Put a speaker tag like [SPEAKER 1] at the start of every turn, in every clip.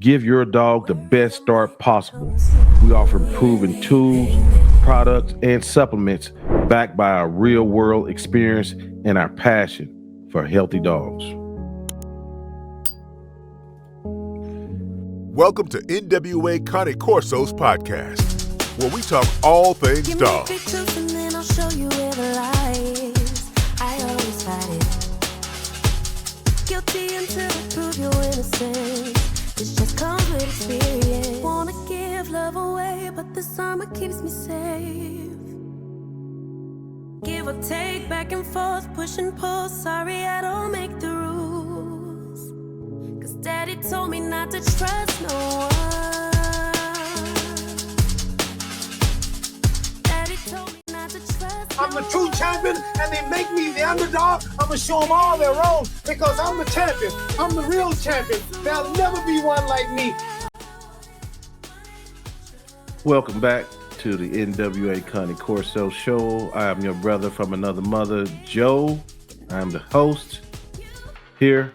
[SPEAKER 1] Give your dog the best start possible. We offer proven tools, products, and supplements backed by our real world experience and our passion for healthy dogs.
[SPEAKER 2] Welcome to NWA Connie Corsos podcast, where we talk all things dog.
[SPEAKER 3] Pictures and then I'll show you where the lie is. I always fight it. Guilty until I prove your innocence. This just comes with experience. Wanna give love away, but this armor keeps me safe. Give or take, back and forth, push and pull. Sorry, I don't make the rules. Cause daddy told me not to trust no one. Daddy told me not to trust
[SPEAKER 4] I'm the true champion, and they make me the underdog. I'm gonna show them all their own because I'm the champion. I'm the real champion. There'll never be one like me.
[SPEAKER 1] Welcome back to the NWA Connie Corso show. I am your brother from another mother, Joe. I'm the host here.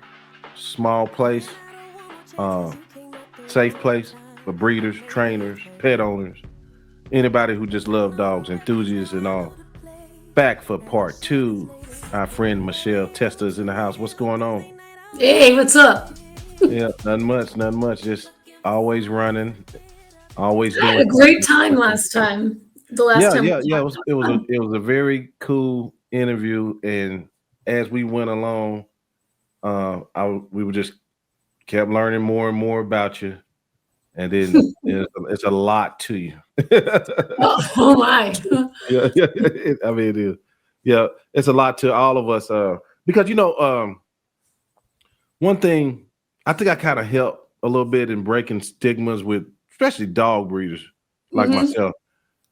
[SPEAKER 1] Small place, safe place for breeders, trainers, pet owners, anybody who just love dogs, enthusiasts and all. Back for part 2. Our friend Michelle Testa is in the house. What's going on?
[SPEAKER 5] Hey, what's up?
[SPEAKER 1] Yeah, nothing much. Just always running, always
[SPEAKER 5] I had
[SPEAKER 1] doing
[SPEAKER 5] a great time last time. The last time.
[SPEAKER 1] Yeah. It was a very cool interview, and as we went along, we were just kept learning more and more about you, and then it's a lot to you.
[SPEAKER 5] Oh my!
[SPEAKER 1] Yeah, I mean it is. Yeah, it's a lot to all of us. Because one thing I think I kind of helped a little bit in breaking stigmas with, especially dog breeders like myself,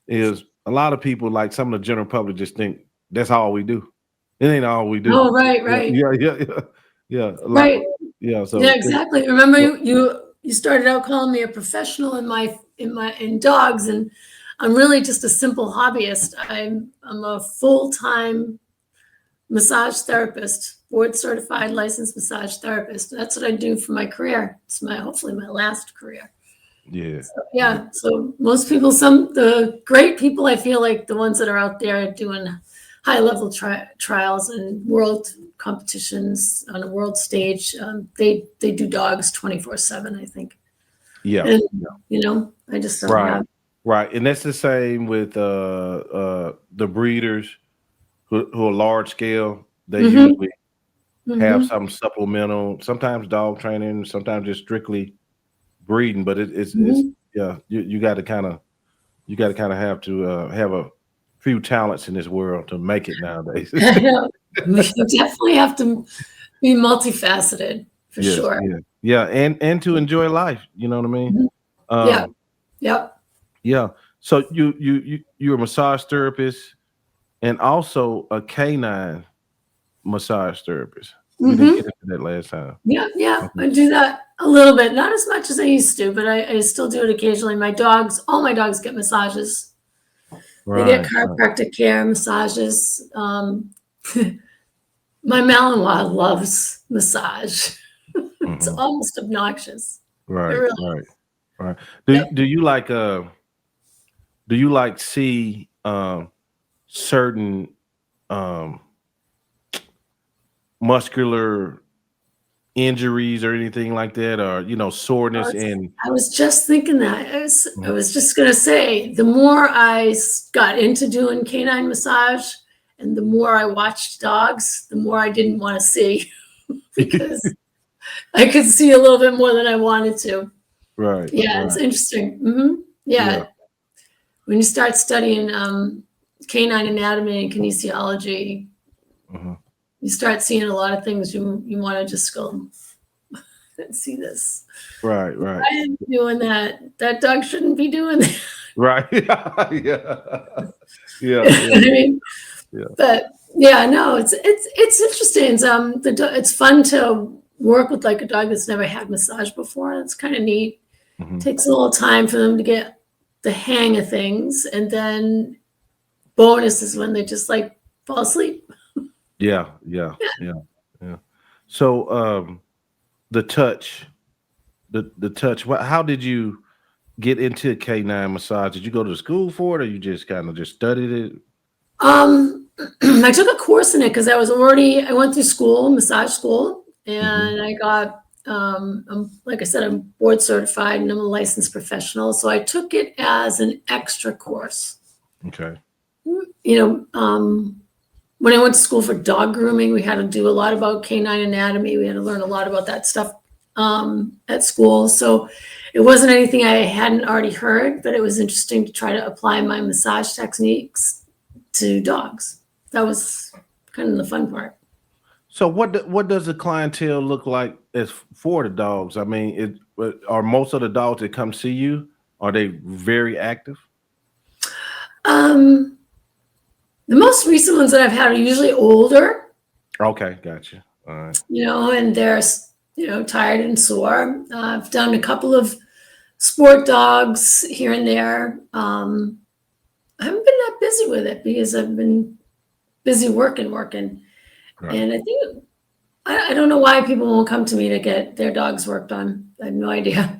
[SPEAKER 1] is a lot of people, like some of the general public, just think that's all we do. It ain't all we do.
[SPEAKER 5] Oh, right.
[SPEAKER 1] Yeah.
[SPEAKER 5] Right.
[SPEAKER 1] Yeah. So
[SPEAKER 5] yeah, exactly. Remember, you started out calling me a professional in dogs, and I'm really just a simple hobbyist. I'm a full-time massage therapist, board certified licensed massage therapist. That's what I do for my career. It's hopefully my last career.
[SPEAKER 1] Yeah.
[SPEAKER 5] So most people, the great people, I feel like the ones that are out there doing high level trials and world competitions on a world stage, they do dogs 24/7, I think.
[SPEAKER 1] Yeah.
[SPEAKER 5] And, I just don't have.
[SPEAKER 1] Right. And that's the same with the breeders who are large scale. They usually have some supplemental, sometimes dog training, sometimes just strictly breeding. But it's you got to kind of have to have a few talents in this world to make it nowadays.
[SPEAKER 5] You definitely have to be multifaceted for sure.
[SPEAKER 1] Yeah, and to enjoy life. You know what I mean? Yeah. So you're a massage therapist and also a canine massage therapist. We didn't get into that last time.
[SPEAKER 5] Yeah. I do that a little bit, not as much as I used to, but I still do it occasionally. All my dogs get massages. They get chiropractic care, massages. My Malinois loves massage. It's almost obnoxious.
[SPEAKER 1] Right. Do you like see certain muscular injuries or anything like that, or soreness? And
[SPEAKER 5] I was just thinking that. I was just gonna say, the more I got into doing canine massage and the more I watched dogs, the more I didn't want to see because I could see a little bit more than I wanted to.
[SPEAKER 1] Right.
[SPEAKER 5] It's interesting. Yeah. When you start studying canine anatomy and kinesiology, you start seeing a lot of things you want to just go and see this.
[SPEAKER 1] Right.
[SPEAKER 5] I am doing that. That dog shouldn't be doing that.
[SPEAKER 1] Right. Yeah.
[SPEAKER 5] I mean, but it's interesting. It's fun to work with like a dog that's never had massage before. It's kind of neat. Takes a little time for them to get the hang of things, and then bonus is when they just like fall asleep. Yeah.
[SPEAKER 1] So the touch the touch. How did you get into canine massage? Did you go to school for it, or you just kind of just studied it?
[SPEAKER 5] I took a course in it because I went through school, massage school, and I got, like I said, I'm board certified and I'm a licensed professional. So I took it as an extra course.
[SPEAKER 1] Okay.
[SPEAKER 5] When I went to school for dog grooming, we had to do a lot about canine anatomy. We had to learn a lot about that stuff at school. So it wasn't anything I hadn't already heard, but it was interesting to try to apply my massage techniques to dogs. That was kind of the fun part.
[SPEAKER 1] So what does the clientele look like as for the dogs? I mean, are most of the dogs that come see you, are they very active?
[SPEAKER 5] The most recent ones that I've had are usually older.
[SPEAKER 1] Okay, gotcha. All right.
[SPEAKER 5] And they're, tired and sore. I've done a couple of sport dogs here and there. I haven't been that busy with it because I've been busy working. Right. And I think, I don't know why people won't come to me to get their dogs worked on. I have no idea.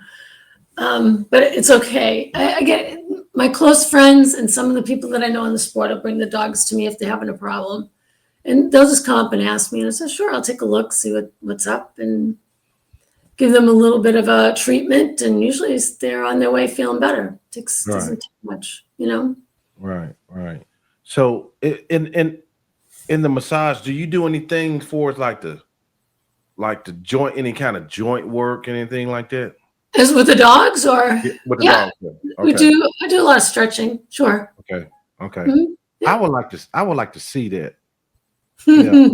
[SPEAKER 5] But it's okay. I get my close friends and some of the people that I know in the sport will bring the dogs to me if they're having a problem. And they'll just come up and ask me. And I say, sure, I'll take a look, see what's up, and give them a little bit of a treatment. And usually they're on their way feeling better. Doesn't take much,
[SPEAKER 1] Right. So in the massage, do you do anything for like the joint, any kind of joint work, anything like that?
[SPEAKER 5] As with the dogs, or
[SPEAKER 1] with the dogs?
[SPEAKER 5] Okay. I do a lot of stretching. Sure.
[SPEAKER 1] Okay.
[SPEAKER 5] Mm-hmm. Yeah.
[SPEAKER 1] I would like to see that. Yeah.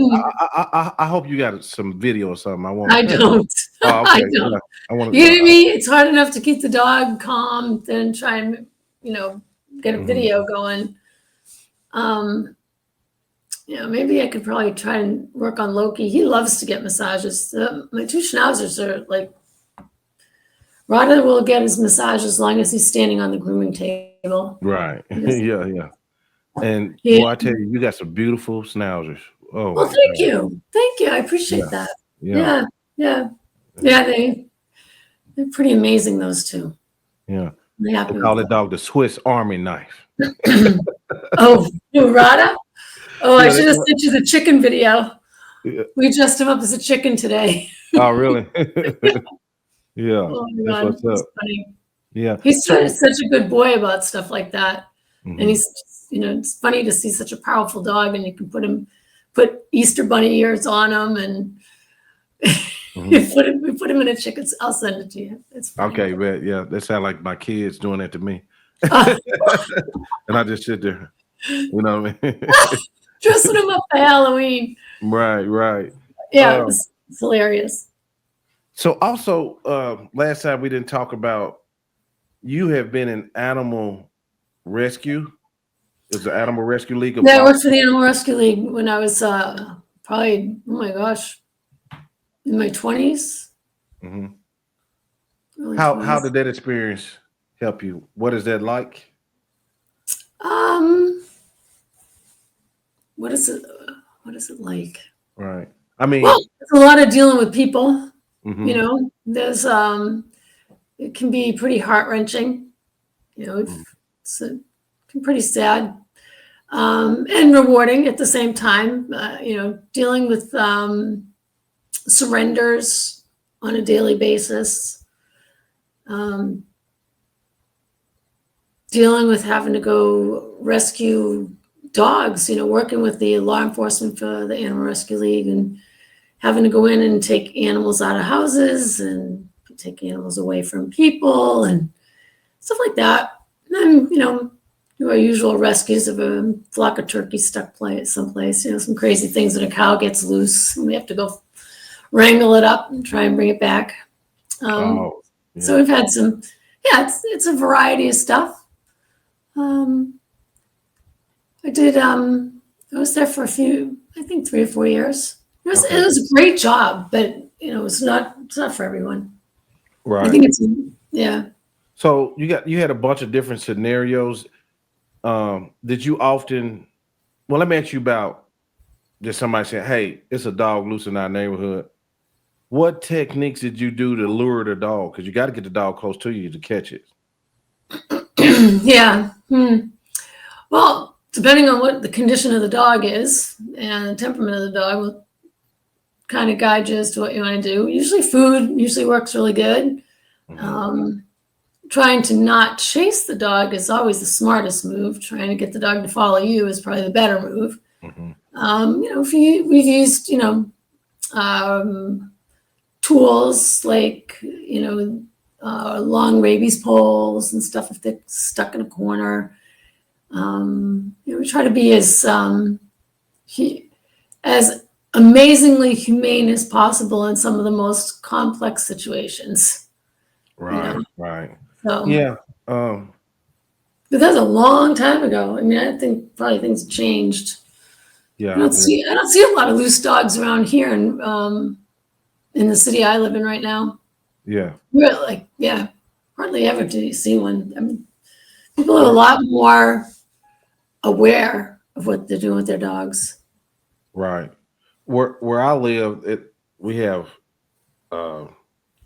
[SPEAKER 1] I hope you got some video or something.
[SPEAKER 5] I don't.
[SPEAKER 1] Oh, okay.
[SPEAKER 5] I don't.
[SPEAKER 1] Yeah. I want
[SPEAKER 5] to. You know what I mean? It's hard enough to keep the dog calm than try and get a video going. Maybe I could probably try and work on Loki. He loves to get massages. My two Schnauzers are like, Rada will get his massage as long as he's standing on the grooming table.
[SPEAKER 1] Right. Yeah. And I tell you, you got some beautiful Schnauzers. Oh,
[SPEAKER 5] well, thank you. I appreciate that. Yeah. They're pretty amazing, those two.
[SPEAKER 1] Yeah. They call that dog the Swiss Army knife.
[SPEAKER 5] Oh, Rada? Oh, I should have sent you the chicken video. Yeah. We dressed him up as a chicken today.
[SPEAKER 1] Oh, really? Yeah.
[SPEAKER 5] Oh my God, that's funny.
[SPEAKER 1] Yeah.
[SPEAKER 5] He's such a good boy about stuff like that. Mm-hmm. And he's, it's funny to see such a powerful dog, and you can put Easter bunny ears on him, and we put him in a chicken. I'll send it to you. It's funny.
[SPEAKER 1] Okay, but yeah, that sounds like my kids doing that to me. And I just sit there. You know what I mean?
[SPEAKER 5] Dressing him up for Halloween.
[SPEAKER 1] Right.
[SPEAKER 5] Yeah, it's hilarious.
[SPEAKER 1] So also, last time we didn't talk about, you have been in animal rescue. Is the Animal Rescue League?
[SPEAKER 5] Yeah, I worked for the Animal Rescue League when I was probably, oh my gosh, in my 20s.
[SPEAKER 1] Mm-hmm. How did that experience help you? What is that like?
[SPEAKER 5] What is it like? Right.
[SPEAKER 1] I mean,
[SPEAKER 5] it's a lot of dealing with people. Mm-hmm. There's it can be pretty heart-wrenching. It's pretty sad and rewarding at the same time. Dealing with surrenders on a daily basis. Dealing with having to go rescue dogs, working with the law enforcement for the Animal Rescue League, and having to go in and take animals out of houses and take animals away from people and stuff like that. And then, do our usual rescues of a flock of turkeys stuck someplace, some crazy things that a cow gets loose and we have to go wrangle it up and try and bring it back. So we've had some, it's a variety of stuff. I was there for 3 or 4 years. It was a great job, but it's not for everyone.
[SPEAKER 1] Right.
[SPEAKER 5] I think it's
[SPEAKER 1] So you had a bunch of different scenarios. Did you often? Well, let me ask you about just somebody saying, "Hey, it's a dog loose in our neighborhood. what techniques did you do to lure the dog? Because you got to get the dog close to you to catch it.
[SPEAKER 5] Yeah. Well, depending on what the condition of the dog is and the temperament of the dog will kind of guide you as to what you want to do. Usually food usually works really good. Trying to not chase the dog is always the smartest move. Trying to get the dog to follow you is probably the better move. We've used, tools like, long rabies poles and stuff if they're stuck in a corner. We try to be as amazingly humane as possible in some of the most complex situations.
[SPEAKER 1] Right, right.
[SPEAKER 5] So,
[SPEAKER 1] yeah.
[SPEAKER 5] But that was a long time ago. I mean, I think probably things have changed.
[SPEAKER 1] Yeah.
[SPEAKER 5] I don't see a lot of loose dogs around here in the city I live in right now.
[SPEAKER 1] Yeah.
[SPEAKER 5] Hardly ever do you see one. I mean, people are a lot more aware of what they're doing with their dogs.
[SPEAKER 1] Right. Where I live, we have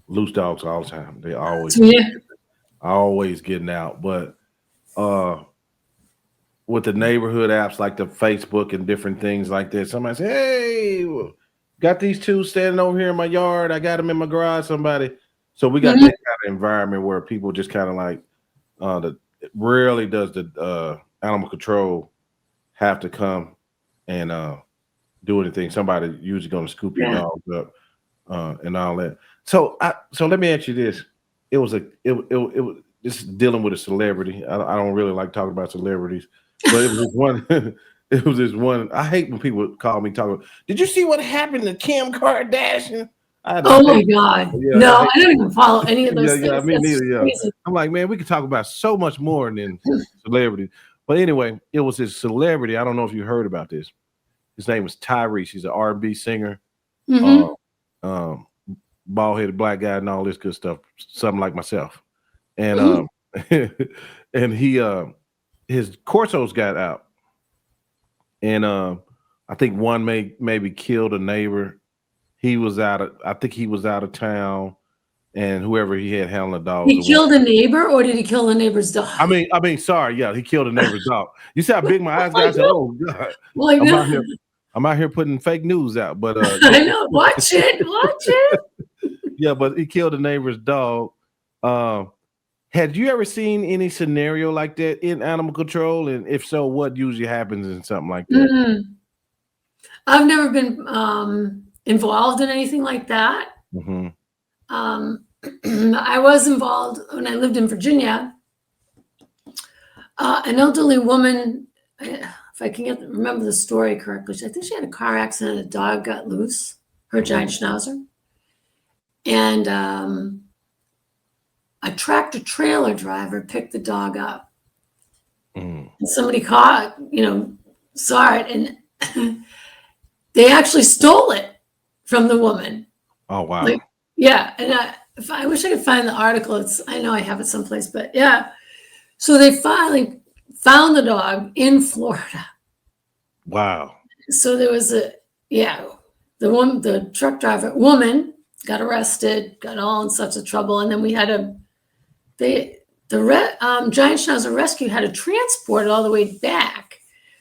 [SPEAKER 1] loose dogs all the time. They always getting out. But with the neighborhood apps like the Facebook and different things like that, somebody say, "Hey, got these two standing over here in my yard. I got them in my garage." Somebody. So we got that kind of environment where people just kind of like rarely does the animal control have to come and do anything. Somebody usually going to scoop your dogs up and all that. So let me ask you this: it was this is dealing with a celebrity. I don't really like talking about celebrities, but it was this one. It was this one. I hate when people call me talking. Did you see what happened to Kim Kardashian?
[SPEAKER 5] Oh my God! Yeah, no, I don't even follow any of those things.
[SPEAKER 1] Yeah, me neither. Yeah, I'm like, man, we could talk about so much more than celebrities. But anyway, it was this celebrity. I don't know if you heard about this. His name was Tyrese. He's an R&B singer, bald-headed black guy, and all this good stuff. Something like myself. And and he his Corsos got out, and I think one maybe killed a neighbor. He was I think he was out of town, and whoever he had handling the dog.
[SPEAKER 5] He killed a neighbor, or did he kill the neighbor's dog?
[SPEAKER 1] I mean, sorry, yeah, he killed a neighbor's dog. You see how big my eyes got? I said, oh God, I'm out here putting fake news out, but
[SPEAKER 5] I know, watch it.
[SPEAKER 1] Yeah, but he killed a neighbor's dog. Had you ever seen any scenario like that in animal control? And if so, what usually happens in something like that?
[SPEAKER 5] I've never been involved in anything like that. I was involved when I lived in Virginia. An elderly woman, if I can remember the story correctly, I think she had a car accident. A dog got loose, her giant Schnauzer, and a tractor trailer driver picked the dog up. And somebody saw it, and they actually stole it from the woman.
[SPEAKER 1] Oh wow!
[SPEAKER 5] And I wish I could find the article. I know I have it someplace, but yeah. So they finally found the dog in Florida. Wow! So there was the truck driver woman got arrested, got all in such a trouble, and then we had Giant Schnauzer Rescue had to transport it all the way back.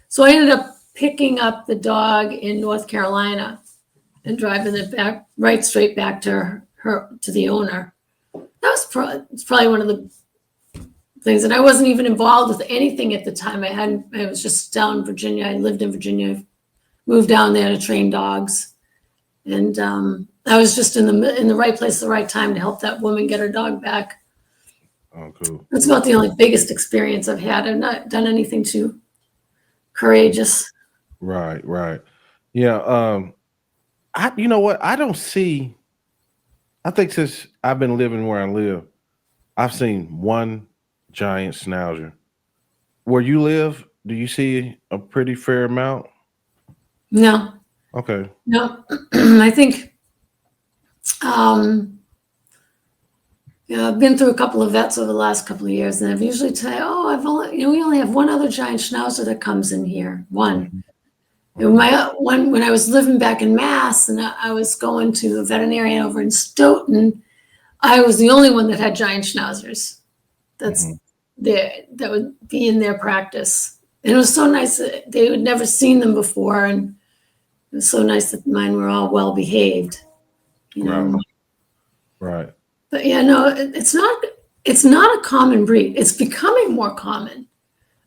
[SPEAKER 5] So I ended up picking up the dog in North Carolina and driving it back straight back to the owner. That was probably one of the things. And I wasn't even involved with anything at the time. I was just down in Virginia. I lived in Virginia, moved down there to train dogs. And I was just in the right place at the right time to help that woman get her dog back.
[SPEAKER 1] Oh, cool.
[SPEAKER 5] That's about the only biggest experience I've had. I've not done anything too courageous.
[SPEAKER 1] Right. Yeah. You know what? I think since I've been living where I live, I've seen one giant Schnauzer. Where you live, do you see a pretty fair amount?
[SPEAKER 5] No.
[SPEAKER 1] Okay.
[SPEAKER 5] No. I think I've been through a couple of vets over the last couple of years, and I've usually tell you, we only have one other giant Schnauzer that comes in here. One. And when I was living back in Mass and I was going to a veterinarian over in Stoughton, I was the only one that had giant schnauzers. That would be in their practice. And it was so nice that they had never seen them before, and it was so nice that mine were all well behaved. You know?
[SPEAKER 1] Right.
[SPEAKER 5] But yeah, no, it's not a common breed. It's becoming more common.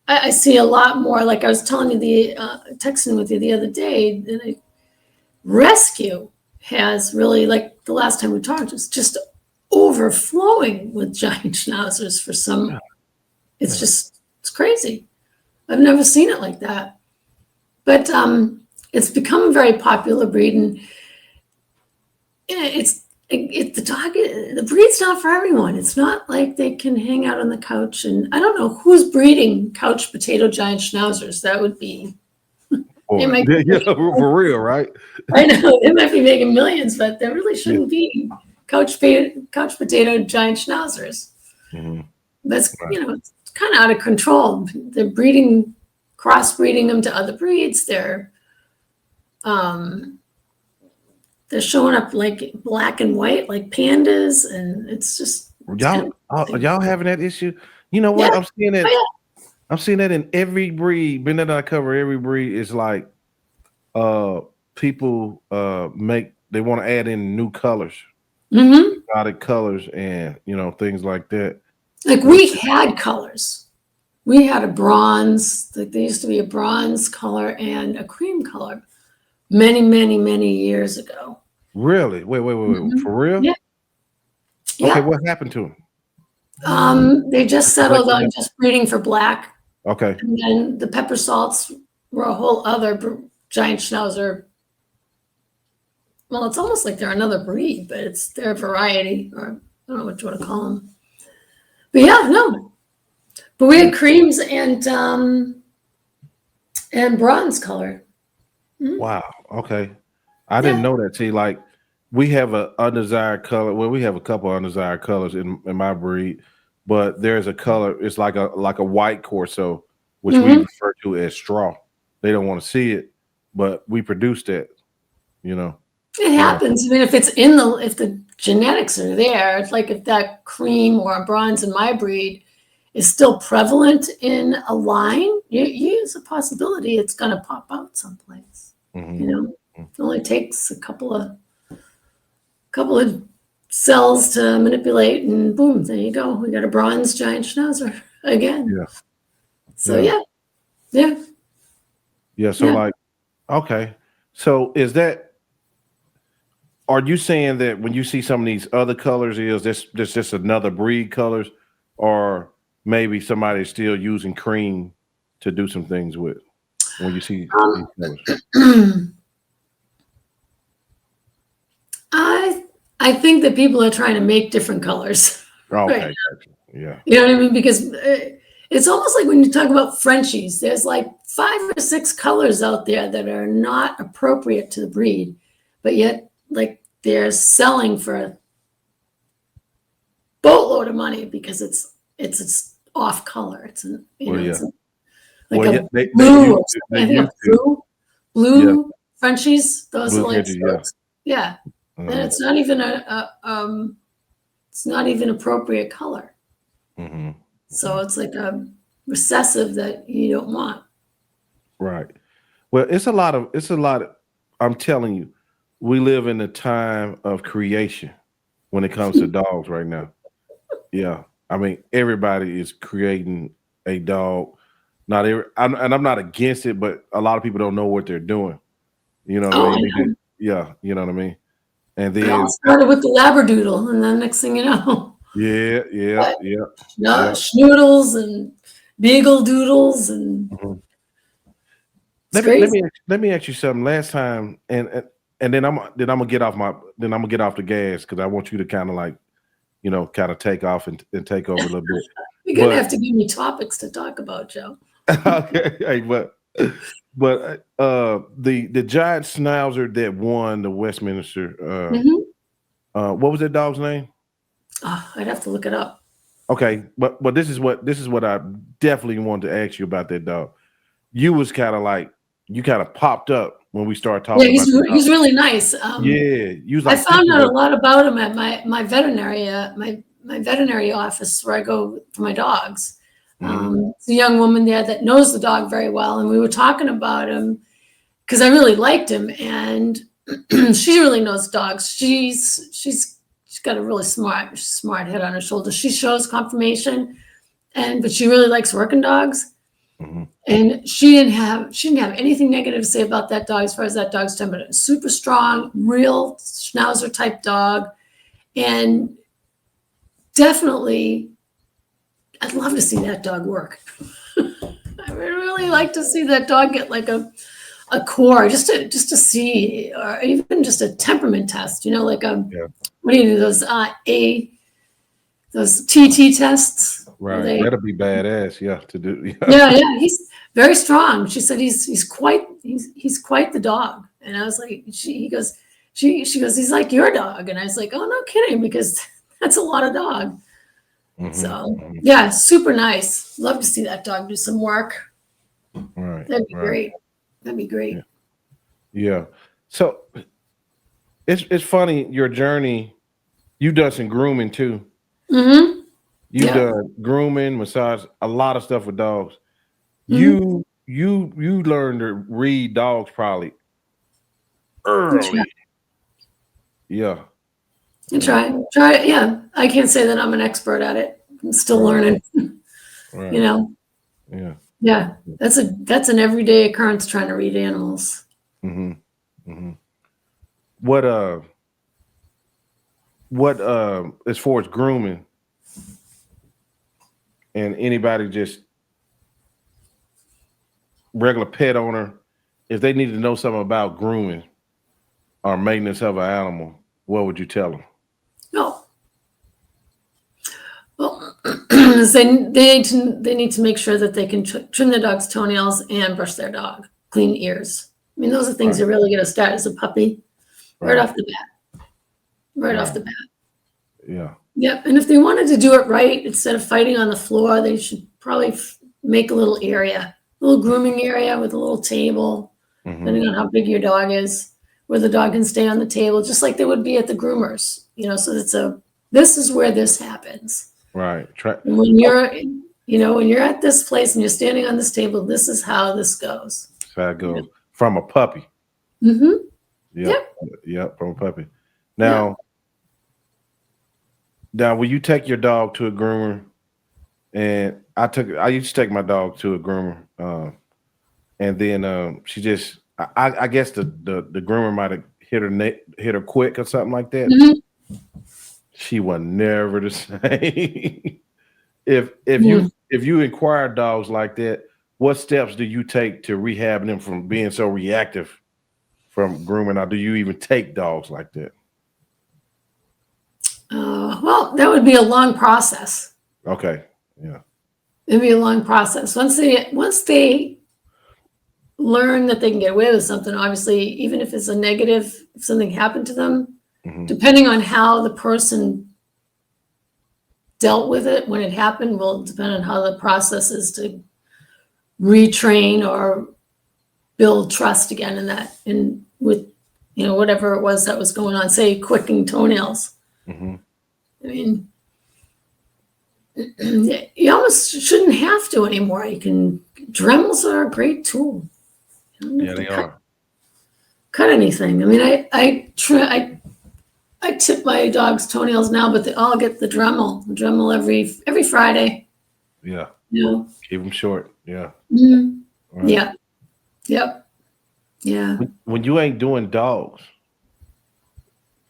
[SPEAKER 5] I see a lot more, like I was telling you texting with you the other day, that rescue has really, like the last time we talked, was just overflowing with giant schnauzers for some. It's crazy. I've never seen it like that. But it's become a very popular breed, and the breed's not for everyone. It's not like they can hang out on the couch. And I don't know who's breeding couch potato giant schnauzers. That would be
[SPEAKER 1] for real, right?
[SPEAKER 5] I know they might be making millions, but there really shouldn't be couch potato giant schnauzers. That's it's kind of out of control. They're crossbreeding them to other breeds. They're showing up like black and white, like pandas, and it's just
[SPEAKER 1] y'all having that issue. You know what?
[SPEAKER 5] Yeah.
[SPEAKER 1] I'm seeing that. I'm seeing that in every breed. Being that I cover every breed, is like people they want to add in new colors, exotic colors, and things like that.
[SPEAKER 5] Like we had colors. We had a bronze. Like there used to be a bronze color and a cream color many, many, many years ago.
[SPEAKER 1] Really? Wait. For real?
[SPEAKER 5] Yeah.
[SPEAKER 1] Okay, what happened to them?
[SPEAKER 5] They just settled on just breeding for black.
[SPEAKER 1] Okay.
[SPEAKER 5] And then the pepper salts were a whole other giant schnauzer. Well, it's almost like they're another breed, but it's their variety, or I don't know what you want to call them. But yeah, no. But we had creams and bronze color.
[SPEAKER 1] Wow. Okay. I didn't know that. See, like we have an undesired color. Well, we have a couple of undesired colors in my breed, but there's a color. It's like a white Corso, which we refer to as straw. They don't want to see it, but we produce that.
[SPEAKER 5] It happens. I mean, if the genetics are there, it's like if that cream or a bronze in my breed is still prevalent in a line, there's a possibility it's going to pop out someplace. It only takes a couple of cells to manipulate, and boom, there you go. We got a bronze giant schnauzer again.
[SPEAKER 1] Yeah.
[SPEAKER 5] So yeah.
[SPEAKER 1] So okay. So are you saying that when you see some of these other colors, is this just another breed colors, or maybe somebody's still using cream to do some things with when you see these colors?
[SPEAKER 5] I think that people are trying to make different colors.
[SPEAKER 1] Okay.
[SPEAKER 5] Right.
[SPEAKER 1] Yeah.
[SPEAKER 5] You know what I mean? Because it's almost like when you talk about Frenchies, there's like 5 or 6 colors out there that are not appropriate to the breed, but yet like they're selling for a boatload of money because it's off color. It's blue Frenchies. Those
[SPEAKER 1] blue
[SPEAKER 5] are like
[SPEAKER 1] Frenchies,
[SPEAKER 5] yeah. And it's not even it's not even appropriate color. So it's like a recessive that you don't want.
[SPEAKER 1] Right. Well, it's a lot of, I'm telling you, we live in a time of creation when it comes to dogs right now. Yeah. I mean, everybody is creating a dog. And I'm not against it, but a lot of people don't know what they're doing. You know what I mean? Yeah. You know what I mean? And then
[SPEAKER 5] it all started with the Labradoodle, and then next thing you know. Schnoodles and Beagle Doodles and
[SPEAKER 1] let me ask you something. Last time, and then I'm gonna get off the gas because I want you to kind of like, kind of take off and take over a little bit.
[SPEAKER 5] You're gonna have to give me topics to talk about, Joe.
[SPEAKER 1] Okay, hey, but the giant schnauzer that won the Westminster, what was that dog's name?
[SPEAKER 5] I'd have to look it up.
[SPEAKER 1] Okay, but this is what I definitely wanted to ask you about that dog. You was kind of like you kind of popped up when we started
[SPEAKER 5] Yeah,
[SPEAKER 1] talking about
[SPEAKER 5] he's really nice.
[SPEAKER 1] yeah, you was
[SPEAKER 5] I
[SPEAKER 1] like
[SPEAKER 5] found out a
[SPEAKER 1] thinking
[SPEAKER 5] lot about him at my veterinary my veterinary office where I go for my dogs. It's a young woman there that knows the dog very well, and we were talking about him because I really liked him, and she really knows dogs. She's got a really smart head on her shoulder. She shows conformation, but she really likes working dogs. And she didn't have anything negative to say about that dog as far as that dog's temperament. Super strong, real Schnauzer type dog, and definitely, I'd love to see that dog work. I would really like to see that dog get like a core, just to see, or even just a temperament test. You know, like what do you do? Those TT tests.
[SPEAKER 1] right. That'll be badass, yeah, to do.
[SPEAKER 5] Yeah, he's very strong. She said he's quite the dog. And I was like, she goes, he's like your dog. And I was like, oh, no kidding, because that's a lot of dog. So yeah, super nice. Love to see that dog do some work.
[SPEAKER 1] Right.
[SPEAKER 5] That'd be great. That'd be great.
[SPEAKER 1] Yeah. So it's funny, your journey, you've done some grooming too. You've done grooming, massage, a lot of stuff with dogs. You learned to read dogs probably early. Yeah.
[SPEAKER 5] And try it. Yeah. I can't say that I'm an expert at it. I'm still learning.
[SPEAKER 1] Right.
[SPEAKER 5] You know.
[SPEAKER 1] Yeah.
[SPEAKER 5] Yeah. That's an everyday occurrence, trying to read animals.
[SPEAKER 1] What as far as grooming, and anybody just regular pet owner, if they need to know something about grooming or maintenance of an animal, what would you tell them?
[SPEAKER 5] No. Well, they need to make sure that they can trim their dog's toenails and brush their dog, clean ears. I mean, those are things you really get to start as a puppy, right off the bat. Right off the bat.
[SPEAKER 1] Yeah.
[SPEAKER 5] Yep. And if they wanted to do it right, instead of fighting on the floor, they should probably make a little area, a little grooming area with a little table, depending on how big your dog is, where the dog can stay on the table, just like they would be at the groomers. You know, so this is where this happens.
[SPEAKER 1] Right.
[SPEAKER 5] And when you're at this place and you're standing on this table, this is how this goes.
[SPEAKER 1] That's how it goes. From a puppy. Yep, from a puppy. Now, will you take your dog to a groomer? And I used to take my dog to a groomer, and then she just, I guess the groomer might have hit her quick or something like that. She was never the same. If you acquire dogs like that, what steps do you take to rehab them from being so reactive from grooming? Or do you even take dogs like that?
[SPEAKER 5] Well, that would be a long process.
[SPEAKER 1] Okay. Yeah.
[SPEAKER 5] It'd be a long process. Once they learn that they can get away with something, obviously, even if it's a negative, if something happened to them, depending on how the person dealt with it when it happened, will depend on how the process is to retrain or build trust again with whatever it was that was going on, say quicking toenails. I mean, you almost shouldn't have to anymore. Dremels are a great tool.
[SPEAKER 1] Yeah, they are.
[SPEAKER 5] Cut anything. I mean, I tip my dog's toenails now, but they all get the Dremel every Friday.
[SPEAKER 1] Yeah.
[SPEAKER 5] You know?
[SPEAKER 1] Keep them short. Yeah.
[SPEAKER 5] Right. Yeah. Yep. Yeah.
[SPEAKER 1] When you ain't doing dogs,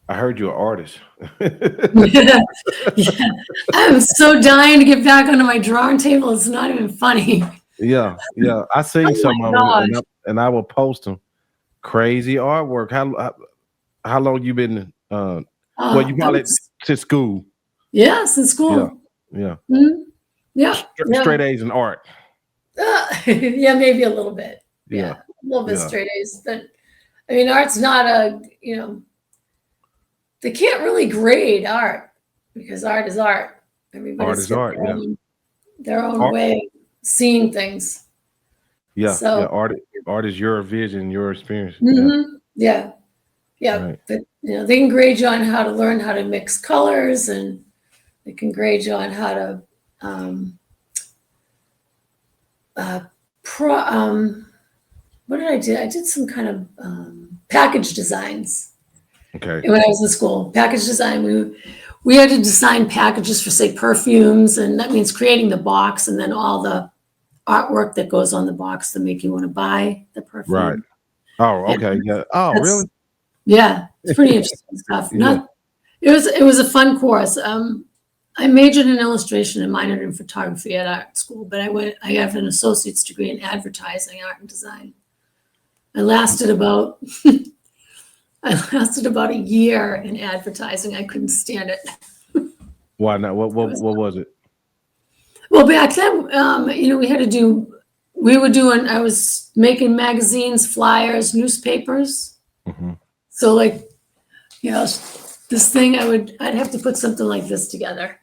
[SPEAKER 1] I heard you're an artist.
[SPEAKER 5] Yeah. I'm so dying to get back onto my drawing table. It's not even funny.
[SPEAKER 1] Yeah. I seen some of them, and I will post them. Crazy artwork. How long you been? You probably to school.
[SPEAKER 5] Yeah, since school.
[SPEAKER 1] Yeah.
[SPEAKER 5] Yeah.
[SPEAKER 1] Straight A's in art.
[SPEAKER 5] Yeah, maybe a little bit. Yeah. A little bit straight A's, but I mean, art's not they can't really grade art because art is art. Everybody's
[SPEAKER 1] art is art.
[SPEAKER 5] Their own way of seeing things.
[SPEAKER 1] Yeah, yeah.
[SPEAKER 5] So
[SPEAKER 1] Art is your vision, your experience.
[SPEAKER 5] yeah, yeah.
[SPEAKER 1] Right.
[SPEAKER 5] But they can grade you on how to learn how to mix colors, and they can grade you on how to what did I do? I did some kind of package designs.
[SPEAKER 1] Okay.
[SPEAKER 5] When I was in school, package design, we had to design packages for, say, perfumes, and that means creating the box and then all the artwork that goes on the box to make you want to buy the perfume.
[SPEAKER 1] Right. Oh,
[SPEAKER 5] And
[SPEAKER 1] okay. Yeah. Oh, really?
[SPEAKER 5] yeah, it's pretty interesting stuff.
[SPEAKER 1] Yeah.
[SPEAKER 5] It was a fun course. I majored in illustration and minored in photography at art school, but I have an associate's degree in advertising, art and design. I lasted about a year in advertising. I couldn't stand it.
[SPEAKER 1] Why not? What was it?
[SPEAKER 5] Well, back then, we had to do. I was making magazines, flyers, newspapers.
[SPEAKER 1] Mm-hmm.
[SPEAKER 5] So, like, this thing, I'd have to put something like this together.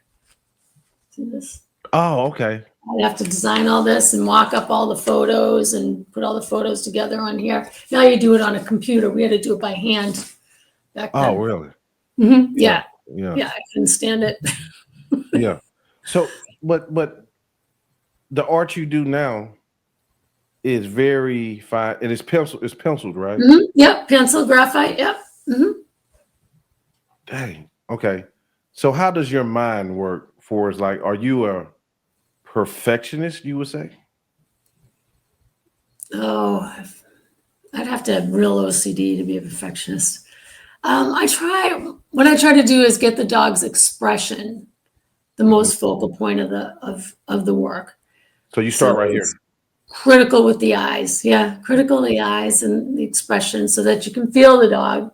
[SPEAKER 5] See this?
[SPEAKER 1] Oh, okay.
[SPEAKER 5] I'd have to design all this and mock up all the photos and put all the photos together on here. Now you do it on a computer. We had to do it by hand back then.
[SPEAKER 1] Oh, really?
[SPEAKER 5] Mm-hmm. Yeah.
[SPEAKER 1] Yeah.
[SPEAKER 5] Yeah, I couldn't stand it.
[SPEAKER 1] Yeah. So, but the art you do now is very fine, and it's penciled, right?
[SPEAKER 5] Mm-hmm. Yep, pencil, graphite. Yep. Mm-hmm.
[SPEAKER 1] Dang. Okay. So, how does your mind work? Are you a perfectionist? You would say?
[SPEAKER 5] Oh, I'd have to have real OCD to be a perfectionist. What I try to do is get the dog's expression the most focal point of the work.
[SPEAKER 1] So you start right here.
[SPEAKER 5] Critical with the eyes. Yeah, critical of the eyes and the expression so that you can feel the dog.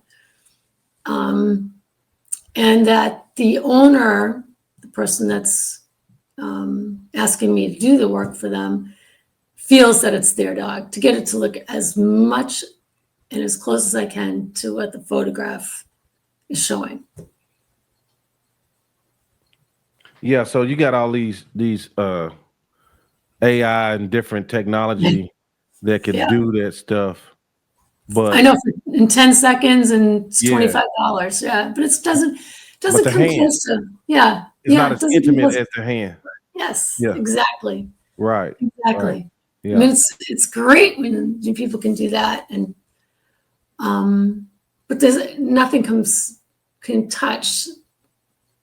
[SPEAKER 5] And that the owner, the person that's asking me to do the work for them, feels that it's their dog, to get it to look as much and as close as I can to what the photograph is showing.
[SPEAKER 1] Yeah, so you got all these AI and different technology that can do that stuff. But
[SPEAKER 5] I know in 10 seconds and it's $25. Yeah, but it doesn't come close to
[SPEAKER 1] It's not as intimate as the hand.
[SPEAKER 5] Yes.
[SPEAKER 1] Yeah.
[SPEAKER 5] Exactly.
[SPEAKER 1] Right.
[SPEAKER 5] Exactly.
[SPEAKER 1] Right. Yeah.
[SPEAKER 5] I mean, it's great when people can do that, and but nothing can touch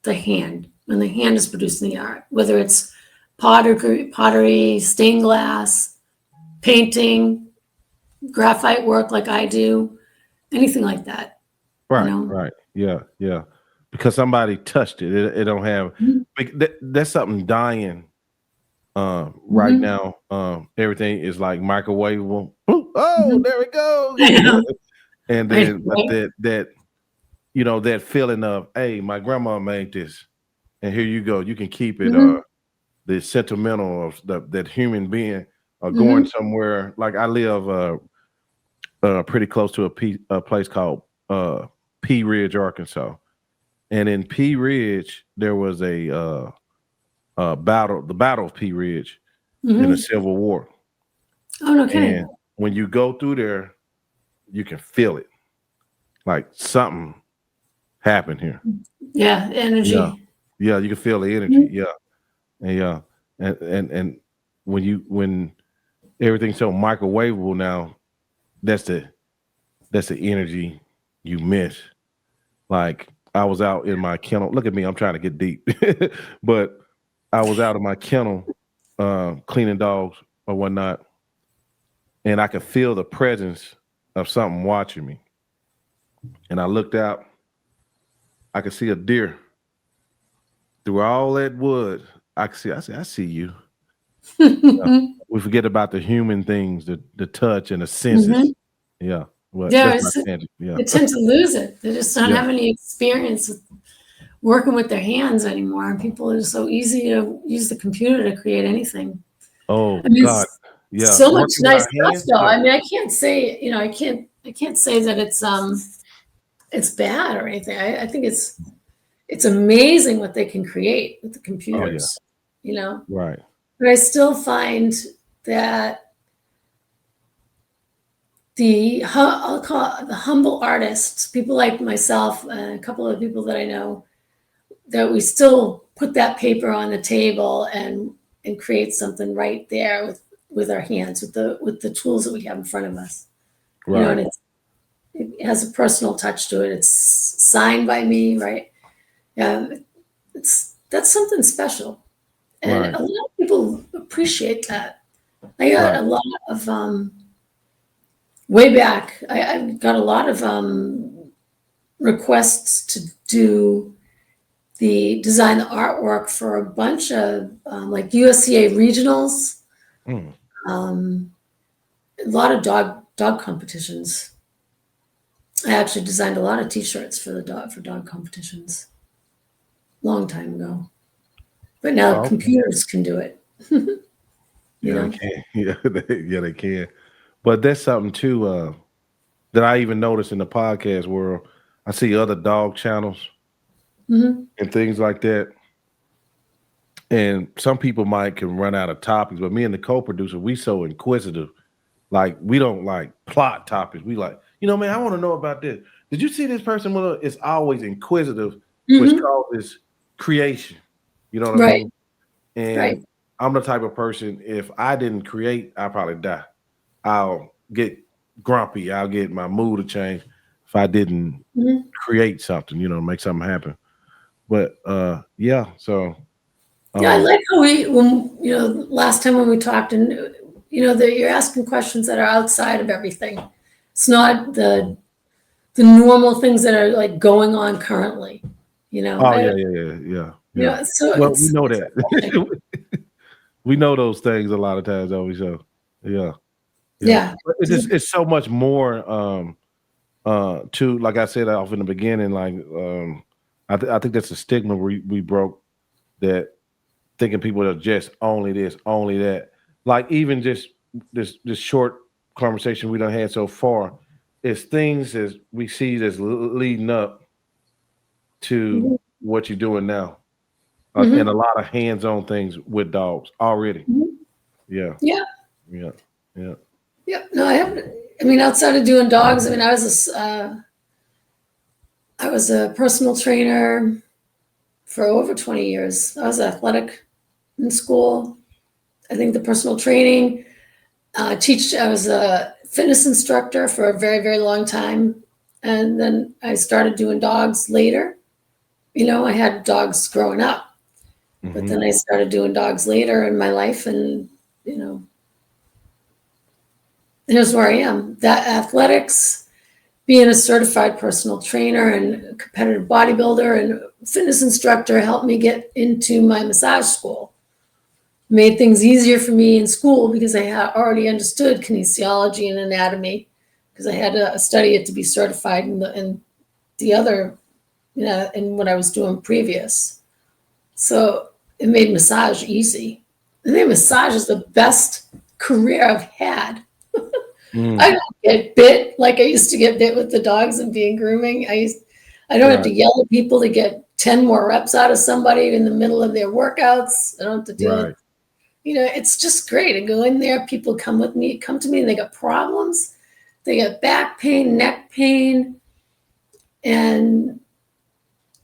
[SPEAKER 5] the hand when the hand is producing the art, whether it's pottery, stained glass, painting, graphite work like I do, anything like that.
[SPEAKER 1] Right. Right. Yeah. Yeah. Because somebody touched it. It don't have. That's something dying. Right now, everything is like microwavable. Oh, there we go. And then that feeling of, hey, my grandma made this, and here you go. You can keep it. The sentimental of that human being going somewhere. Like I live pretty close to a place called Pea Ridge, Arkansas, and in Pea Ridge there was the Battle of Pea Ridge in the Civil War.
[SPEAKER 5] Oh, no kidding.
[SPEAKER 1] And when you go through there, you can feel it. Like something happened here.
[SPEAKER 5] Yeah, energy.
[SPEAKER 1] Yeah, you can feel the energy. Yeah. And when everything's so microwavable now, that's the energy you miss. Like I was out in my kennel. Look at me, I'm trying to get deep. But I was out in my kennel cleaning dogs or whatnot, and I could feel the presence of something watching me. And I looked out, I could see a deer. Through all that wood, I see you. We forget about the human things, the touch and the senses. Yeah. Well,
[SPEAKER 5] they tend to lose it. They just don't have any experience with working with their hands anymore. And people are so easy to use the computer to create anything.
[SPEAKER 1] Oh,
[SPEAKER 5] I mean,
[SPEAKER 1] God. Yeah.
[SPEAKER 5] So much nice stuff though. I mean, I can't say that it's bad or anything. I think it's amazing what they can create with the computers.
[SPEAKER 1] Right.
[SPEAKER 5] But I still find that I'll call it the humble artists, people like myself and a couple of people that I know, that we still put that paper on the table and create something right there with our hands, with the tools that we have in front of us.
[SPEAKER 1] Right.
[SPEAKER 5] You know, and it has a personal touch to it. It's signed by me, right? That's something special, and
[SPEAKER 1] Right.
[SPEAKER 5] a lot of people appreciate that. I got a lot of way back. I got a lot of requests to design the artwork for a bunch of like USCA regionals, a lot of dog competitions. I actually designed a lot of T-shirts for dog competitions, long time ago. But now computers can do it.
[SPEAKER 1] Yeah, they can. Yeah, they can. But that's something too that I even noticed in the podcast world. I see other dog channels and things like that. And some people can run out of topics, but me and the co-producer, we so inquisitive. Like, we don't like plot topics. We like, man, I want to know about this. Did you see this person? It's always inquisitive, which causes creation. You know what I mean? And I'm the type of person, if I didn't create, I'll probably die. I'll get grumpy. I'll get my mood to change if I didn't create something, make something happen. But yeah, so
[SPEAKER 5] I like how when last time when we talked, and that you're asking questions that are outside of everything. It's not the normal things that are like going on currently.
[SPEAKER 1] Oh yeah.
[SPEAKER 5] Yeah. So
[SPEAKER 1] well, we know that. We know those things a lot of times, don't we? So yeah. But it's so much more to, like I said off in the beginning, like I think that's a stigma we broke, that thinking people are just only this, only that. Like, even just this short conversation we done had so far, is things as we see that's leading up to what you're doing now. And a lot of hands-on things with dogs already. Yeah. No,
[SPEAKER 5] I haven't. I mean, outside of doing dogs, I mean, I was a personal trainer for over 20 years. I was athletic in school. I think the personal training, I was a fitness instructor for a very, very long time. And then I started doing dogs later. I had dogs growing up. But then I started doing dogs later in my life, and here's where I am. That athletics, being a certified personal trainer and a competitive bodybuilder and fitness instructor helped me get into my massage school. Made things easier for me in school because I had already understood kinesiology and anatomy, because I had to study it to be certified in the other, in what I was doing previous. So it made massage easy. I think massage is the best career I've had. I don't get bit like I used to get bit with the dogs and being grooming. I don't have to yell at people to get 10 more reps out of somebody in the middle of their workouts. I don't have to deal with, it's just great. I go in there, people come to me and they got problems. They got back pain, neck pain, and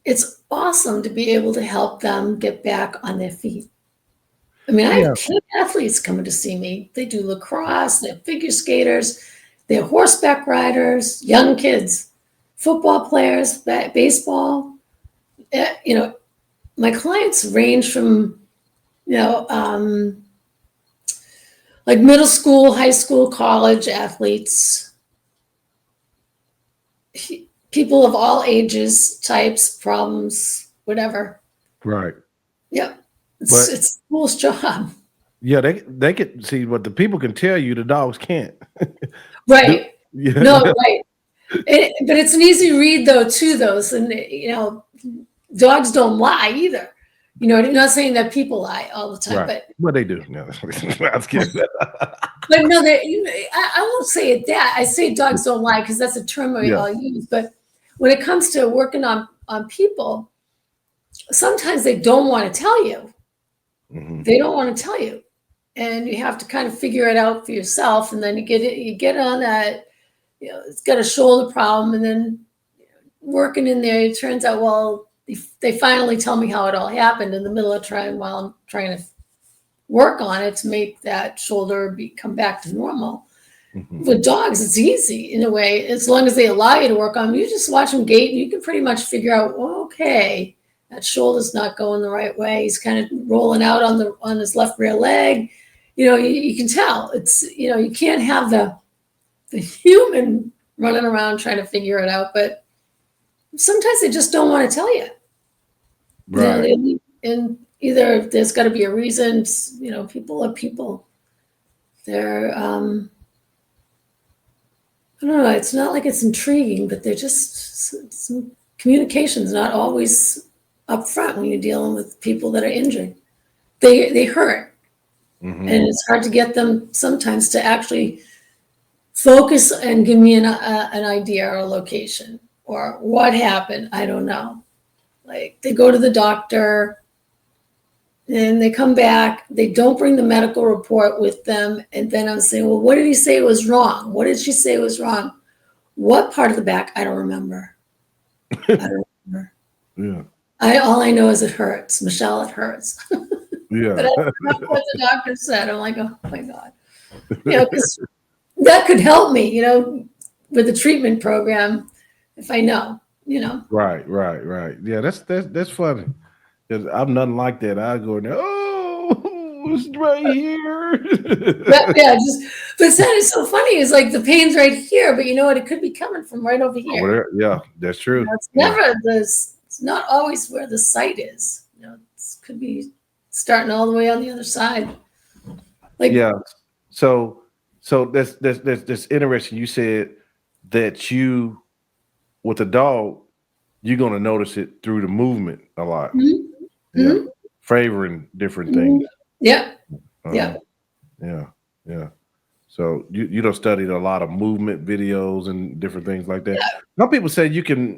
[SPEAKER 5] it's awesome to be able to help them get back on their feet. I mean, I have kid athletes coming to see me. They do lacrosse, they're figure skaters, they're horseback riders, young kids, football players, baseball. My clients range from, like middle school, high school, college athletes, people of all ages, types, problems, whatever.
[SPEAKER 1] Right.
[SPEAKER 5] Yep. It's the coolest job.
[SPEAKER 1] Yeah, they can see what the people can tell you, the dogs can't.
[SPEAKER 5] Right. No, right. But it's an easy read though, too, those. And dogs don't lie either. I'm not saying that people lie all the time,
[SPEAKER 1] but they do. No, I was kidding.
[SPEAKER 5] But no, I won't say it that. I say dogs don't lie because that's a term we all use. But when it comes to working on people, sometimes they don't want to tell you. They don't want to tell you, and you have to kind of figure it out for yourself. And then you get on that it's got a shoulder problem, and then working in there, it turns out, well, they finally tell me how it all happened in the middle of while I'm trying to work on it to make that shoulder come back to normal.
[SPEAKER 1] Mm-hmm.
[SPEAKER 5] With dogs, it's easy in a way. As long as they allow you to work on them, you just watch them gait, and you can pretty much figure out, okay, that shoulder's not going the right way. He's kind of rolling out on his left rear leg. You can tell. It's you can't have the human running around trying to figure it out, but sometimes they just don't want to tell you.
[SPEAKER 1] Right.
[SPEAKER 5] And either there's got to be a reason. People are people. They're I don't know. It's not like it's intriguing, but they're just some communication's not always up front when you're dealing with people that are injured. They hurt,
[SPEAKER 1] Mm-hmm.
[SPEAKER 5] and it's hard to get them sometimes to actually focus and give me an idea or a location or what happened. I don't know. Like they go to the doctor. And they come back, they don't bring the medical report with them. And then I'm saying, well, what did he say was wrong? What did she say was wrong? What part of the back? I don't remember.
[SPEAKER 1] Yeah.
[SPEAKER 5] All I know is it hurts. Michelle, it hurts.
[SPEAKER 1] Yeah.
[SPEAKER 5] But I don't know what the doctor said. I'm like, oh my God. Because that could help me, with the treatment program if I know,
[SPEAKER 1] Right. Yeah, that's funny. 'Cause I'm nothing like that. I go in there, oh, it's right here.
[SPEAKER 5] But then it's so funny. It's like the pain's right here, but you know what? It could be coming from right over here.
[SPEAKER 1] Over there. Yeah, that's true.
[SPEAKER 5] It's never this. It's not always where the site is. It could be starting all the way on the other side. Like
[SPEAKER 1] So that's interesting. You said that you, with a dog, you're gonna notice it through the movement a lot.
[SPEAKER 5] Mm-hmm.
[SPEAKER 1] Yeah, favoring different things.
[SPEAKER 5] Yeah.
[SPEAKER 1] Yeah. So you don't studied a lot of movement videos and different things like that.
[SPEAKER 5] Yeah.
[SPEAKER 1] Some people say you can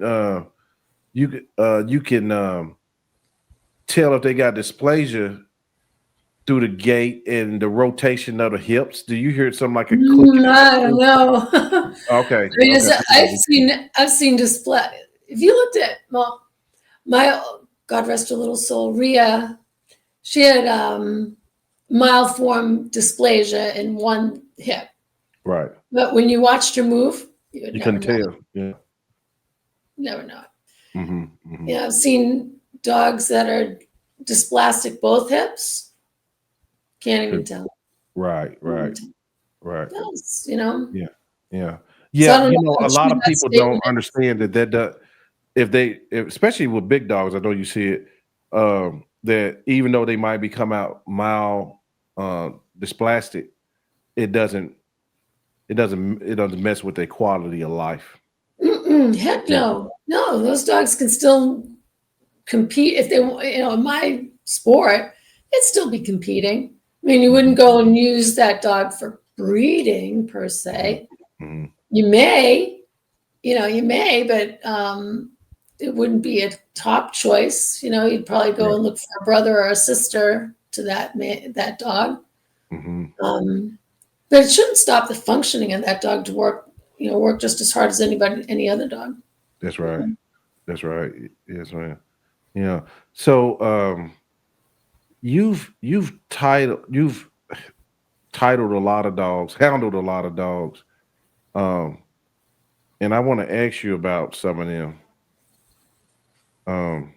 [SPEAKER 1] tell if they got dysplasia through the gait and the rotation of the hips. Do you hear something like a click?
[SPEAKER 5] I don't know.
[SPEAKER 1] Okay.
[SPEAKER 5] I mean, I've seen display. If you looked at my God rest her little soul, Rhea, she had mild form dysplasia in one hip.
[SPEAKER 1] Right.
[SPEAKER 5] But when you watched her move,
[SPEAKER 1] you couldn't tell. Yeah.
[SPEAKER 5] Never know.
[SPEAKER 1] Mm-hmm. Mm-hmm.
[SPEAKER 5] Yeah, I've seen dogs that are dysplastic both hips. Can't even tell.
[SPEAKER 1] Right.
[SPEAKER 5] Yes,
[SPEAKER 1] Yeah.
[SPEAKER 5] So
[SPEAKER 1] a lot of people don't understand that especially with big dogs, I know you see it, that even though they might become out mild dysplastic, it doesn't mess with their quality of life.
[SPEAKER 5] Heck no. No, those dogs can still compete if they, in my sport, it'd still be competing. I mean, you wouldn't go and use that dog for breeding per se.
[SPEAKER 1] Mm-hmm.
[SPEAKER 5] You may, but it wouldn't be a top choice. You'd probably go and look for a brother or a sister to that dog.
[SPEAKER 1] Mm-hmm.
[SPEAKER 5] But it shouldn't stop the functioning of that dog to work just as hard as any other dog.
[SPEAKER 1] That's right. That's right. Yes, ma'am. Yeah. So you've titled a lot of dogs, handled a lot of dogs. And I want to ask you about some of them. And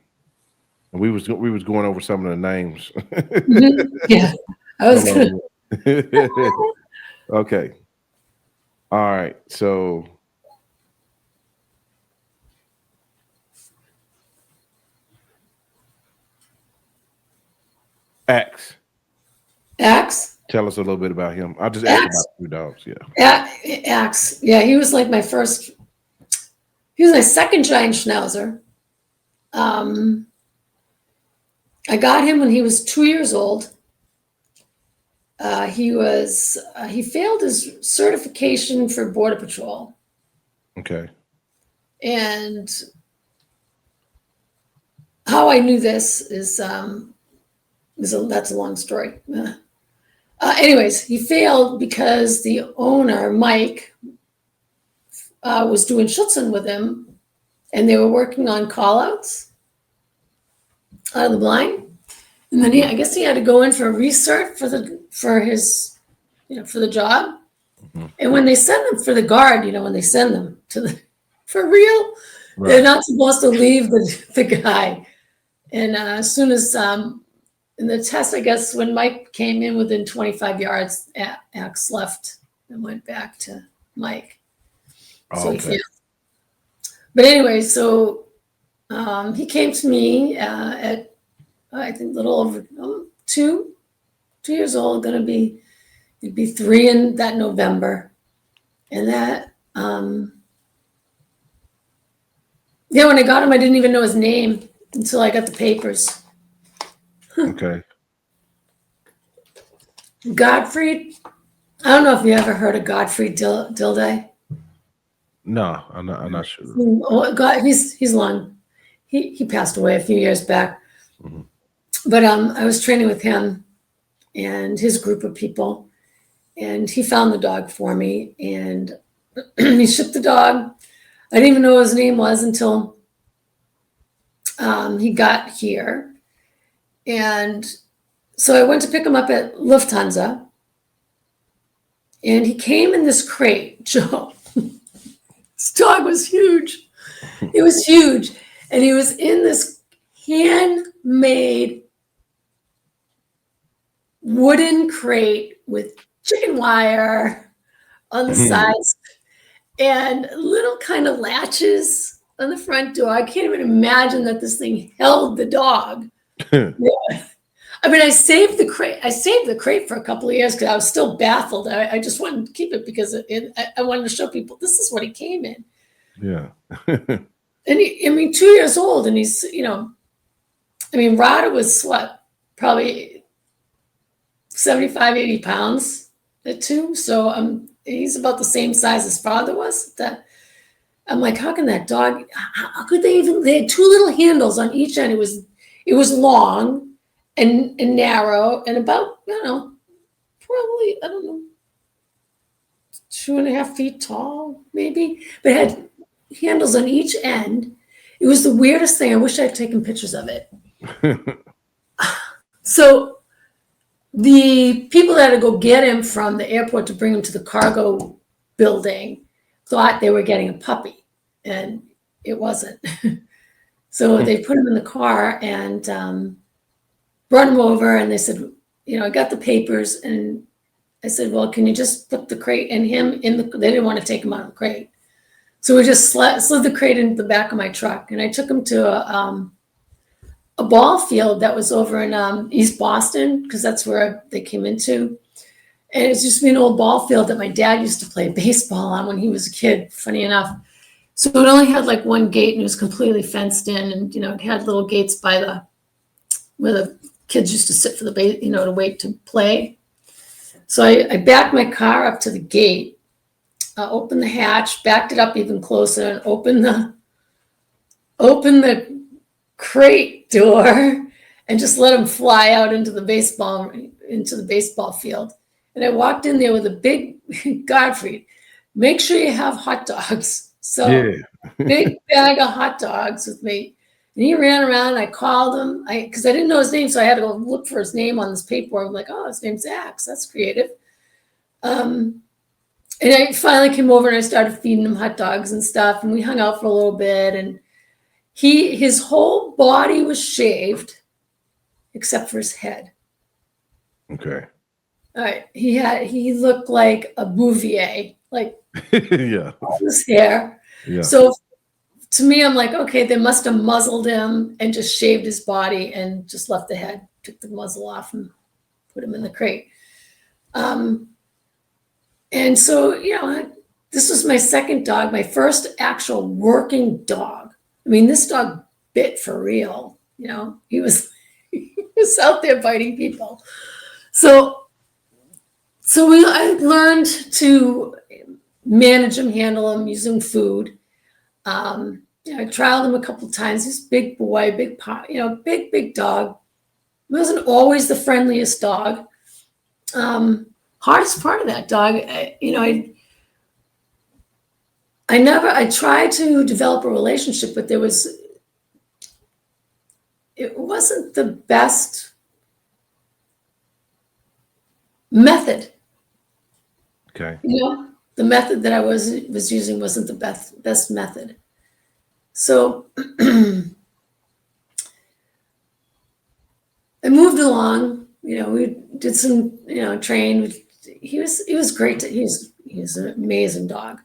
[SPEAKER 1] we was going over some of the names.
[SPEAKER 5] Mm-hmm. Yeah, I was good.
[SPEAKER 1] Okay. All right. So Axe. Tell us a little bit about him. I'll just ask you about 2 dogs. Yeah.
[SPEAKER 5] Axe. Yeah, he was like my first. He was my second giant Schnauzer. I got him when he was 2 years old. He failed his certification for Border Patrol.
[SPEAKER 1] Okay.
[SPEAKER 5] And how I knew this is that's a long story. Anyways, he failed because the owner, Mike, was doing schutzen with him, and they were working on call-outs out of the blind. And then I guess he had to go in for research for his, for the job. Mm-hmm. And when they send them for the guard, when they send them for real, right, they're not supposed to leave the guy. And as soon as in the test, I guess when Mike came in within 25 yards, Axe left and went back to Mike. So okay. But anyway, so he came to me at, I think, a little over 2 years old. He'd be 3 in that November, and that when I got him, I didn't even know his name until I got the papers.
[SPEAKER 1] Okay.
[SPEAKER 5] Gottfried. I don't know if you ever heard of Gottfried Dilday.
[SPEAKER 1] No, I'm not sure.
[SPEAKER 5] Oh, God, he's long. He passed away a few years back. Mm-hmm. But I was training with him and his group of people, and he found the dog for me, and he shipped the dog. I didn't even know what his name was until he got here. And so I went to pick him up at Lufthansa, and he came in this crate, Joe. This dog was huge. It was huge. And he was in this handmade wooden crate with chicken wire on the sides and little kind of latches on the front door. I can't even imagine that this thing held the dog. Yeah. I mean, I saved the crate for a couple of years because I was still baffled. I just wanted to keep it because I wanted to show people this is what he came in.
[SPEAKER 1] Yeah.
[SPEAKER 5] And 2 years old, and he's, Rada was what, probably 75, 80 pounds at 2. So he's about the same size as father was. I'm like, how can that dog, how could they had 2 little handles on each end. It was long and narrow and about, probably, 2.5 feet tall, maybe, but it had handles on each end. It was the weirdest thing. I wish I'd taken pictures of it. So the people that had to go get him from the airport to bring him to the cargo building thought they were getting a puppy, and it wasn't. So they put him in the car and brought him over, and they said, I got the papers, and I said, well, can you just put the crate and him in they didn't want to take him out of the crate. So we just slid the crate into the back of my truck, and I took him to a ball field that was over in East Boston, because that's where they came into. And it's just an old ball field that my dad used to play baseball on when he was a kid, funny enough. So it only had like one gate, and it was completely fenced in, and it had little gates by where the kids used to sit for the to wait to play. So I backed my car up to the gate, opened the hatch, backed it up even closer, and opened the crate door, and just let him fly out into the baseball field. And I walked in there with a big Gottfried. Make sure you have hot dogs. So big bag of hot dogs with me. And he ran around. I called him because I didn't know his name, so I had to go look for his name on this paperwork. I'm like, oh, his name's Axe. That's creative. And I finally came over and I started feeding him hot dogs and stuff. And we hung out for a little bit. And his whole body was shaved except for his head.
[SPEAKER 1] Okay.
[SPEAKER 5] All right. He looked like a Bouvier, like
[SPEAKER 1] yeah,
[SPEAKER 5] all his hair.
[SPEAKER 1] Yeah.
[SPEAKER 5] So to me, I'm like, okay, they must have muzzled him and just shaved his body and just left the head, took the muzzle off and put him in the crate. And so, this was my second dog, my first actual working dog. I mean, this dog bit for real. He was out there biting people. So I learned to manage him, handle him, using food. I trialed him a couple of times. He's a big boy, big dog. He wasn't always the friendliest dog. Hardest part of that dog, I tried to develop a relationship, but it wasn't the best method.
[SPEAKER 1] Okay.
[SPEAKER 5] The method that I was using wasn't the best method. So I moved along. We did some, trained. He was great. He's an amazing dog.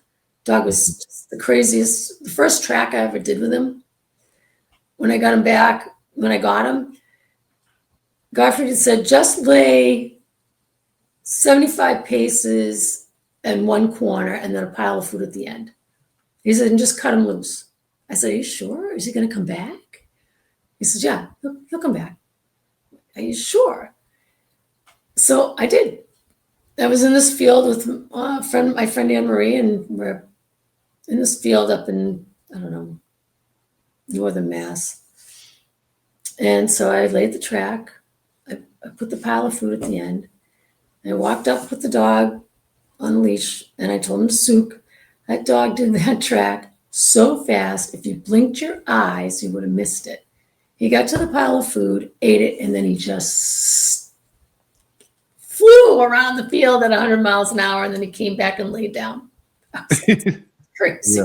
[SPEAKER 5] Dog was just the craziest. The first track I ever did with him, when I got him, Godfrey had said, just lay 75 paces and one corner and then a pile of food at the end. He said, and just cut him loose. I said, are you sure? Is he going to come back? He said, yeah, he'll come back. Are you sure? So I did. I was in this field with my friend Anne Marie, and we're in this field up in, I don't know, northern Mass. And so I laid the track. I put the pile of food at the end. I walked up with the dog on the leash, and I told him to souk. That dog did that track so fast, if you blinked your eyes, you would have missed it. He got to the pile of food, ate it, and then he just flew around the field at 100 miles an hour, and then he came back and laid down. Crazy.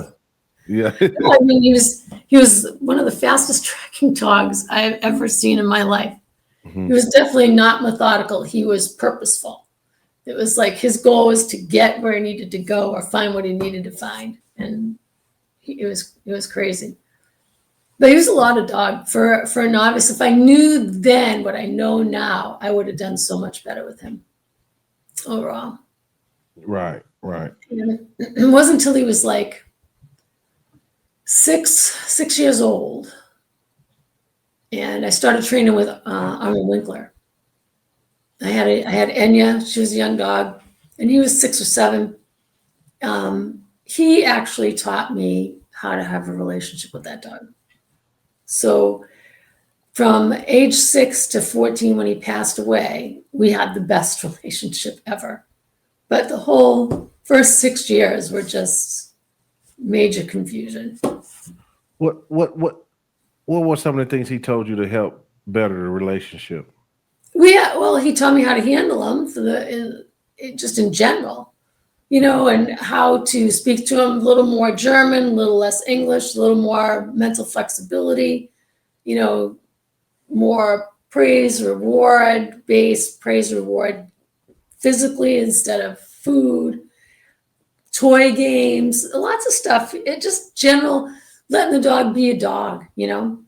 [SPEAKER 1] Yeah.
[SPEAKER 5] I mean, he was one of the fastest tracking dogs I've ever seen in my life.
[SPEAKER 1] Mm-hmm.
[SPEAKER 5] He was definitely not methodical. He was purposeful. It was like his goal was to get where he needed to go or find what he needed to find. And it was crazy. But he was a lot of dog for a novice. If I knew then what I know now, I would have done so much better with him overall.
[SPEAKER 1] Right.
[SPEAKER 5] And it wasn't until he was like 6 years old, and I started training with Armin Winkler. I had Enya. She was a young dog, and he was 6 or 7. He actually taught me how to have a relationship with that dog. So from age 6 to 14, when he passed away, we had the best relationship ever. But the whole first 6 years were just major confusion.
[SPEAKER 1] What were some of the things he told you to help better the relationship?
[SPEAKER 5] Well, he taught me how to handle them just in general, and how to speak to him a little more German, a little less English, a little more mental flexibility, more based praise reward physically instead of food, toy games, lots of stuff. It just general letting the dog be a dog, Mm-hmm.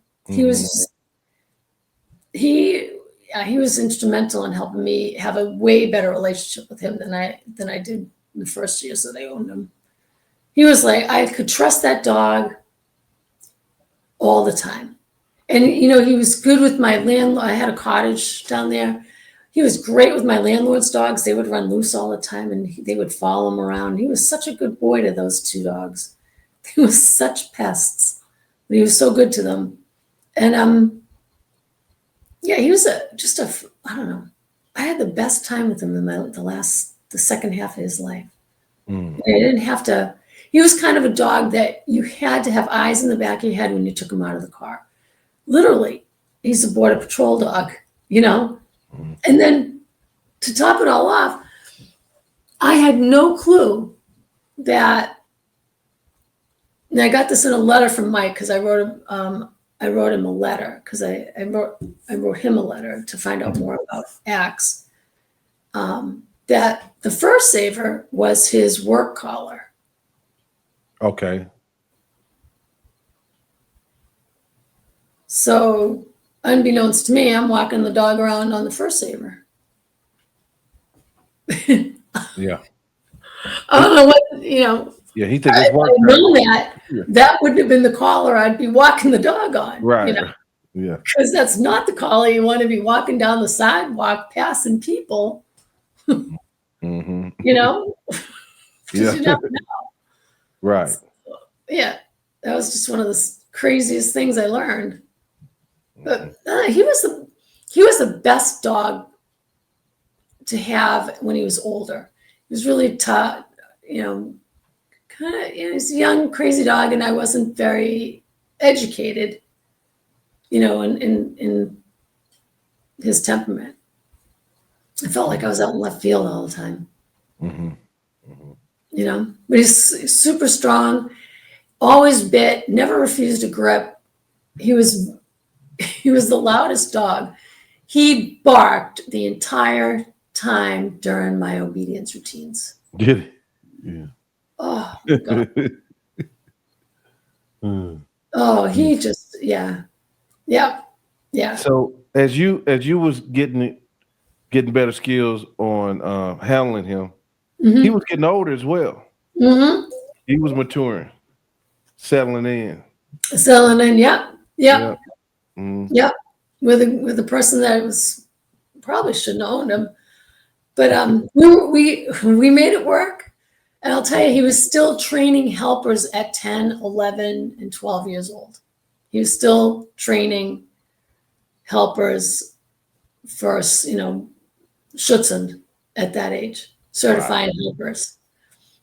[SPEAKER 5] He was instrumental in helping me have a way better relationship with him than I did in the first years that I owned him. He was like, I could trust that dog all the time. And, he was good with my landlord. I had a cottage down there. He was great with my landlord's dogs. They would run loose all the time, and they would follow him around. He was such a good boy to those 2 dogs. They were such pests, but he was so good to them. And, he was I don't know. I had the best time with him in the second half of his life. I didn't have to. He was kind of a dog that you had to have eyes in the back of your head when you took him out of the car. Literally, he's a border patrol dog, And then to top it all off, I had no clue that, and I got this in a letter from Mike because I wrote him a letter because I wrote him a letter to find out more about Axe. That the first saver was his work collar.
[SPEAKER 1] Okay.
[SPEAKER 5] So, unbeknownst to me, I'm walking the dog around on the first saver.
[SPEAKER 1] Yeah.
[SPEAKER 5] I don't know what,
[SPEAKER 1] Yeah, he thinks it's work.
[SPEAKER 5] I know that wouldn't have been the collar I'd be walking the dog on.
[SPEAKER 1] Right. Yeah.
[SPEAKER 5] Because that's not the collar you want to be walking down the sidewalk passing people.
[SPEAKER 1] Mm-hmm.
[SPEAKER 5] Yeah. You never know.
[SPEAKER 1] Right.
[SPEAKER 5] So, yeah. That was just one of the craziest things I learned. But he was the best dog to have when he was older. He was really tough, kind of, he's a young, crazy dog, and I wasn't very educated, in his temperament. I felt like I was out in left field all the time.
[SPEAKER 1] Mm-hmm.
[SPEAKER 5] But he's super strong, always bit, never refused a grip. He was the loudest dog. He barked the entire time during my obedience routines.
[SPEAKER 1] Did he? Yeah.
[SPEAKER 5] Oh my God. Oh, he just, yeah.
[SPEAKER 1] So as you was getting better skills on handling him, he was getting older as well.
[SPEAKER 5] Mm-hmm.
[SPEAKER 1] He was maturing, settling in.
[SPEAKER 5] Yep.
[SPEAKER 1] Mm.
[SPEAKER 5] Yep. With a person that was probably shouldn't have owned him. But we made it work. And I'll tell you, he was still training helpers at 10, 11, and 12 years old. He was still training helpers for, Schutzen at that age, certifying helpers.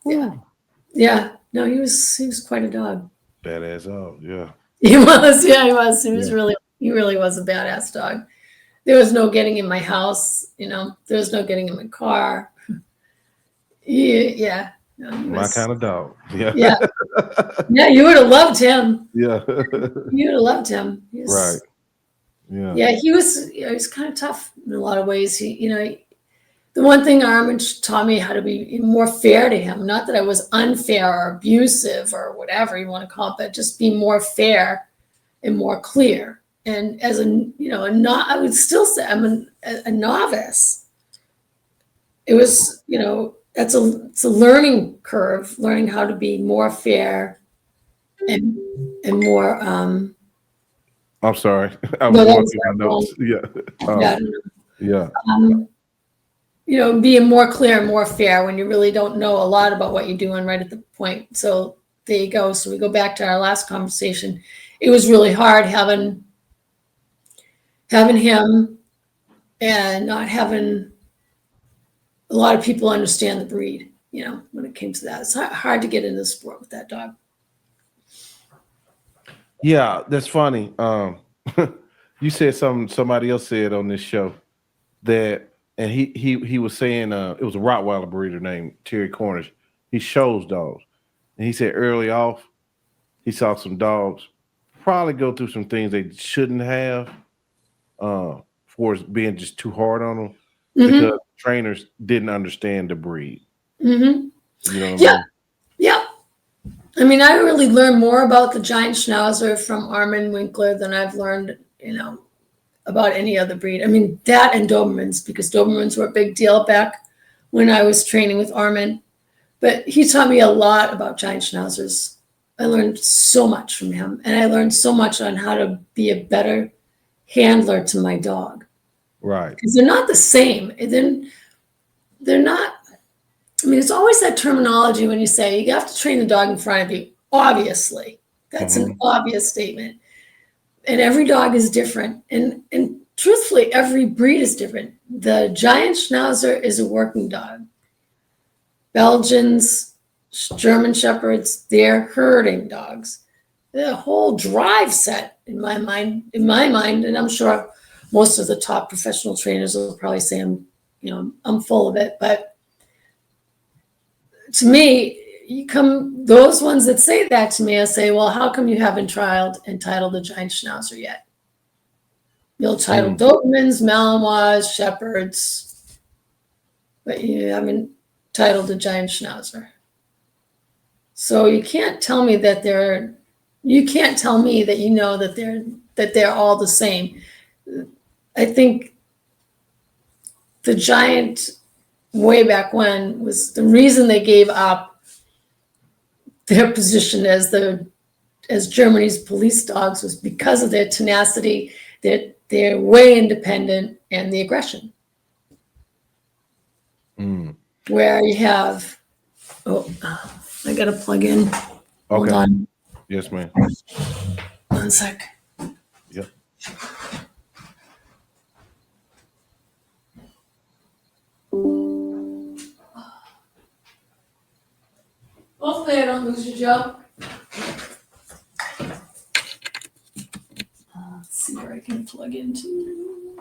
[SPEAKER 5] Yeah. Yeah. No, he was quite a dog.
[SPEAKER 1] Badass dog, yeah.
[SPEAKER 5] He was, yeah, he was. He really was a badass dog. There was no getting in my house, there was no getting in my car. Yeah. No,
[SPEAKER 1] my kind of dog. Yeah.
[SPEAKER 5] Yeah. Yeah, you would have loved him.
[SPEAKER 1] Yeah.
[SPEAKER 5] You would have loved him.
[SPEAKER 1] Right. Yeah.
[SPEAKER 5] Yeah, he was kind of tough in a lot of ways. The one thing Armin taught me how to be more fair to him. Not that I was unfair or abusive or whatever you want to call it, but just be more fair and more clear. And as I would still say I'm a novice. It was, it's a learning curve, learning how to be more fair and more. I'm
[SPEAKER 1] sorry. I was going through my notes. Yeah.
[SPEAKER 5] Being more clear and more fair when you really don't know a lot about what you're doing right at the point. So there you go. So we go back to our last conversation. It was really hard having him and not having a lot of people understand the breed, when it came to that. It's hard to get into the sport with that dog.
[SPEAKER 1] Yeah, that's funny. You said somebody else said on this show that, and he was saying it was a Rottweiler breeder named Terry Cornish. He shows dogs, and he said early off he saw some dogs probably go through some things they shouldn't have, for being just too hard on them because trainers didn't understand the breed.
[SPEAKER 5] Mm-hmm.
[SPEAKER 1] You know what I mean?
[SPEAKER 5] Yeah. I mean, I really learned more about the giant Schnauzer from Armin Winkler than I've learned, about any other breed. I mean, that and Dobermans, because Dobermans were a big deal back when I was training with Armin. But he taught me a lot about giant Schnauzers. I learned so much from him, and I learned so much on how to be a better handler to my dog.
[SPEAKER 1] Right.
[SPEAKER 5] Because they're not the same. They're not. I mean, it's always that terminology when you say you have to train the dog in front of you. Obviously, that's an obvious statement. And every dog is different. And truthfully, every breed is different. The giant Schnauzer is a working dog. Belgians, German Shepherds, they're herding dogs. The whole drive set, in my mind, and I'm sure most of the top professional trainers will probably say I'm full of it, but to me, those ones that say that to me, I say, well, how come you haven't entitled the giant Schnauzer yet? You'll title Dobermans, Malinois, Shepherds, but you haven't titled the giant Schnauzer. So you can't tell me that they're all the same. I think the giant way back when was the reason they gave up their position as Germany's police dogs was because of their tenacity, they're way independent, and the aggression. Where you have, I gotta plug in. Hold on.
[SPEAKER 1] Yes, ma'am.
[SPEAKER 5] 1 sec.
[SPEAKER 1] Yep.
[SPEAKER 5] Both Hopefully I don't lose you, Joe. Let's see where I can plug into.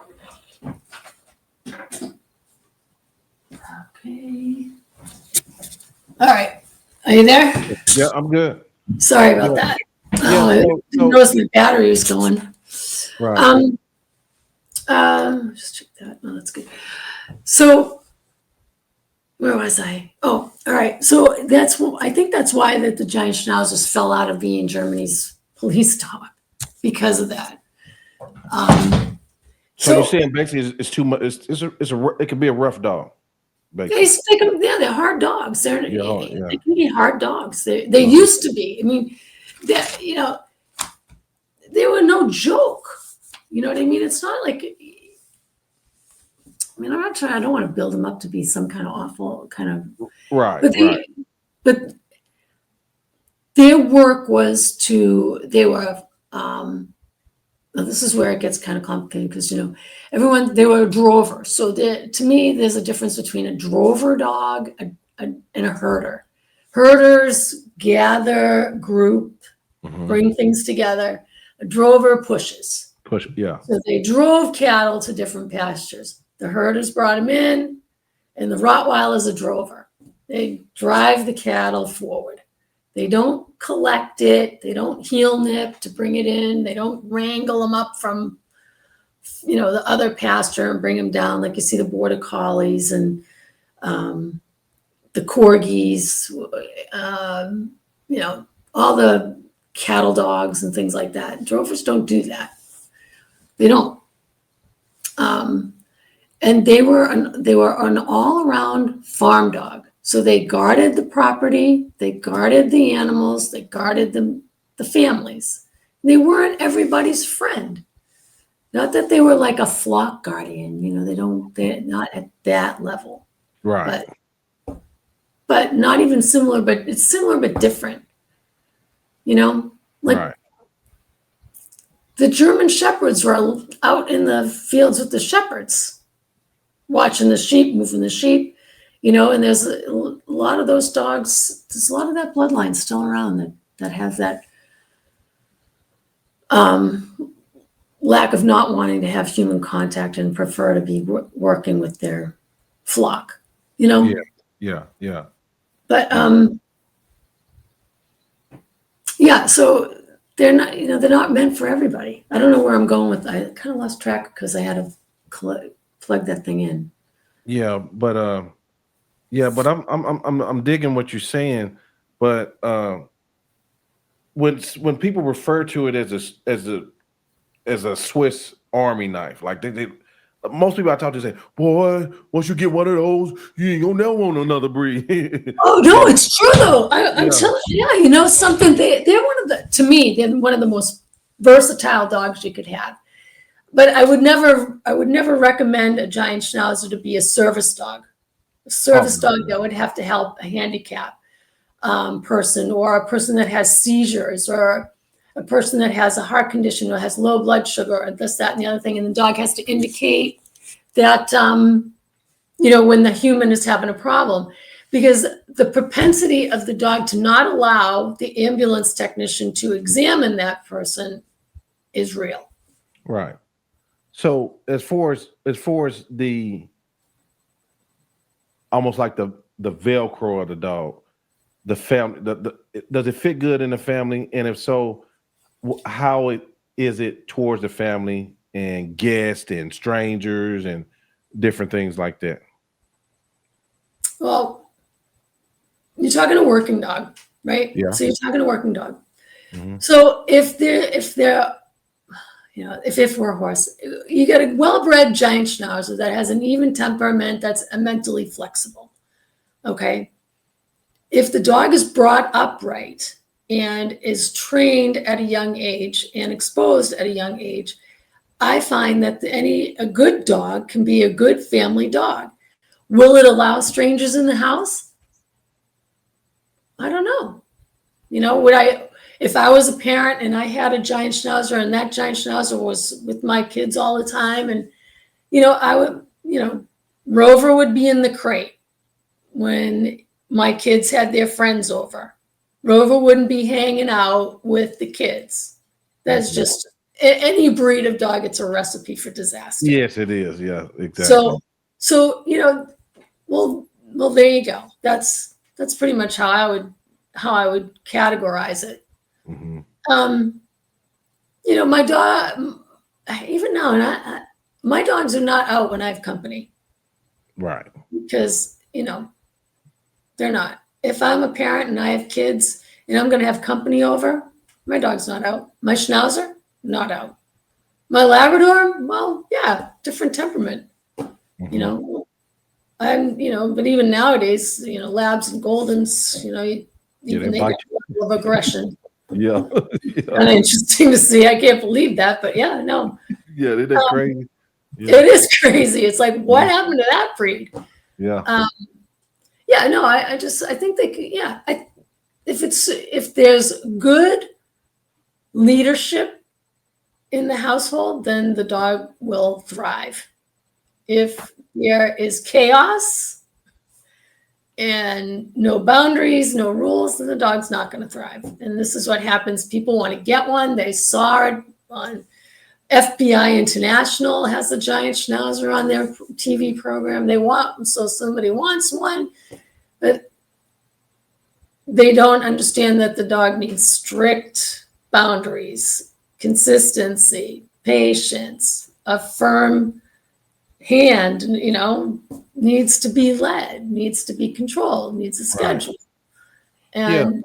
[SPEAKER 5] Okay. All right. Are you there?
[SPEAKER 1] Yeah, I'm good.
[SPEAKER 5] Sorry about that. Oh, I didn't notice my battery was going.
[SPEAKER 1] Right.
[SPEAKER 5] Just check that. No, that's good. So where was I? Oh, all right. So I think that's why that the giant Schnauzers fell out of being Germany's police dog because of that.
[SPEAKER 1] So you're saying basically it's too much. It could be a rough dog.
[SPEAKER 5] Basically. They're hard dogs. They can be hard dogs. They used to be. I mean, they were no joke. You know what I mean? It's not like. I mean, I don't want to build them up to be some kind of awful kind of.
[SPEAKER 1] Right.
[SPEAKER 5] But their work was now this is where it gets kind of complicated because, they were a drover. So to me, there's a difference between a drover dog and a herder. Herders gather, group, bring things together. A drover pushes.
[SPEAKER 1] Yeah.
[SPEAKER 5] So they drove cattle to different pastures. The herders brought them in, and the Rottweiler is a drover. They drive the cattle forward. They don't collect it. They don't heel nip to bring it in. They don't wrangle them up from, the other pasture and bring them down like you see the border collies and the corgis, all the cattle dogs and things like that. Drovers don't do that. They don't. And they were an all-around farm dog. So they guarded the property, they guarded the animals, they guarded the families. They weren't everybody's friend. Not that they were like a flock guardian, they're not at that level.
[SPEAKER 1] Right.
[SPEAKER 5] But not even similar, but it's similar but different.
[SPEAKER 1] Right.
[SPEAKER 5] The German shepherds were out in the fields with the shepherds, watching the sheep, moving the sheep. And there's a lot of those dogs, there's a lot of that bloodline still around that have that lack of not wanting to have human contact and prefer to be working with their flock,
[SPEAKER 1] Yeah.
[SPEAKER 5] But so they're not meant for everybody. I don't know where I'm going with. I kind of lost track because I had to plug that thing in.
[SPEAKER 1] Yeah, but I'm digging what you're saying, but when people refer to it as a Swiss Army knife, like they most people I talk to say, boy, once you get one of those, you ain't gonna never want another breed.
[SPEAKER 5] Oh no, it's true though. I'm telling you, something. They're one of the most versatile dogs you could have. But I would never recommend a giant Schnauzer to be a service dog. A service dog that would have to help a handicap person, or a person that has seizures, or a person that has a heart condition or has low blood sugar, or this, that, and the other thing. And the dog has to indicate that, when the human is having a problem, because the propensity of the dog to not allow the ambulance technician to examine that person is real.
[SPEAKER 1] Right. So as far as the almost like the Velcro of the dog, the family, does it fit good in the family? And if so, how is it towards the family and guests and strangers and different things like that?
[SPEAKER 5] Well, you're talking a working dog, right?
[SPEAKER 1] Yeah.
[SPEAKER 5] So you're talking a working dog.
[SPEAKER 1] Mm-hmm.
[SPEAKER 5] So if we're a horse, you get a well-bred giant Schnauzer that has an even temperament, that's mentally flexible. Okay. If the dog is brought up right and is trained at a young age and exposed at a young age, I find that a good dog can be a good family dog. Will it allow strangers in the house? I don't know. If I was a parent and I had a giant Schnauzer and that giant Schnauzer was with my kids all the time, and, I would, Rover would be in the crate when my kids had their friends over. Rover wouldn't be hanging out with the kids. That's just any breed of dog. It's a recipe for disaster.
[SPEAKER 1] Yes, it is. Yeah, exactly.
[SPEAKER 5] So well, there you go. That's pretty much how I would categorize it.
[SPEAKER 1] Mm-hmm.
[SPEAKER 5] My dog, even now, my dogs are not out when I have company.
[SPEAKER 1] Right.
[SPEAKER 5] Because, they're not. If I'm a parent and I have kids and I'm going to have company over, my dog's not out. My Schnauzer, not out. My Labrador, well, yeah, different temperament.
[SPEAKER 1] Mm-hmm.
[SPEAKER 5] But even nowadays, Labs and Goldens, even they got a level of aggression.
[SPEAKER 1] Yeah.
[SPEAKER 5] Kind of interesting to see. I can't believe that, but yeah, no.
[SPEAKER 1] Yeah, isn't that crazy? Yeah.
[SPEAKER 5] It is crazy. It's like, what happened to that breed?
[SPEAKER 1] Yeah.
[SPEAKER 5] Yeah, no, I think they could, yeah. If there's good leadership in the household, then the dog will thrive. If there is chaos and no boundaries, no rules, then the dog's not going to thrive. And this is what happens. People want to get one. They saw it on FBI International has a giant Schnauzer on their TV program. They want, so somebody wants one, but they don't understand that the dog needs strict boundaries, consistency, patience, a firm hand, needs to be led, needs to be controlled, needs a schedule.
[SPEAKER 1] Right.
[SPEAKER 5] And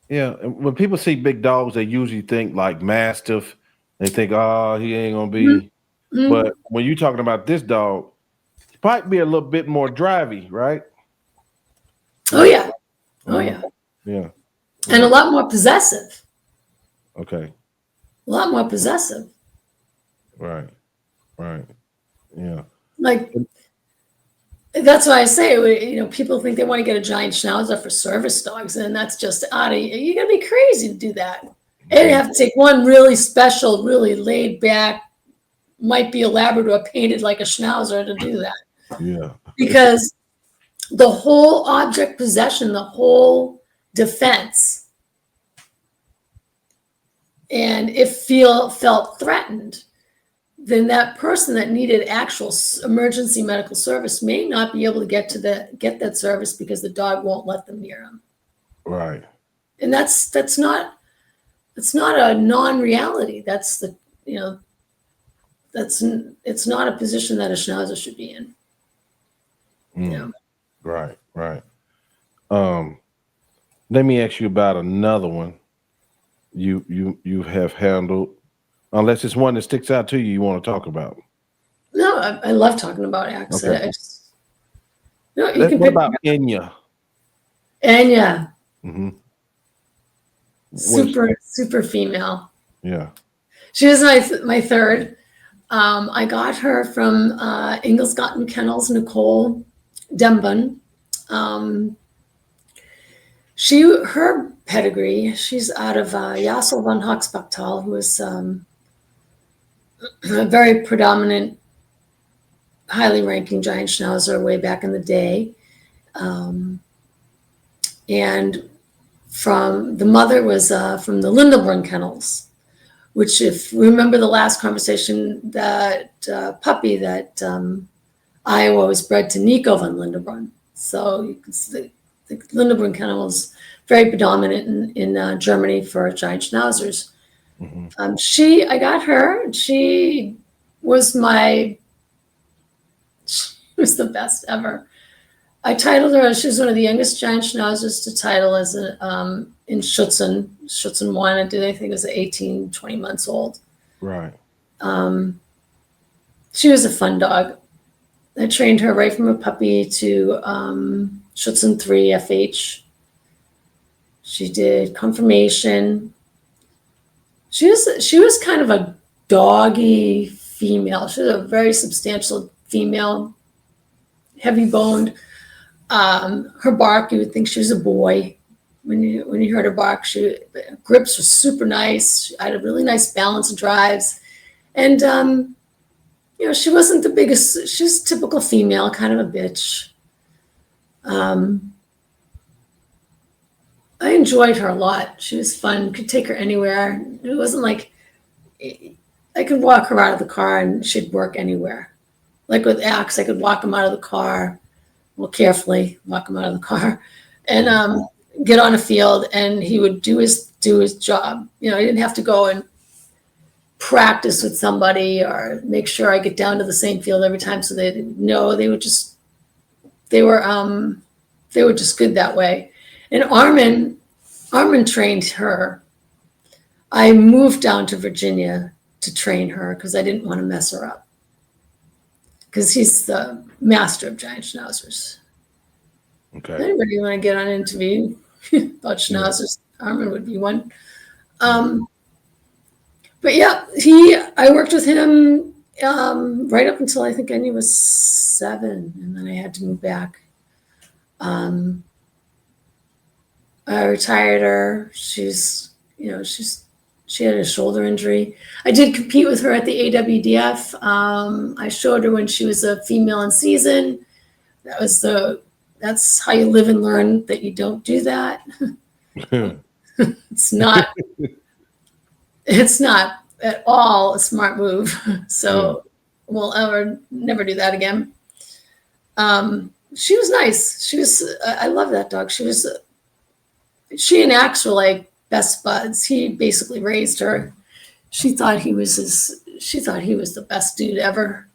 [SPEAKER 1] yeah. And when people see big dogs, they usually think like Mastiff. They think, oh, he ain't gonna be. Mm-hmm. But when you're talking about this dog, he might be a little bit more drivey, right?
[SPEAKER 5] Oh yeah. Oh yeah.
[SPEAKER 1] Yeah.
[SPEAKER 5] And a lot more possessive.
[SPEAKER 1] Okay.
[SPEAKER 5] A lot more possessive.
[SPEAKER 1] Right. Yeah.
[SPEAKER 5] Like, that's why I say, people think they want to get a giant Schnauzer for service dogs, and that's just out of, you're going to be crazy to do that. And you have to take one really special, really laid back, might be a Labrador painted like a Schnauzer to do that.
[SPEAKER 1] Yeah.
[SPEAKER 5] Because the whole object possession, the whole defense, and if felt threatened, then that person that needed actual emergency medical service may not be able to get that service because the dog won't let them near him.
[SPEAKER 1] Right.
[SPEAKER 5] And that's not a non-reality. It's not a position that a Schnauzer should be in.
[SPEAKER 1] Right. Let me ask you about another one you have handled, unless it's one that sticks out to you want to talk about.
[SPEAKER 5] No, I love talking about acts.
[SPEAKER 1] Okay.
[SPEAKER 5] What
[SPEAKER 1] about Enya?
[SPEAKER 5] Enya.
[SPEAKER 1] Mm-hmm.
[SPEAKER 5] Super female.
[SPEAKER 1] Yeah.
[SPEAKER 5] She was my third. I got her from Ingolstadt Kennels, Nicole Dembun. Her pedigree, she's out of Jassel von Hoxbachtal, who was a very predominant, highly ranking giant Schnauzer way back in the day. And from the mother was from the Lindelbrunn Kennels, which, if we remember the last conversation, that puppy that Iowa was bred to Nico von Lindelbrunn. So you can see the Lindelbrunn Kennel was very predominant in Germany for giant Schnauzers. Mm-hmm. I got her, and she was the best ever. I titled her, she was one of the youngest giant Schnauzers to title as in Schutzen 1. I think it was 18, 20 months old.
[SPEAKER 1] Right.
[SPEAKER 5] She was a fun dog. I trained her right from a puppy to Schutzen 3 FH. She did confirmation. She was kind of a doggy female. She was a very substantial female, heavy boned. Her bark, you would think she was a boy. When you heard her bark, grips were super nice. She had a really nice balance of drives. And, she wasn't the biggest, she's a typical female, kind of a bitch. I enjoyed her a lot. She was fun. Could take her anywhere. It wasn't like I could walk her out of the car and she'd work anywhere. Like with Axe, I could walk him out of the car, well, carefully walk him out of the car, and get on a field, and he would do his job. You know, he didn't have to go and practice with somebody or make sure I get down to the same field every time. So they didn't know. They were just good that way. And Armin trained her. I moved down to Virginia to train her because I didn't want to mess her up. Because he's the master of giant schnauzers.
[SPEAKER 1] Okay.
[SPEAKER 5] Anybody want to get on an interview about schnauzers? Armin would be one. But yeah, I worked with him right up until I think Enya was 7, and then I had to move back. I retired her. She had a shoulder injury. I did compete with her at the AWDF. I showed her when she was a female in season. That's how you live and learn that you don't do that. It's not at all a smart move. So we'll never do that again. She was nice. I love that dog. She and Axe were like best buds. He basically raised her. She thought he was the best dude ever.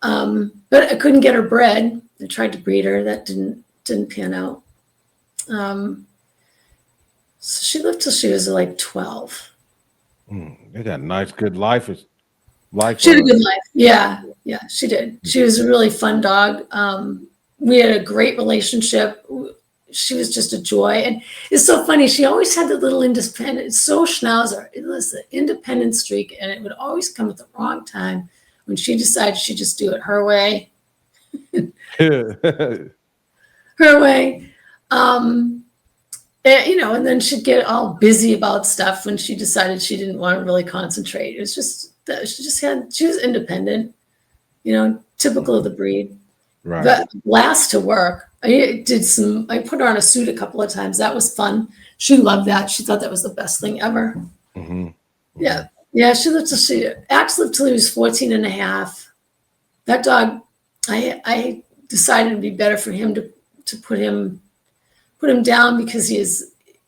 [SPEAKER 5] But I couldn't get her bred. I tried to breed her. That didn't pan out. So she lived till she was like 12.
[SPEAKER 1] They got a nice, good life.
[SPEAKER 5] She had a good life. Yeah, she did. She was a really fun dog. We had a great relationship. She was just a joy. And it's so funny. She always had the little independent, it's so Schnauzer. It was the independent streak, and it would always come at the wrong time when she decided she'd just do it her way. Her way. And then she'd get all busy about stuff when she decided she didn't want to really concentrate. It was just that she was independent, typical of the breed.
[SPEAKER 1] Right.
[SPEAKER 5] But blast to work. I put her on a suit a couple of times. That was fun. She loved that. She thought that was the best thing ever.
[SPEAKER 1] Mm-hmm.
[SPEAKER 5] Yeah. She lived Axe lived till he was 14 and a half. That dog, I decided it'd be better for him to put him down because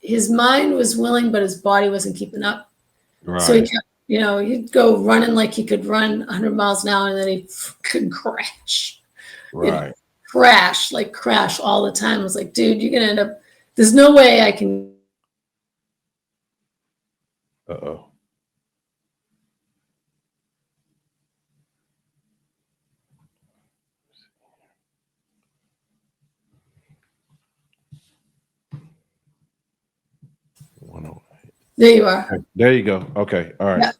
[SPEAKER 5] his mind was willing, but his body wasn't keeping up.
[SPEAKER 1] Right.
[SPEAKER 5] So he kept, he'd go running like he could run 100 miles an hour, and then he could crash.
[SPEAKER 1] Right.
[SPEAKER 5] Crash all the time. I was like, dude, you're going to end up, there's no way I can.
[SPEAKER 1] Uh-oh.
[SPEAKER 5] There you are.
[SPEAKER 1] There you go. Okay. All right.
[SPEAKER 5] Yeah.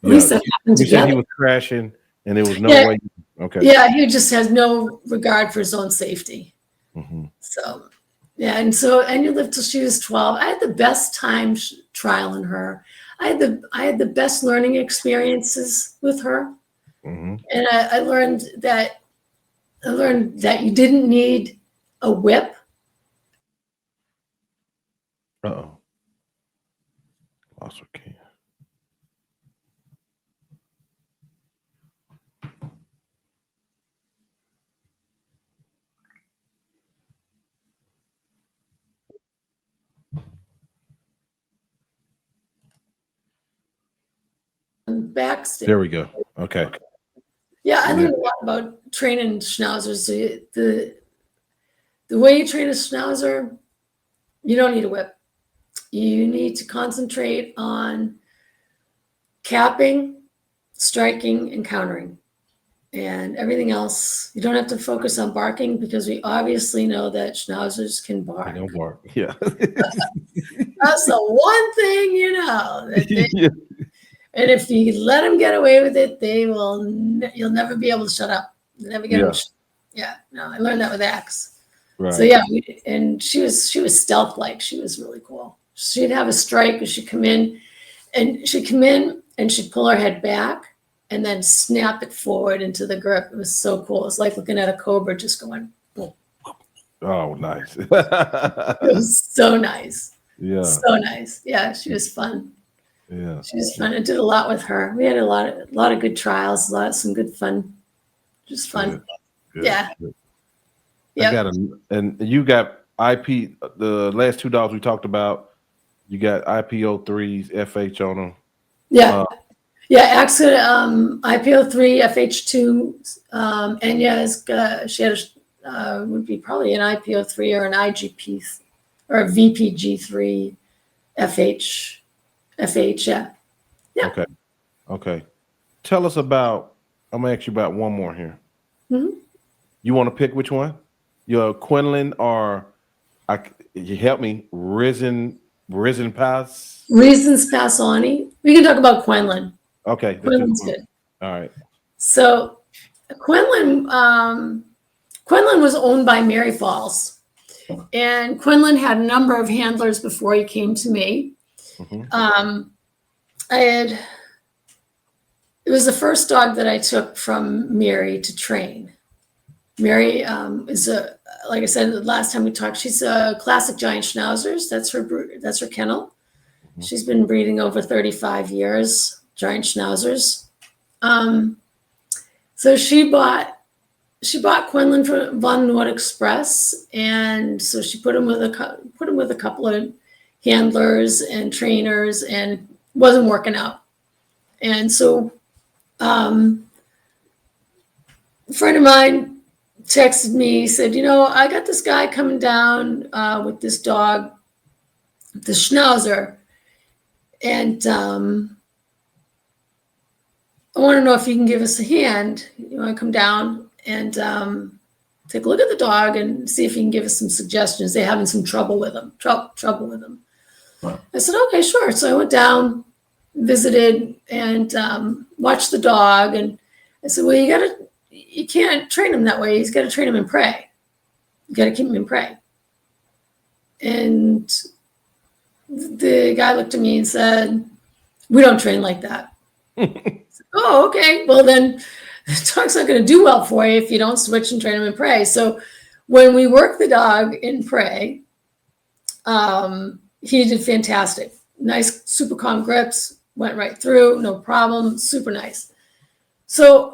[SPEAKER 5] At least that happened
[SPEAKER 1] You said
[SPEAKER 5] together.
[SPEAKER 1] he was crashing and there was no way. Okay.
[SPEAKER 5] Yeah, he just has no regard for his own safety.
[SPEAKER 1] Mm-hmm.
[SPEAKER 5] So, yeah, and Enya lived till she was 12. I had the best time trialing her. I had the best learning experiences with her.
[SPEAKER 1] Mm-hmm.
[SPEAKER 5] And I learned that you didn't need a whip.
[SPEAKER 1] Uh-oh. Lost her key.
[SPEAKER 5] Backstage.
[SPEAKER 1] There we go. Okay.
[SPEAKER 5] Yeah, I learned a lot about training schnauzers. The way you train a schnauzer, you don't need a whip. You need to concentrate on capping, striking, and countering. And everything else, you don't have to focus on barking because we obviously know that schnauzers can bark.
[SPEAKER 1] I don't bark. Yeah.
[SPEAKER 5] That's the one thing
[SPEAKER 1] Yeah.
[SPEAKER 5] And if you let them get away with it, you'll never be able to shut up. You'll never get them. No, I learned that with Axe.
[SPEAKER 1] Right.
[SPEAKER 5] So yeah, and she was stealth-like. She was really cool. She'd have a strike, and she'd come in and she'd pull her head back and then snap it forward into the grip. It was so cool. It's like looking at a cobra just going boom, boom,
[SPEAKER 1] Oh, nice.
[SPEAKER 5] It was so nice.
[SPEAKER 1] Yeah.
[SPEAKER 5] So nice. Yeah, she was fun.
[SPEAKER 1] Yeah.
[SPEAKER 5] She was fun. I did a lot with her. We had a lot of good trials, some good fun. Just fun.
[SPEAKER 1] Good.
[SPEAKER 5] Yeah.
[SPEAKER 1] Good.
[SPEAKER 5] Yep.
[SPEAKER 1] I got and you got IP. The last 2 dogs we talked about, you got IPO3s, FH on them.
[SPEAKER 5] Yeah. Yeah. Accident, IPO3, FH2, Enya's, she had would be probably an IPO3 or an IGP or a VPG3, FH, yeah. Yeah.
[SPEAKER 1] Okay. Tell us about. I'm gonna ask you about one more here.
[SPEAKER 5] Mhm.
[SPEAKER 1] You want to pick which one? Your Quinlan or you help me, Risen Pass?
[SPEAKER 5] Reasons Passani. We can talk about Quinlan.
[SPEAKER 1] Okay, let's do
[SPEAKER 5] Quinlan's
[SPEAKER 1] Quinlan.
[SPEAKER 5] good.
[SPEAKER 1] All right.
[SPEAKER 5] So Quinlan was owned by Mary Falls, and Quinlan had a number of handlers before he came to me.
[SPEAKER 1] Mhm.
[SPEAKER 5] It was the first dog that I took from Mary to train. Mary is like I said the last time we talked, she's a classic giant Schnauzers. That's her kennel. She's been breeding over 35 years, giant Schnauzers. So she bought Quinlan from Von Nord Express, and so she put him with a couple of handlers and trainers, and wasn't working out. And so a friend of mine texted me, said, I got this guy coming down with this dog, the Schnauzer, and I want to know if you can give us a hand. You want to come down and take a look at the dog and see if you can give us some suggestions. They're having some trouble with him. Trouble with him. Wow. I said, okay, sure. So I went down, visited, and watched the dog. And I said, well, you can't train him that way. He's got to train him in prey. You got to keep him in prey. And the guy looked at me and said, we don't train like that. Said, oh, okay. Well, then the dog's not going to do well for you if you don't switch and train him in prey. So when we worked the dog in prey, he did fantastic. Nice, super calm grips, went right through, no problem, super nice. So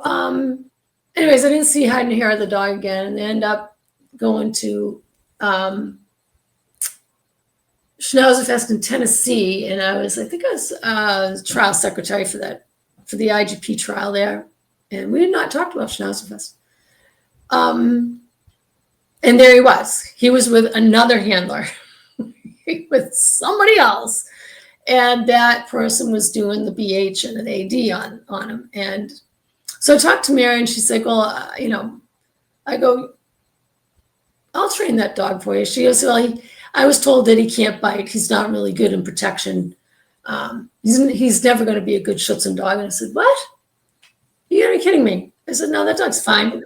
[SPEAKER 5] anyways, I didn't see hide and hair of the dog again, and they end up going to Schnauzer Fest in Tennessee, and I think I was trial secretary for the IGP trial there, and we had not talked about Schnauzer Fest. And there he was. He was with another handler, with somebody else, and that person was doing the BH and an AD on him. And so I talked to Mary, and she's like, well, I go, I'll train that dog for you. She goes, well, I was told that he can't bite. He's not really good in protection. He's never going to be a good Schutzhund dog. And I said, what? You gotta be kidding me. I said, no, that dog's fine.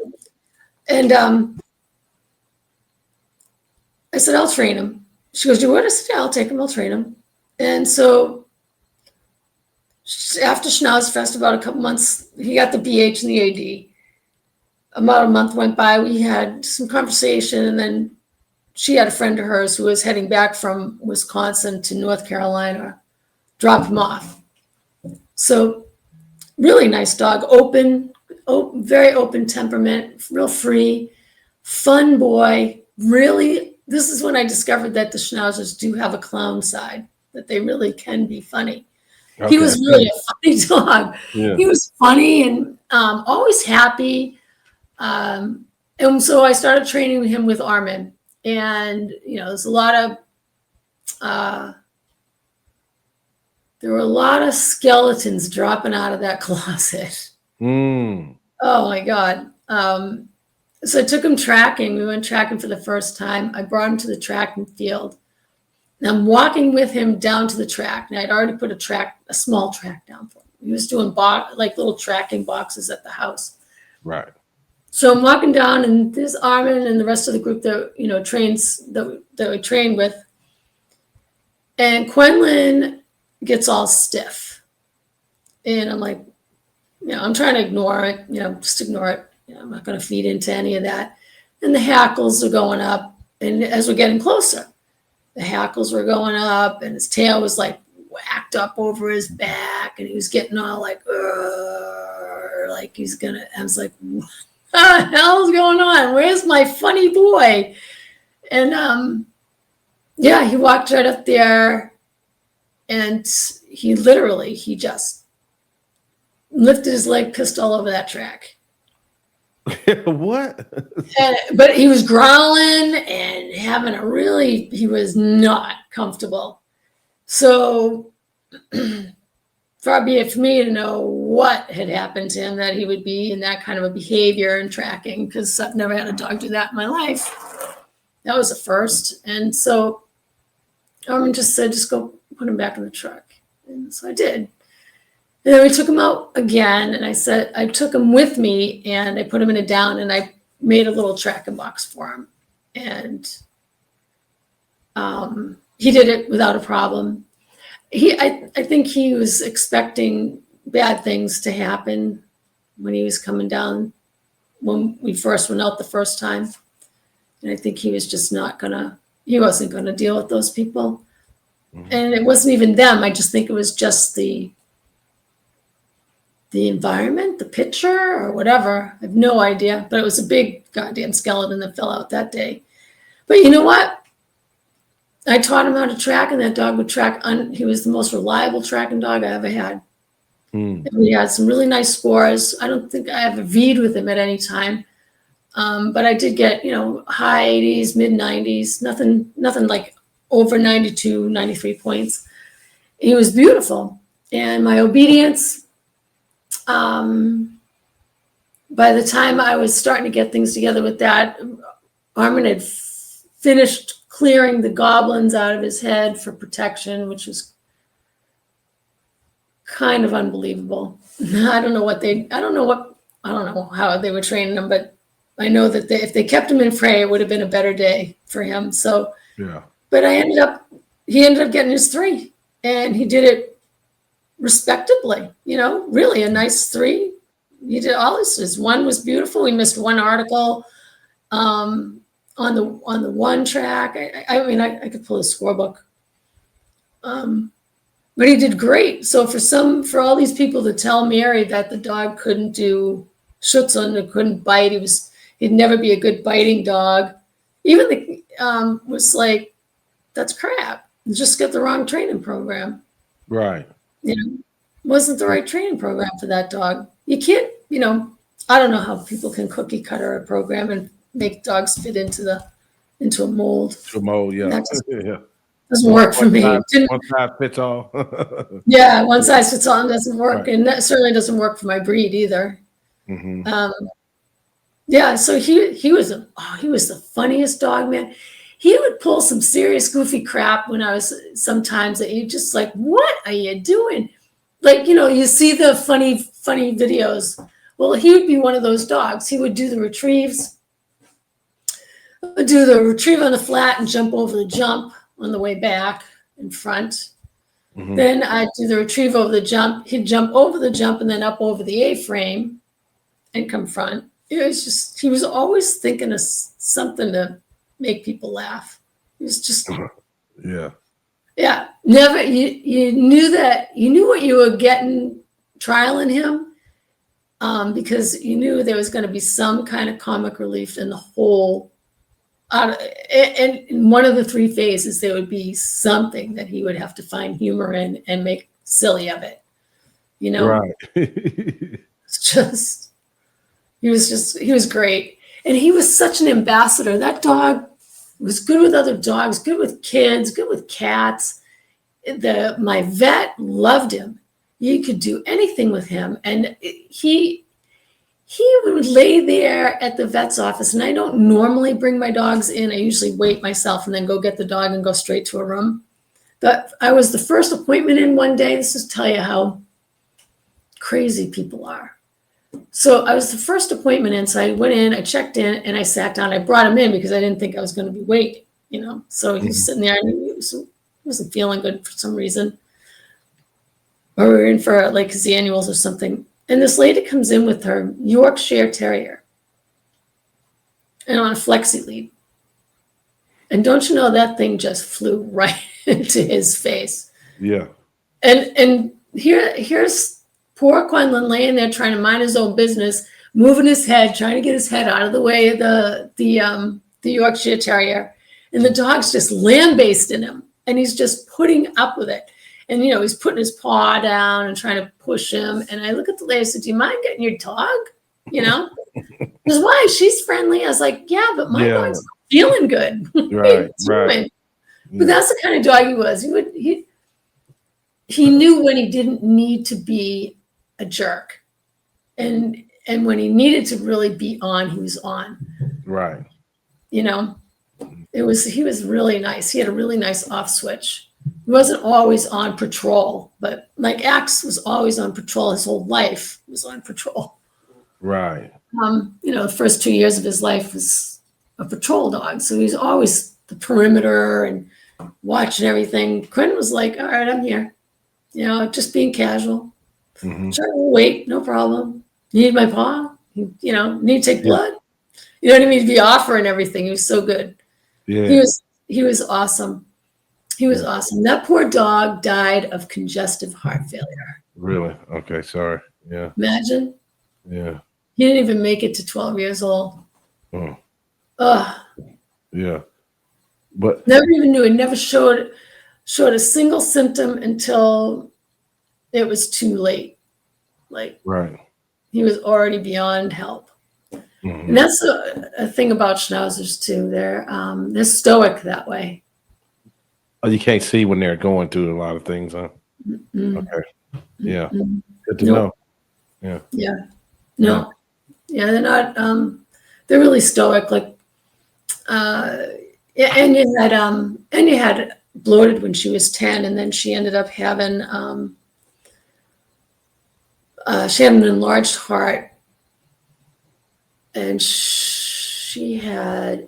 [SPEAKER 5] And I said, I'll train him. She goes, you would? I said, yeah, I'll take him. I'll train him. And so after Schnauzer Fest, about a couple months, he got the BH and the AD. About a month went by. We had some conversation, and then she had a friend of hers who was heading back from Wisconsin to North Carolina, drop him off. So really nice dog, open, very open temperament, real free, fun boy. Really, this is when I discovered that the Schnauzers do have a clown side, that they really can be funny. Okay. He was really a funny dog. Yeah. He was funny and always happy. And so I started training him with Armin. And, there's a lot of, there were a lot of skeletons dropping out of that closet. Oh my God. So I took him tracking. We went tracking for the first time. I brought him to the tracking field. And I'm walking with him down to the track. And I'd already put a small track down for him. He was doing little tracking boxes at the house.
[SPEAKER 1] Right.
[SPEAKER 5] So I'm walking down, and there's Armin and the rest of the group that trains that we train with. And Quinlan gets all stiff. And I'm like, I'm trying to ignore it, just ignore it. I'm not going to feed into any of that. And the hackles are going up. And as we're getting closer, the hackles were going up and his tail was like whacked up over his back and he was getting all like he's gonna, I was like, what the hell is going on? Where's my funny boy? And yeah, he walked right up there and he just lifted his leg, pissed all over that track.
[SPEAKER 1] What?
[SPEAKER 5] But he was growling and having he was not comfortable. So far be it for me to know what had happened to him, that he would be in that kind of a behavior and tracking, because I've never had a dog do that in my life. That was a first. And so Armin just said, just go put him back in the truck. And so I did. And then we took him out again, and I said, I took him with me, and I put him in a down, and I made a little tracking box for him. And he did it without a problem. I think he was expecting bad things to happen when he was coming down, when we first went out the first time. And I think he was just he wasn't going to deal with those people. Mm-hmm. And it wasn't even them. I just think it was just the environment, the picture, or whatever. I have no idea. But it was a big goddamn skeleton that fell out that day. But you know what? I taught him how to track, and that dog would track. He was the most reliable tracking dog I ever had. Mm. We had some really nice scores. I don't think I ever V'd with him at any time. But I did get, high 80s, mid 90s, nothing like over 92, 93 points. He was beautiful. And my obedience, by the time I was starting to get things together with that, Armin had finished clearing the goblins out of his head for protection, which was kind of unbelievable. I don't know how they were training him, but I know that if they kept him in fray, it would have been a better day for him. So, yeah. But he ended up getting his 3, and he did it respectably, really a nice 3. He did all his 1 was beautiful. We missed 1 article on the 1 track. I mean, I could pull a scorebook. But he did great. So for all these people to tell Mary that the dog couldn't do schutzen, or couldn't bite, he'd never be a good biting dog. Even was like, that's crap. You just got the wrong training program.
[SPEAKER 1] Right.
[SPEAKER 5] Wasn't the right training program for that dog. You can't, I don't know how people can cookie cutter a program and make dogs fit into a mold. To a mold, yeah. Yeah. Doesn't work for me. One
[SPEAKER 1] size fits all.
[SPEAKER 5] Yeah, one size fits all doesn't work, right. And that certainly doesn't work for my breed either. Mm-hmm. Yeah, so he was the funniest dog, man. He would pull some serious goofy crap when I was sometimes that you just like, what are you doing? Like, you see the funny videos. Well, he would be one of those dogs. He would do the retrieves, do the retrieve on the flat and jump over the jump on the way back in front. Mm-hmm. Then I'd do the retrieve over the jump. He'd jump over the jump and then up over the A-frame and come front. He was always thinking of something to make people laugh. He was just, yeah. Never, you knew what you were getting trialing him, because you knew there was going to be some kind of comic relief in the whole. And in one of the 3 phases, there would be something that he would have to find humor in and make silly of it. Right. It's he was great. And he was such an ambassador. That dog was good with other dogs, good with kids, good with cats. My vet loved him. You could do anything with him. And he would lay there at the vet's office, and I don't normally bring my dogs in. I usually wait myself and then go get the dog and go straight to a room. But I was the first appointment in one day. This is tell you how crazy people are. So I was the first appointment in. So I went in, I checked in, and I sat down. I brought him in because I didn't think I was going to be waiting, So he's sitting there, and he wasn't feeling good for some reason. Or we were in for like his annuals or something. And this lady comes in with her Yorkshire Terrier and on a flexi lead. And don't you know that thing just flew right into his face?
[SPEAKER 1] Yeah.
[SPEAKER 5] And here's poor Quinlan laying there trying to mind his own business, moving his head, trying to get his head out of the way of the Yorkshire Terrier. And the dog's just lambasting him. And he's just putting up with it. And, he's putting his paw down and trying to push him. And I look at the lady and said, do you mind getting your dog? Because why? She's friendly. I was like, yeah, but my dog's not feeling good.
[SPEAKER 1] Right, right.
[SPEAKER 5] But that's the kind of dog he was. He knew when he didn't need to be a jerk. And when he needed to really be on, he was on.
[SPEAKER 1] Right.
[SPEAKER 5] He was really nice. He had a really nice off switch. He wasn't always on patrol, but like Axe was always on patrol. His whole life was on patrol.
[SPEAKER 1] Right.
[SPEAKER 5] The first 2 years of his life was a patrol dog. So he's always the perimeter and watching everything. Quinn was like, all right, I'm here. Just being casual.
[SPEAKER 1] Mm-hmm.
[SPEAKER 5] Sure, wait, no problem. Need my paw? Need to take blood? You know what I mean? To be offering everything. He was so good.
[SPEAKER 1] Yeah.
[SPEAKER 5] He was awesome. He was awesome. That poor dog died of congestive heart failure.
[SPEAKER 1] Really? Okay, sorry. Yeah.
[SPEAKER 5] Imagine.
[SPEAKER 1] Yeah.
[SPEAKER 5] He didn't even make it to 12 years old.
[SPEAKER 1] Oh.
[SPEAKER 5] Ugh.
[SPEAKER 1] Yeah. But
[SPEAKER 5] never even knew. It never showed a single symptom until it was too late. Like,
[SPEAKER 1] right.
[SPEAKER 5] He was already beyond help. Mm-hmm. And that's a thing about Schnauzers too. They're stoic that way.
[SPEAKER 1] Oh, you can't see when they're going through a lot of things, huh? Mm-hmm. Okay. Yeah. Mm-hmm. Good to know. Yeah.
[SPEAKER 5] Yeah. No. Yeah, they're not. They're really stoic. Like, and you had bloated when she was 10, and then she ended up having she had an enlarged heart, and she had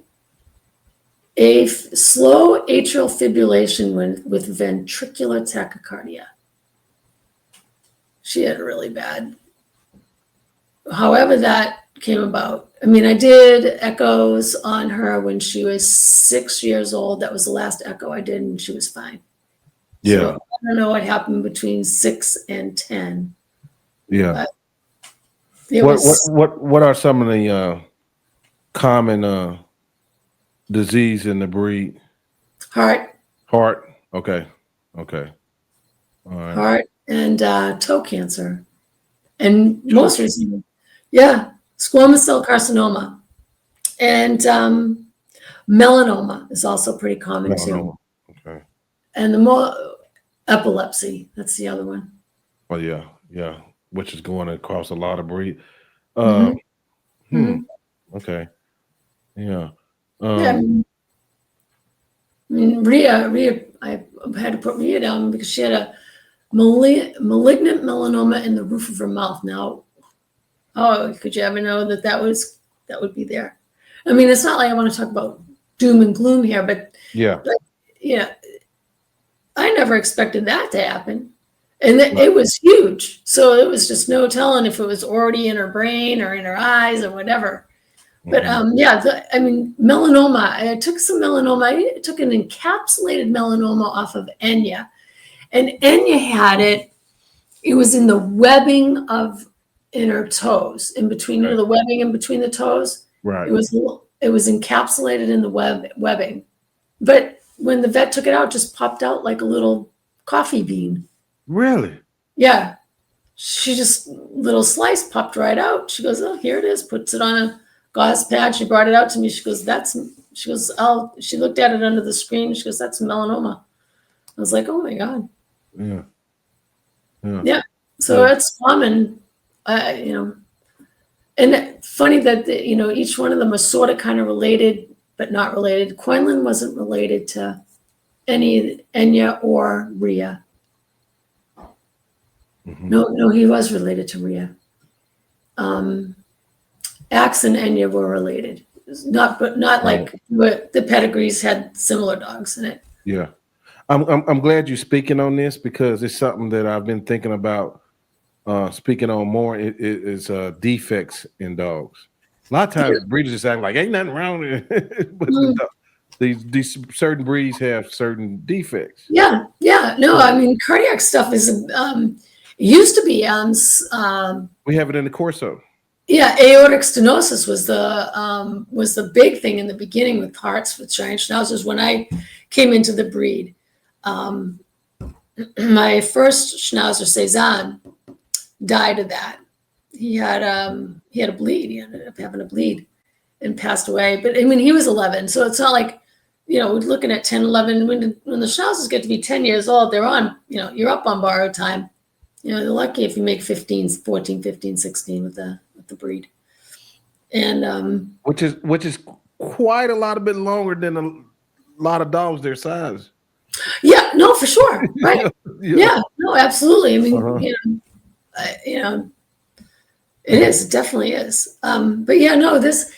[SPEAKER 5] a slow atrial fibrillation with ventricular tachycardia. She had really bad. However that came about. I mean, I did echoes on her when she was 6 years old. That was the last echo I did, and she was fine.
[SPEAKER 1] Yeah.
[SPEAKER 5] So I don't know what happened between 6 and 10.
[SPEAKER 1] Yeah. What are some of the common disease in the breed?
[SPEAKER 5] Heart.
[SPEAKER 1] Okay. All right.
[SPEAKER 5] Heart and toe cancer. And most recently, squamous cell carcinoma. And melanoma is also pretty common too.
[SPEAKER 1] Okay.
[SPEAKER 5] And the more epilepsy, that's the other one.
[SPEAKER 1] Oh yeah. Which is going across a lot of breed.
[SPEAKER 5] Mm-hmm.
[SPEAKER 1] Okay. Yeah.
[SPEAKER 5] I mean, Rhea, I had to put Rhea down because she had a malignant melanoma in the roof of her mouth. Now, could you ever know that would be there? I mean, it's not like I want to talk about doom and gloom here, but I never expected that to happen. And it was huge. So it was just no telling if it was already in her brain or in her eyes or whatever. But melanoma, I took some melanoma. I took an encapsulated melanoma off of Enya. And Enya had it. It was in the webbing in her toes, in between the webbing in between the toes.
[SPEAKER 1] Right.
[SPEAKER 5] It was encapsulated in the webbing. But when the vet took it out, it just popped out like a little coffee bean.
[SPEAKER 1] Really?
[SPEAKER 5] Yeah. She just, little slice popped right out. She goes, oh, here it is. Puts it on a gauze pad. She brought it out to me. She goes, she looked at it under the screen. She goes, that's melanoma. I was like, oh my God.
[SPEAKER 1] Yeah.
[SPEAKER 5] Yeah. So it's common, and funny that, each one of them was sort of kind of related, but not related. Quinlan wasn't related to any Enya or Rhea. Mm-hmm. No, he was related to Rhea. Axe and Enya were related, not like the pedigrees had similar dogs in it.
[SPEAKER 1] Yeah, I'm glad you're speaking on this because it's something that I've been thinking about speaking on more. It is defects in dogs. A lot of times breeders just act like ain't nothing wrong with it, but these certain breeds have certain defects.
[SPEAKER 5] Yeah, yeah. No, I mean cardiac stuff is it used to be
[SPEAKER 1] We have it in the Corso.
[SPEAKER 5] yeah, aortic stenosis was the big thing in the beginning with hearts with giant schnauzers. When I came into the breed, my first schnauzer Cezanne died of that. He had a bleed. He ended up having a bleed and passed away. But I mean, he was 11, so it's not like, you know, we're looking at 10, 11. When the schnauzers get to be 10 years old, they're on, you know, you're up on borrowed time. You know, they're lucky if you make 14, 15, 16 with the breed. And
[SPEAKER 1] which is quite a lot bit longer than a lot of dogs their size.
[SPEAKER 5] yeah, no, for sure. Right.
[SPEAKER 1] Yeah.
[SPEAKER 5] Yeah, no, absolutely. I mean,
[SPEAKER 1] Uh-huh.
[SPEAKER 5] It is, it definitely is. But yeah, no, those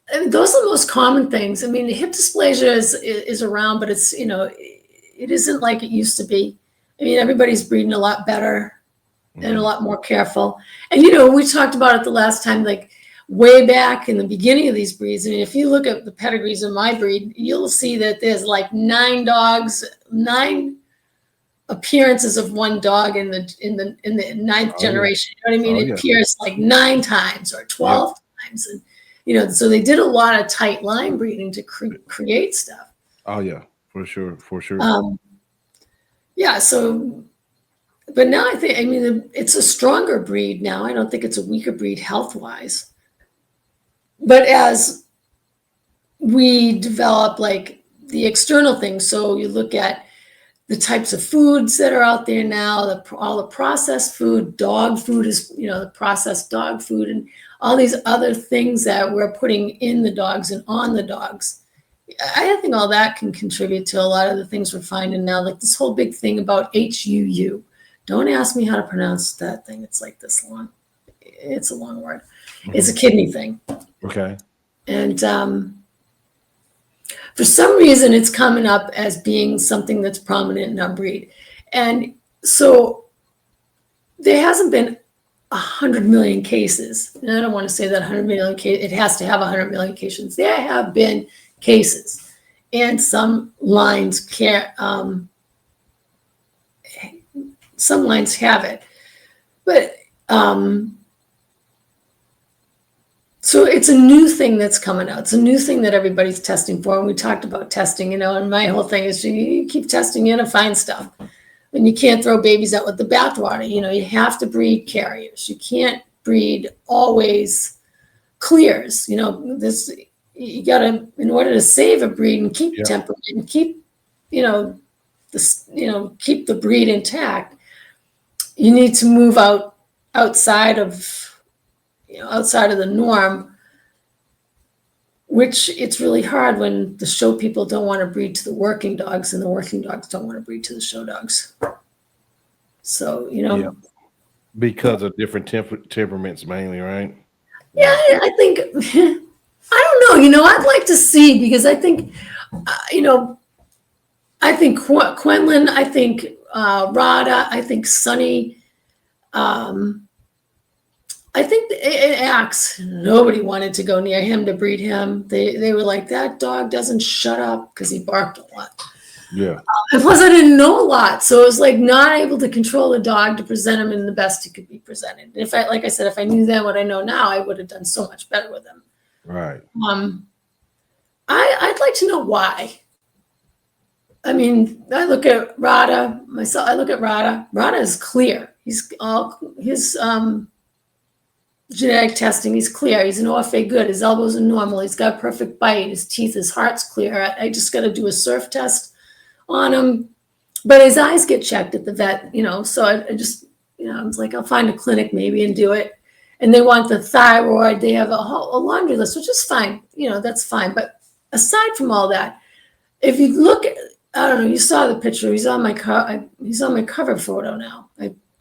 [SPEAKER 5] are the most common things. I mean, hip dysplasia is around, but it's, you know, it isn't like it used to be. I mean, everybody's breeding a lot better and a lot more careful. And, you know, we talked about it the last time, like way back in the beginning of these breeds. I mean, if you look at the pedigrees of my breed, you'll see that there's like 9 dogs, 9 appearances of one dog in the ninth generation. You know what I mean? It appears like 9 times or 12 times. And, you know, so they did a lot of tight line breeding to create stuff.
[SPEAKER 1] Oh yeah, for sure.
[SPEAKER 5] Yeah. So, but now I mean, it's a stronger breed now. I don't think it's a weaker breed health-wise. But as we develop like the external things, so you look at the types of foods that are out there now, all the processed food, dog food is, you know, the processed dog food, and all these other things that we're putting in the dogs and on the dogs. I think all that can contribute to a lot of the things we're finding now, like this whole big thing about HUU. Don't ask me how to pronounce that thing. It's like this long. It's a long word. It's a kidney thing.
[SPEAKER 1] Okay.
[SPEAKER 5] And for some reason, it's coming up as being something that's prominent in our breed. And so there hasn't been 100 million cases. And I don't want to say that 100 million cases, it has to have 100 million cases. There have been cases. And some lines can't, some lines have it. But so it's a new thing that's coming out. It's a new thing that everybody's testing for. And we talked about testing, you know, and my whole thing is you keep testing, you're gonna find stuff. And you can't throw babies out with the bathwater. You know, you have to breed carriers. You can't breed always clears. You know, this, you gotta, in order to save a breed and keep temperament and keep, you know, this, you know, keep the breed intact, you need to move outside of the norm, which it's really hard when the show people don't want to breed to the working dogs and the working dogs don't want to breed to the show dogs. So, you know,
[SPEAKER 1] because of different temperaments mainly, right?
[SPEAKER 5] Yeah, I think, I don't know, you know, I'd like to see, because I think, you know, I think Quenlin, I think Rada, I think Sunny, I think Axe, nobody wanted to go near him to breed him. They were like, that dog doesn't shut up, because he barked a lot.
[SPEAKER 1] Yeah.
[SPEAKER 5] And plus, I didn't know a lot. So it was like not able to control the dog to present him in the best he could be presented. And if I, like I said, if I knew then what I know now, I would have done so much better with him.
[SPEAKER 1] Right.
[SPEAKER 5] I'd like to know why. I mean, I look at Rada myself. I look at Rada. Rada is clear. He's all his genetic testing. He's clear. He's an Orphe good. His elbows are normal. He's got perfect bite. His teeth, his heart's clear. I just got to do a surf test on him, but his eyes get checked at the vet. You know, so I just, you know, I was like, I'll find a clinic maybe and do it. And they want the thyroid. They have a laundry list, which is fine. You know, that's fine. But aside from all that, if you look at, I don't know, you saw the picture. He's on my cover photo now.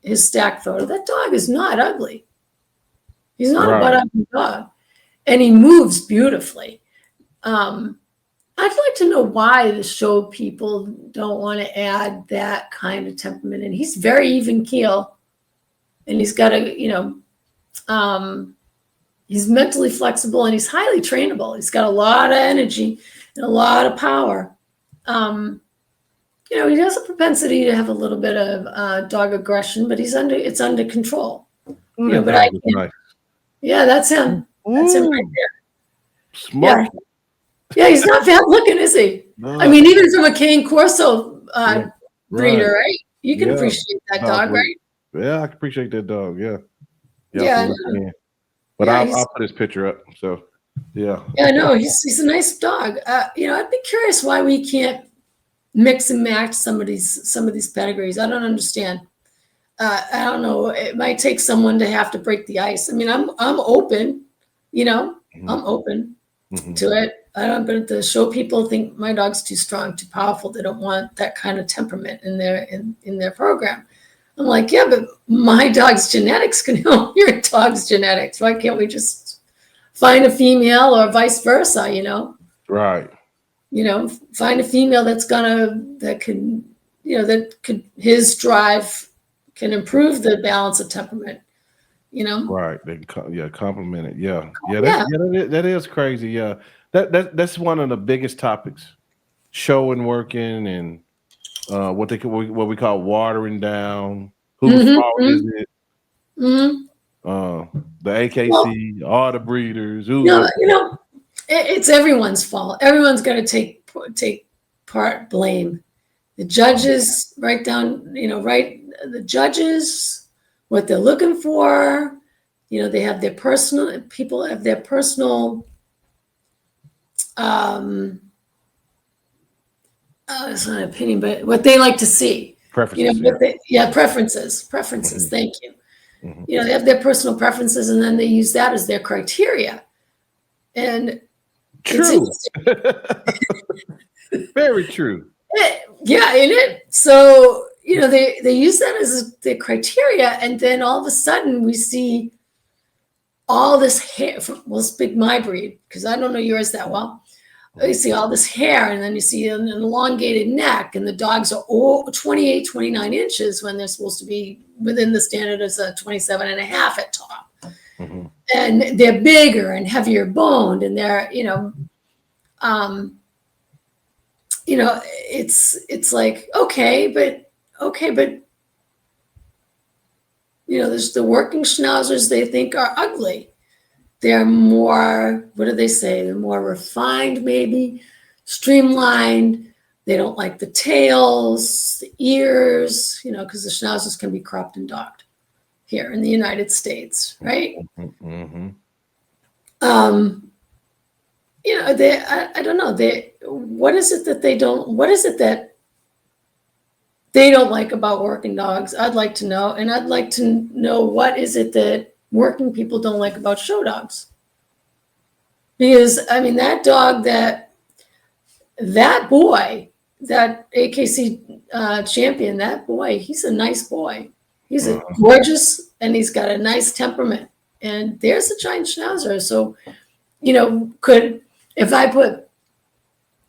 [SPEAKER 5] His stack photo. That dog is not ugly. He's not a butt-ugly dog, and he moves beautifully. I'd like to know why the show people don't want to add that kind of temperament. And he's very even keel, and he's got a, you know, he's mentally flexible and he's highly trainable. He's got a lot of energy. a lot of power. You know, he has a propensity to have a little bit of dog aggression, but it's under control. You know, but I can't.
[SPEAKER 1] Nice.
[SPEAKER 5] Yeah, that's him. That's him right there.
[SPEAKER 1] Smoke.
[SPEAKER 5] Yeah, he's not bad looking, is he?
[SPEAKER 1] No.
[SPEAKER 5] I mean, even from a cane Corso breeder, right? You can appreciate that dog, right?
[SPEAKER 1] Yeah, I can appreciate that dog. Yeah.
[SPEAKER 5] Yeah.
[SPEAKER 1] But
[SPEAKER 5] Yeah,
[SPEAKER 1] I'll put his picture up. So, yeah.
[SPEAKER 5] Yeah, no, he's a nice dog. You know, I'd be curious why we can't mix and match some of these pedigrees. I don't understand. I don't know. It might take someone to have to break the ice. I mean, I'm open. You know, I'm open to it. I don't. But the show people think my dog's too strong, too powerful. They don't want that kind of temperament in their program. I'm like, yeah, but my dog's genetics can help your dog's genetics. Why can't we just find a female or vice versa? You know,
[SPEAKER 1] Right.
[SPEAKER 5] You know, find a female his drive can improve the balance of temperament. You know,
[SPEAKER 1] Right. They can compliment it. Yeah. That is crazy. Yeah. That's one of the biggest topics. Showing, working, and what we call watering down. Whose fault is it? The AKC, all the breeders.
[SPEAKER 5] You know, it's everyone's fault. Everyone's got to take part blame. The judges the judges, what they're looking for. You know, they have their personal. It's not an opinion, but what they like to see.
[SPEAKER 1] Preferences.
[SPEAKER 5] You know, preferences. Thank you. You know, they have their personal preferences, and then they use that as their criteria. And
[SPEAKER 1] true. Very true.
[SPEAKER 5] Yeah, in it. So, you know, they use that as their criteria, and then all of a sudden we see all this hair. We'll speak my breed because I don't know yours that well. You see all this hair, and then you see an elongated neck, and the dogs are all 28, 29 inches when they're supposed to be within the standard as a 27 and a half at top. And they're bigger and heavier boned, and they're, it's like, okay, but you know, there's the working Schnauzers they think are ugly. They're more, what do they say? They're more refined, maybe streamlined. They don't like the tails, the ears, you know, because the Schnauzers can be cropped and docked here in the United States, right? You know, I don't know. What is it that they don't like about working dogs? I'd like to know. And I'd like to know what is it that working people don't like about show dogs. Because, I mean, that dog, that boy, that AKC champion, that boy, he's a nice boy. He's a gorgeous, and he's got a nice temperament. And there's a giant Schnauzer. So, you know, if I put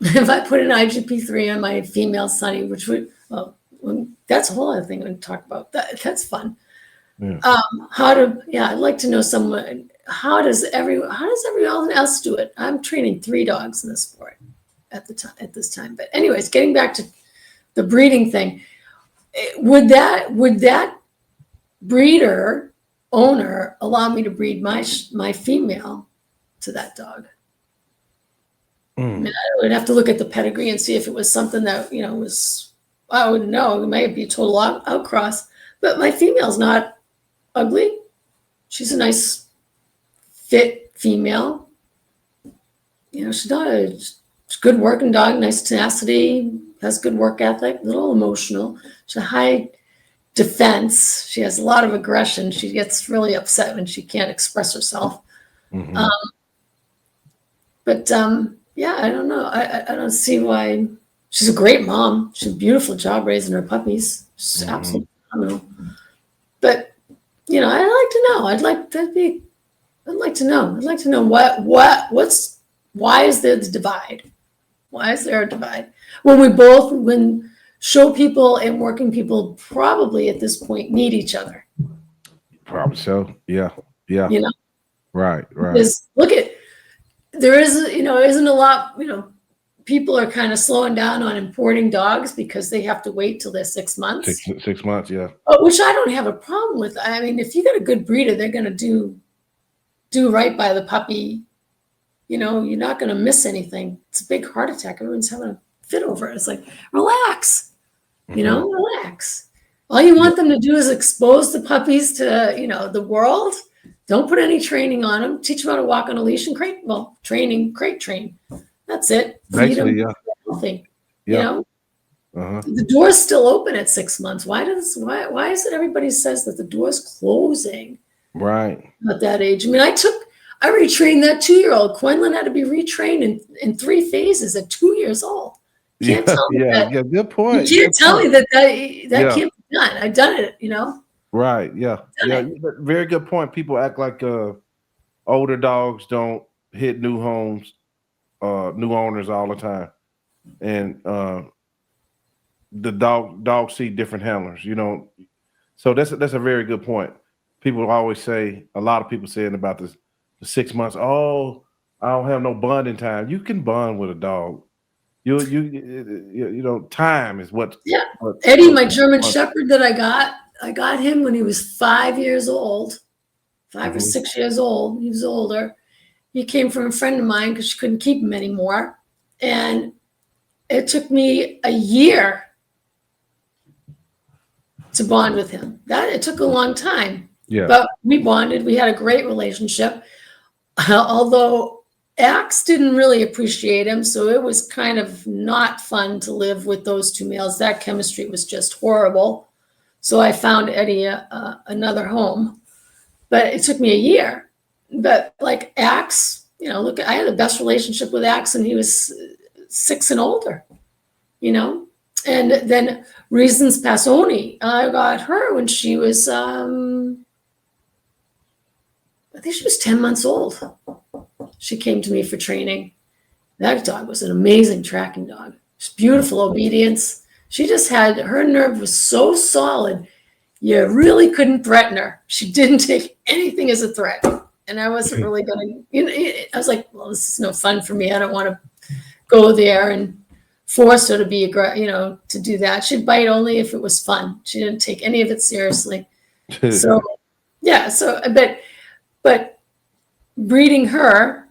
[SPEAKER 5] an IGP3 on my female Sunny, which would, that's a whole other thing to talk about. That's fun. Yeah. I'd like to know someone. How does everyone else do it? I'm training 3 dogs in the sport at this time. But anyways, getting back to the breeding thing, would that breeder owner allow me to breed my female to that dog? I mean, I would have to look at the pedigree and see if it was something that, you know, was, I wouldn't know. It might be a total outcross, but my female's not ugly. She's a nice, fit female. You know, she's a good working dog, nice tenacity, has good work ethic, a little emotional. She's a high defense. She has a lot of aggression. She gets really upset when she can't express herself. Yeah, I don't know. I don't see why. She's a great mom. She's a beautiful job raising her puppies. She's absolutely phenomenal. But, you know, I'd like to know. I'd like to know why is there the divide? Why is there a divide? When show people and working people probably at this point need each other.
[SPEAKER 1] Probably so. Yeah. You know? Right.
[SPEAKER 5] Because there isn't a lot, you know, people are kind of slowing down on importing dogs because they have to wait till they're 6 months.
[SPEAKER 1] 6 months, yeah.
[SPEAKER 5] Which I don't have a problem with. I mean, if you got a good breeder, they're going to do right by the puppy. You know, you're not going to miss anything. It's a big heart attack. Everyone's having a fit over it. It's like, relax, you know, relax. All you want them to do is expose the puppies to, you know, the world. Don't put any training on them. Teach them how to walk on a leash and crate. Well, crate train. That's it. Feed them.
[SPEAKER 1] Yeah.
[SPEAKER 5] Healthy.
[SPEAKER 1] Yeah.
[SPEAKER 5] You know, the door's still open at 6 months. Why is it everybody says that the door's closing?
[SPEAKER 1] Right.
[SPEAKER 5] At that age. I mean, I retrained that 2-year-old. Quinlan had to be retrained in 3 phases at 2 years old. You can't tell me that.
[SPEAKER 1] Yeah, good point.
[SPEAKER 5] You can't tell me that can't be done. I've done it, you know.
[SPEAKER 1] Right. Yeah. Yeah. Very good point. People act like older dogs don't hit new homes, new owners all the time, and the dogs see different handlers. You know, so that's a very good point. People always say, a lot of people saying about the 6 months. Oh, I don't have no bonding time. You can bond with a dog. You know, time is what.
[SPEAKER 5] Yeah. Eddie, my German Shepherd that I got him when he was 5 years old, 5 or 6 years old. He was older. He came from a friend of mine because she couldn't keep him anymore. And it took me a year to bond with him. It took a long time.
[SPEAKER 1] Yeah.
[SPEAKER 5] But we bonded. We had a great relationship. Although Axe didn't really appreciate him, so it was kind of not fun to live with those two males. That chemistry was just horrible. So I found Eddie another home, but it took me a year. But like Axe, you know, look, I had the best relationship with Axe, and he was 6 and older, you know. And then Reasons Passoni, I got her when she was, I think she was 10 months old. She came to me for training. That dog was an amazing tracking dog. Just beautiful obedience. She just her nerve was so solid, you really couldn't threaten her. She didn't take anything as a threat. And I wasn't really going to, you know, I was like, well, this is no fun for me. I don't want to go there and force her to be, you know, to do that. She'd bite only if it was fun. She didn't take any of it seriously. So, yeah. So, but breeding her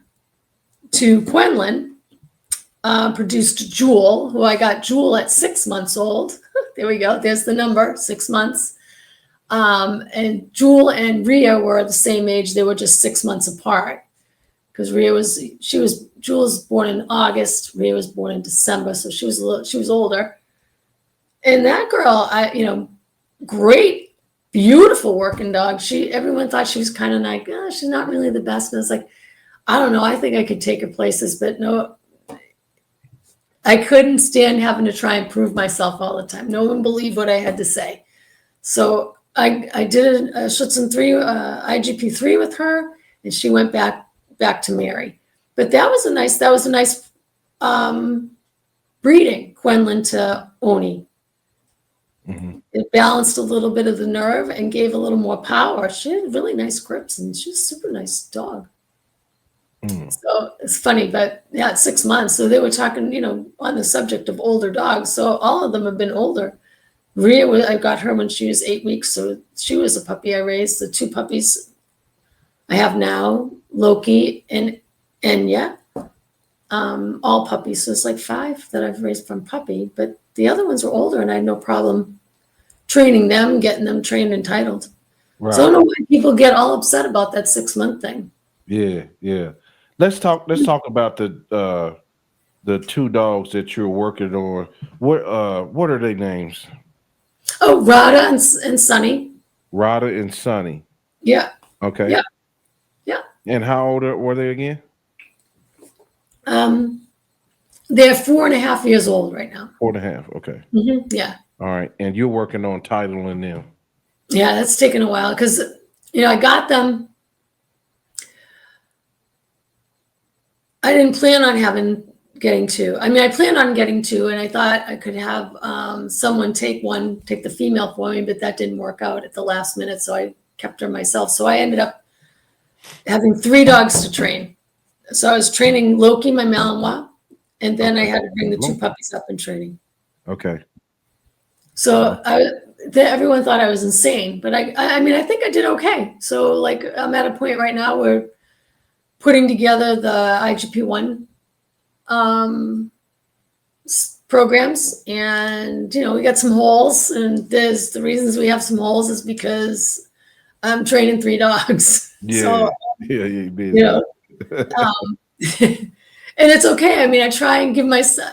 [SPEAKER 5] to Quinlan produced Jewel, who I got Jewel at 6 months old. There we go. There's the number, 6 months. And Jewel and Rhea were the same age. They were just 6 months apart because Jewel was born in August. Rhea was born in December. So she was older. And that girl, you know, great, beautiful working dog. Everyone thought she was kind of like, oh, she's not really the best. And I was like, I don't know. I think I could take her places, but no, I couldn't stand having to try and prove myself all the time. No one believed what I had to say. So I did a Schutzen 3, IGP 3 with her, and she went back to Mary. But that was a nice breeding, Quinlan to Oni. Mm-hmm. It balanced a little bit of the nerve and gave a little more power. She had really nice grips, and she's a super nice dog. So it's funny, but yeah, it's 6 months. So they were talking, you know, on the subject of older dogs. So all of them have been older. Rhea, I got her when she was 8 weeks. So she was a puppy I raised. The 2 puppies I have now, Loki and Enya, all puppies. So it's like 5 that I've raised from puppy. But the other ones were older, and I had no problem training them, getting them trained and titled. Right. So I don't know why people get all upset about that 6 month thing.
[SPEAKER 1] Yeah, yeah. Let's talk about the 2 dogs that you're working on. What are their names?
[SPEAKER 5] Oh, Rada and Sunny.
[SPEAKER 1] Rada and Sunny.
[SPEAKER 5] Yeah.
[SPEAKER 1] Okay.
[SPEAKER 5] Yeah. Yeah.
[SPEAKER 1] And how old were they again?
[SPEAKER 5] They're 4.5 years old right now.
[SPEAKER 1] 4.5. Okay.
[SPEAKER 5] Mm-hmm. Yeah.
[SPEAKER 1] All right. And you're working on titling them.
[SPEAKER 5] Yeah, that's taken a while because, you know, I got them. I didn't plan on getting 2. I mean, I planned on getting 2, and I thought I could have someone take the female for me, but that didn't work out at the last minute, so I kept her myself. So I ended up having 3 dogs to train. So I was training Loki, my Malinois, And then I
[SPEAKER 1] Okay.
[SPEAKER 5] had to bring the 2 puppies up in training.
[SPEAKER 1] Okay.
[SPEAKER 5] So everyone thought I was insane, but I mean, I think I did okay. So like I'm at a point right now where putting together the IGP-1 programs, and we got some holes, and there's the reasons we have some holes is because I'm training 3 dogs.
[SPEAKER 1] Yeah.
[SPEAKER 5] So,
[SPEAKER 1] You're busy.
[SPEAKER 5] And it's okay. I mean, I try and give myself,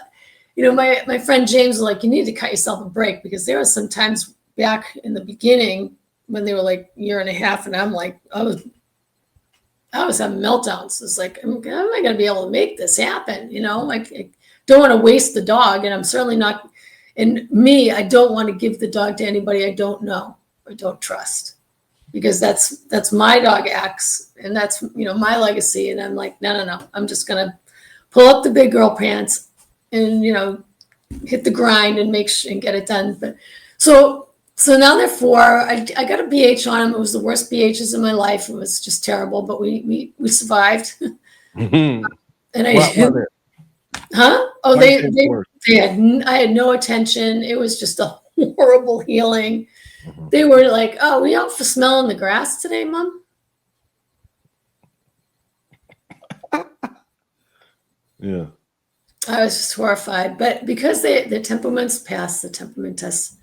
[SPEAKER 5] my friend James was like, you need to cut yourself a break, because there were some times back in the beginning when they were like 1.5 years, and I'm like, I was having meltdowns. It's like, how am I going to be able to make this happen? Like, I don't want to waste the dog, and I'm certainly not. And me, I don't want to give the dog to anybody I don't know or don't trust, because that's my dog X, and that's my legacy. And I'm like, no. I'm just going to pull up the big girl pants and hit the grind and and get it done. But so now they're 4. I got a BH on them. It was the worst BHs in my life. It was just terrible, but we survived.
[SPEAKER 1] Mm-hmm.
[SPEAKER 5] And
[SPEAKER 1] Huh?
[SPEAKER 5] Oh, I had no attention. It was just a horrible healing.
[SPEAKER 1] Mm-hmm.
[SPEAKER 5] They were like, "Oh, we out for smelling the grass today, Mom?"
[SPEAKER 1] Yeah.
[SPEAKER 5] I was just horrified, but because their temperaments passed the temperament test,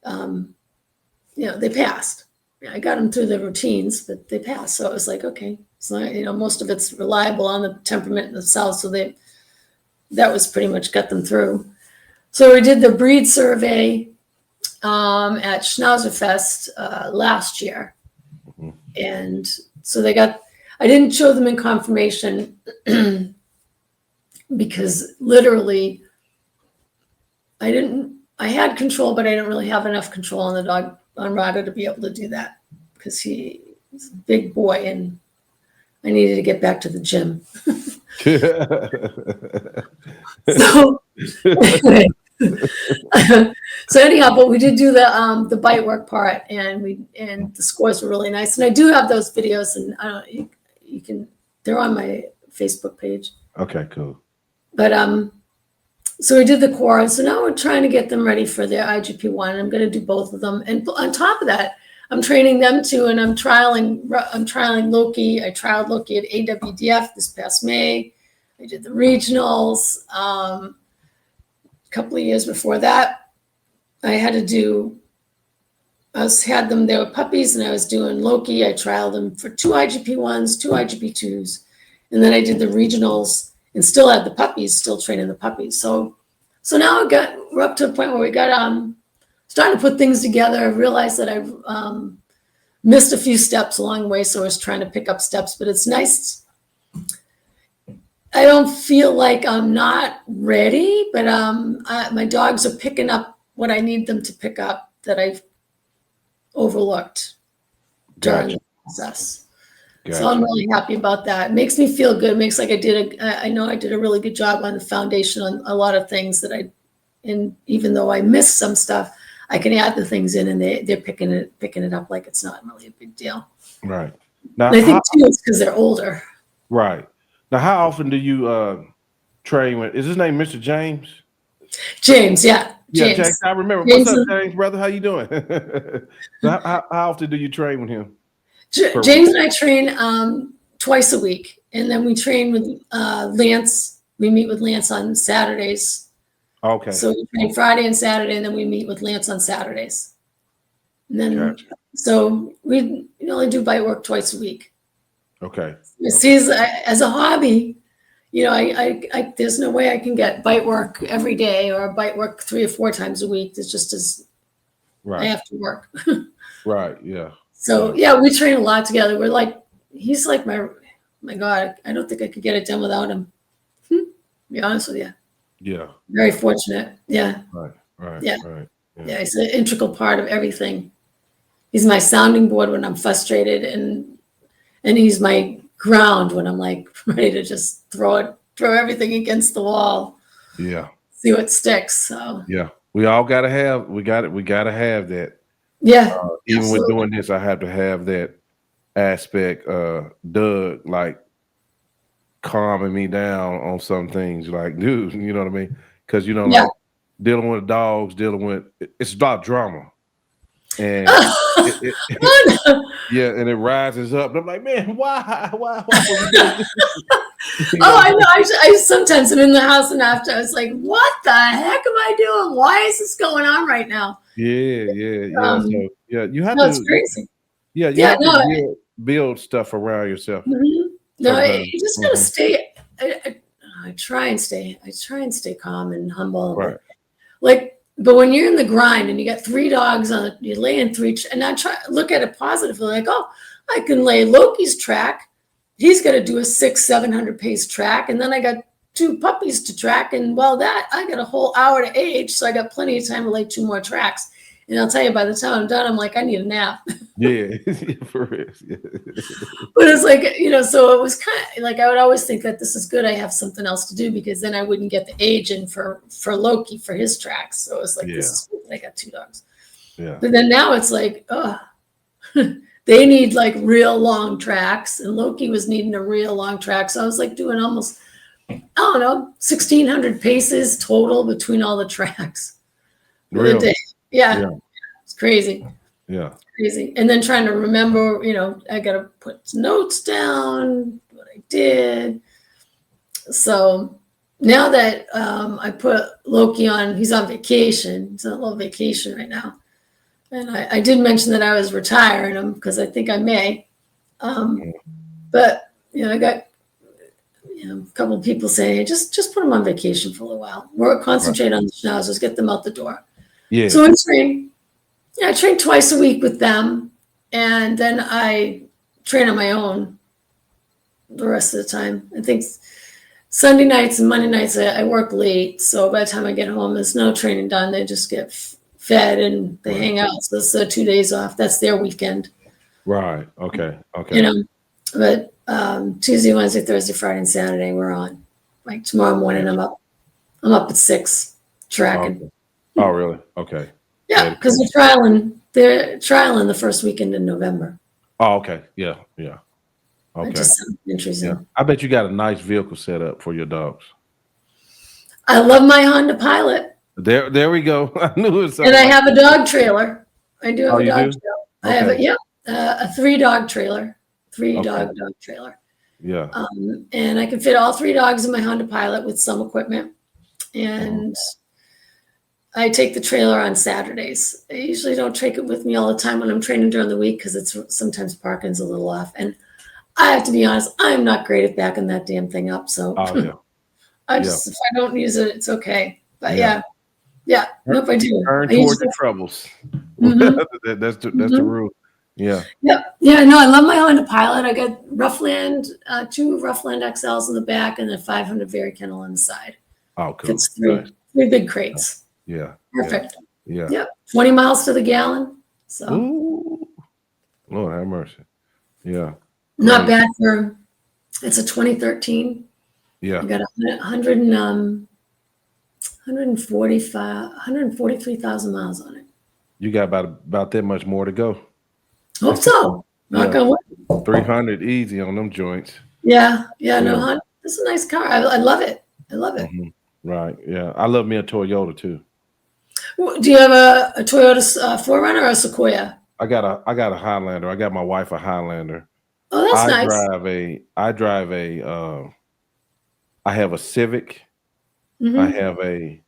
[SPEAKER 5] they passed. I got them through the routines, but they passed. So it was like, okay, so most of it's reliable on the temperament itself. So that was pretty much got them through. So we did the breed survey at Schnauzers Fest last year, and so I didn't show them in confirmation. Because literally I had control, but I didn't really have enough control on the dog, on Rado, to be able to do that, because he's a big boy and I needed to get back to the gym. So anyhow, but we did do the bite work part, and the scores were really nice. And I do have those videos, and they're on my Facebook page.
[SPEAKER 1] Okay, cool.
[SPEAKER 5] But so we did the core, and so now we're trying to get them ready for their IGP-1. I'm going to do both of them, and on top of that, I'm training them too, and I'm trialing Loki. I trialed Loki at AWDF this past May. I did the regionals. A couple of years before that, I had them. They were puppies, and I was doing Loki. I trialed them for 2 IGP-1s, 2 IGP-2s, and then I did the regionals. And still had the puppies, still training the puppies. So now we're up to a point where we got starting to put things together. I realized that I've missed a few steps along the way, so I was trying to pick up steps. But it's nice. I don't feel like I'm not ready, but my dogs are picking up what I need them to pick up that I've overlooked during the process. Gotcha. So I'm really happy about that. It makes me feel good. It makes like I know I did a really good job on the foundation on a lot of things and even though I missed some stuff, I can add the things in, and they're picking it up like it's not really a big deal.
[SPEAKER 1] Right. Now,
[SPEAKER 5] and I think too it's because they're older.
[SPEAKER 1] Right. Now, how often do you train with? Is his name Mr. James?
[SPEAKER 5] James, yeah.
[SPEAKER 1] Yeah, James. I remember. James, what's up, James, brother? How you doing? how often do you train with him?
[SPEAKER 5] James and I train twice a week, and then we train with Lance. We meet with Lance on Saturdays.
[SPEAKER 1] Okay.
[SPEAKER 5] So we train Friday and Saturday, and then we meet with Lance on Saturdays. And then, gotcha. So we only do bite work twice a week.
[SPEAKER 1] Okay.
[SPEAKER 5] See, as a hobby, I there's no way I can get bite work every day or bite work 3 or 4 times a week. It's just right. I have to work.
[SPEAKER 1] Right. Yeah.
[SPEAKER 5] So yeah, we train a lot together. We're like, he's like my God. I don't think I could get it done without him. To be honest with you.
[SPEAKER 1] Yeah.
[SPEAKER 5] Very fortunate. Yeah.
[SPEAKER 1] Right.
[SPEAKER 5] Yeah.
[SPEAKER 1] Right.
[SPEAKER 5] Yeah. He's an integral part of everything. He's my sounding board when I'm frustrated, and he's my ground when I'm like ready to just throw everything against the wall.
[SPEAKER 1] Yeah.
[SPEAKER 5] See what sticks. So
[SPEAKER 1] yeah, we all gotta have that.
[SPEAKER 5] Yeah.
[SPEAKER 1] Even absolutely. With doing this, I have to have that aspect. Doug, like calming me down on some things. Like, dude, you know what I mean? Because
[SPEAKER 5] Yeah.
[SPEAKER 1] like dealing with dogs, it's about drama, and yeah, and it rises up. And I'm like, man, why would we do this?
[SPEAKER 5] I know. I sometimes I'm in the house and after I was like, what the heck am I doing? Why is this going on right now?
[SPEAKER 1] Yeah. So you have
[SPEAKER 5] It's
[SPEAKER 1] to.
[SPEAKER 5] crazy.
[SPEAKER 1] Yeah, you have to build stuff around yourself.
[SPEAKER 5] No, you just gotta stay. I try and stay calm and humble.
[SPEAKER 1] Right.
[SPEAKER 5] But when you're in the grind and you got 3 dogs you're laying 3, and I look at it positively, like, oh, I can lay Loki's track. He's got to do a 600-700 pace track, and then I got 2 puppies to track, and I got a whole hour to age, so I got plenty of time to lay 2 more tracks. And I'll tell you, by the time I'm done, I'm like, I need a nap.
[SPEAKER 1] Yeah, for real. Yeah.
[SPEAKER 5] But it's like, so it was kind of like I would always think that this is good. I have something else to do because then I wouldn't get the age in for Loki for his tracks. So it was like, this is good. I got 2 dogs.
[SPEAKER 1] Yeah.
[SPEAKER 5] But then now it's like, they need like real long tracks, and Loki was needing a real long track. So I was like doing almost, I don't know, 1,600 paces total between all the tracks.
[SPEAKER 1] Really?
[SPEAKER 5] Yeah. It's crazy.
[SPEAKER 1] Yeah.
[SPEAKER 5] Crazy. And then trying to remember, I got to put notes down, what I did. So now that I put Loki on, he's on vacation. He's on a little vacation right now. And I did mention that I was retiring him because I think I may. But, I got a couple of people saying, just put him on vacation for a little while. Concentrate on the Schnauzers, get them out the door.
[SPEAKER 1] Yeah.
[SPEAKER 5] So I train twice a week with them, and then I train on my own the rest of the time. I think Sunday nights and Monday nights I work late, so by the time I get home, there's no training done. They just get fed and they hang out. So it's 2 days off. That's their weekend.
[SPEAKER 1] Right. Okay.
[SPEAKER 5] But Tuesday, Wednesday, Thursday, Friday, and Saturday we're on. Like tomorrow morning, I'm up at 6 tracking.
[SPEAKER 1] Okay. Oh, really? Okay.
[SPEAKER 5] Yeah, because they're trialing the first weekend in November.
[SPEAKER 1] Oh, okay. Yeah. Okay.
[SPEAKER 5] I just sent entries in.
[SPEAKER 1] I bet you got a nice vehicle set up for your dogs.
[SPEAKER 5] I love my Honda Pilot.
[SPEAKER 1] There we go. I knew it.
[SPEAKER 5] And I have a dog trailer. I do have a dog trailer.
[SPEAKER 1] Okay.
[SPEAKER 5] I have a 3-dog trailer, 3-dog trailer.
[SPEAKER 1] Yeah.
[SPEAKER 5] And I can fit all 3 dogs in my Honda Pilot with some equipment. And I take the trailer on Saturdays. I usually don't take it with me all the time when I'm training during the week because sometimes parking's a little off. And I have to be honest, I'm not great at backing that damn thing up. So if I don't use it, it's okay. But nope, I do.
[SPEAKER 1] Turn towards the troubles. That's the rule. Yeah.
[SPEAKER 5] No, I love my Honda Pilot. I got Roughland, 2 Roughland XLs in the back and a 500 Very Kennel on the side.
[SPEAKER 1] Oh, cool.
[SPEAKER 5] It's 3 big crates.
[SPEAKER 1] Yeah.
[SPEAKER 5] Perfect.
[SPEAKER 1] Yeah.
[SPEAKER 5] Yep. 20 miles to the gallon. So
[SPEAKER 1] Ooh. Lord have mercy. Yeah.
[SPEAKER 5] not bad it's a 2013.
[SPEAKER 1] Yeah.
[SPEAKER 5] I got 143,000 miles on it.
[SPEAKER 1] You got about that much more to go.
[SPEAKER 5] Hope so. Knock on wood.
[SPEAKER 1] 300 easy on them joints.
[SPEAKER 5] Yeah. No, this is a nice car. I love it.
[SPEAKER 1] Mm-hmm. Right. Yeah. I love me a Toyota too.
[SPEAKER 5] Do you have a Toyota 4Runner or a Sequoia?
[SPEAKER 1] I got a Highlander. I got my wife a Highlander.
[SPEAKER 5] Oh, that's nice.
[SPEAKER 1] I have a Civic.
[SPEAKER 5] Mm-hmm.
[SPEAKER 1] I have a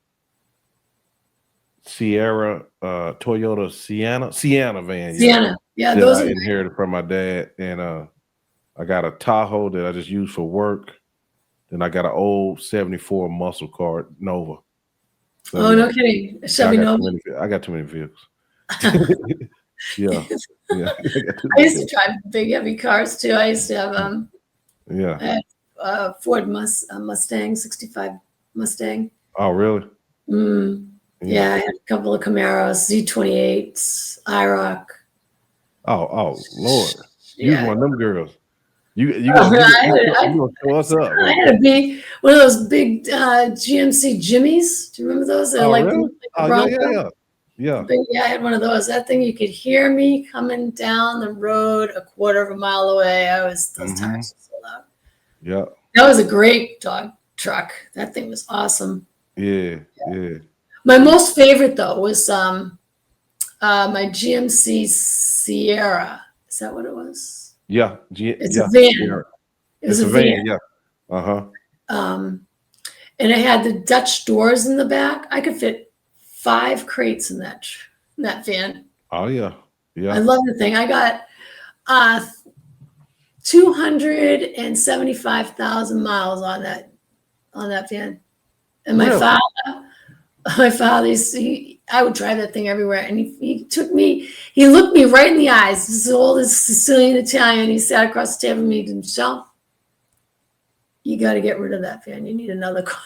[SPEAKER 1] Toyota Sienna van.
[SPEAKER 5] Sienna. Yeah, those
[SPEAKER 1] I
[SPEAKER 5] are
[SPEAKER 1] inherited from my dad. And I got a Tahoe that I just use for work. Then I got an old 74 muscle car Nova. So,
[SPEAKER 5] no kidding. Chevy Nova.
[SPEAKER 1] I got too many vehicles. Yeah.
[SPEAKER 5] I used to drive big, heavy cars too. I used to have I had Ford Mustang, 65 Mustang.
[SPEAKER 1] Oh, really?
[SPEAKER 5] Yeah, I had a couple of Camaros, Z28s, IROC.
[SPEAKER 1] Oh, Lord. You was one of them girls. You gonna show us up.
[SPEAKER 5] I had one of those big GMC Jimmies. Do you remember those? They're
[SPEAKER 1] really? Yeah.
[SPEAKER 5] I had one of those. That thing, you could hear me coming down the road a quarter of a mile away. Those tires were so loud.
[SPEAKER 1] Yeah.
[SPEAKER 5] That was a great dog truck. That thing was awesome.
[SPEAKER 1] Yeah.
[SPEAKER 5] My most favorite though was my GMC Sierra. Is that what it was?
[SPEAKER 1] Yeah.
[SPEAKER 5] It's a van. It was a van.
[SPEAKER 1] Yeah. Uh-huh.
[SPEAKER 5] And it had the Dutch doors in the back. I could fit 5 crates in that van.
[SPEAKER 1] Oh yeah. Yeah.
[SPEAKER 5] I love the thing. I got 275,000 miles on that van. And my father, I would drive that thing everywhere. And he looked me right in the eyes. This is old Sicilian Italian. He sat across the table from me and Michelle, you got to get rid of that van. You need another car.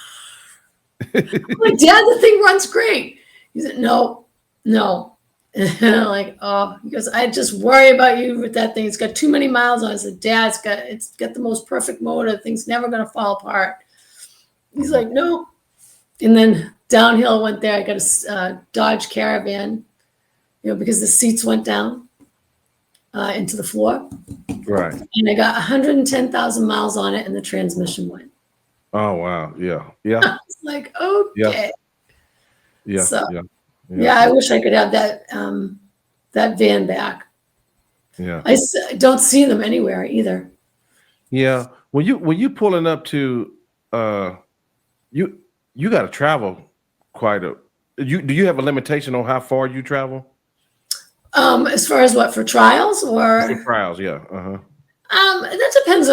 [SPEAKER 5] I'm like, Dad, the thing runs great. He said, no. And I'm like, oh, he goes, I just worry about you with that thing. It's got too many miles on it. I said, Dad, it's got the most perfect motor. The thing's never going to fall apart. He's like, no. And then downhill went there. I got a Dodge Caravan, because the seats went down into the floor.
[SPEAKER 1] Right.
[SPEAKER 5] And I got 110,000 miles on it, and the transmission went.
[SPEAKER 1] Oh wow. Yeah. Yeah.
[SPEAKER 5] I was like, okay.
[SPEAKER 1] Yeah.
[SPEAKER 5] So,
[SPEAKER 1] yeah.
[SPEAKER 5] Yeah, I wish I could have that van back.
[SPEAKER 1] Yeah.
[SPEAKER 5] I don't see them anywhere either.
[SPEAKER 1] Yeah. When you pulling up to you got to travel quite a. Do you have a limitation on how far you travel?
[SPEAKER 5] As far as what, for trials or
[SPEAKER 1] For trials? Yeah. Uh-huh.
[SPEAKER 5] That depends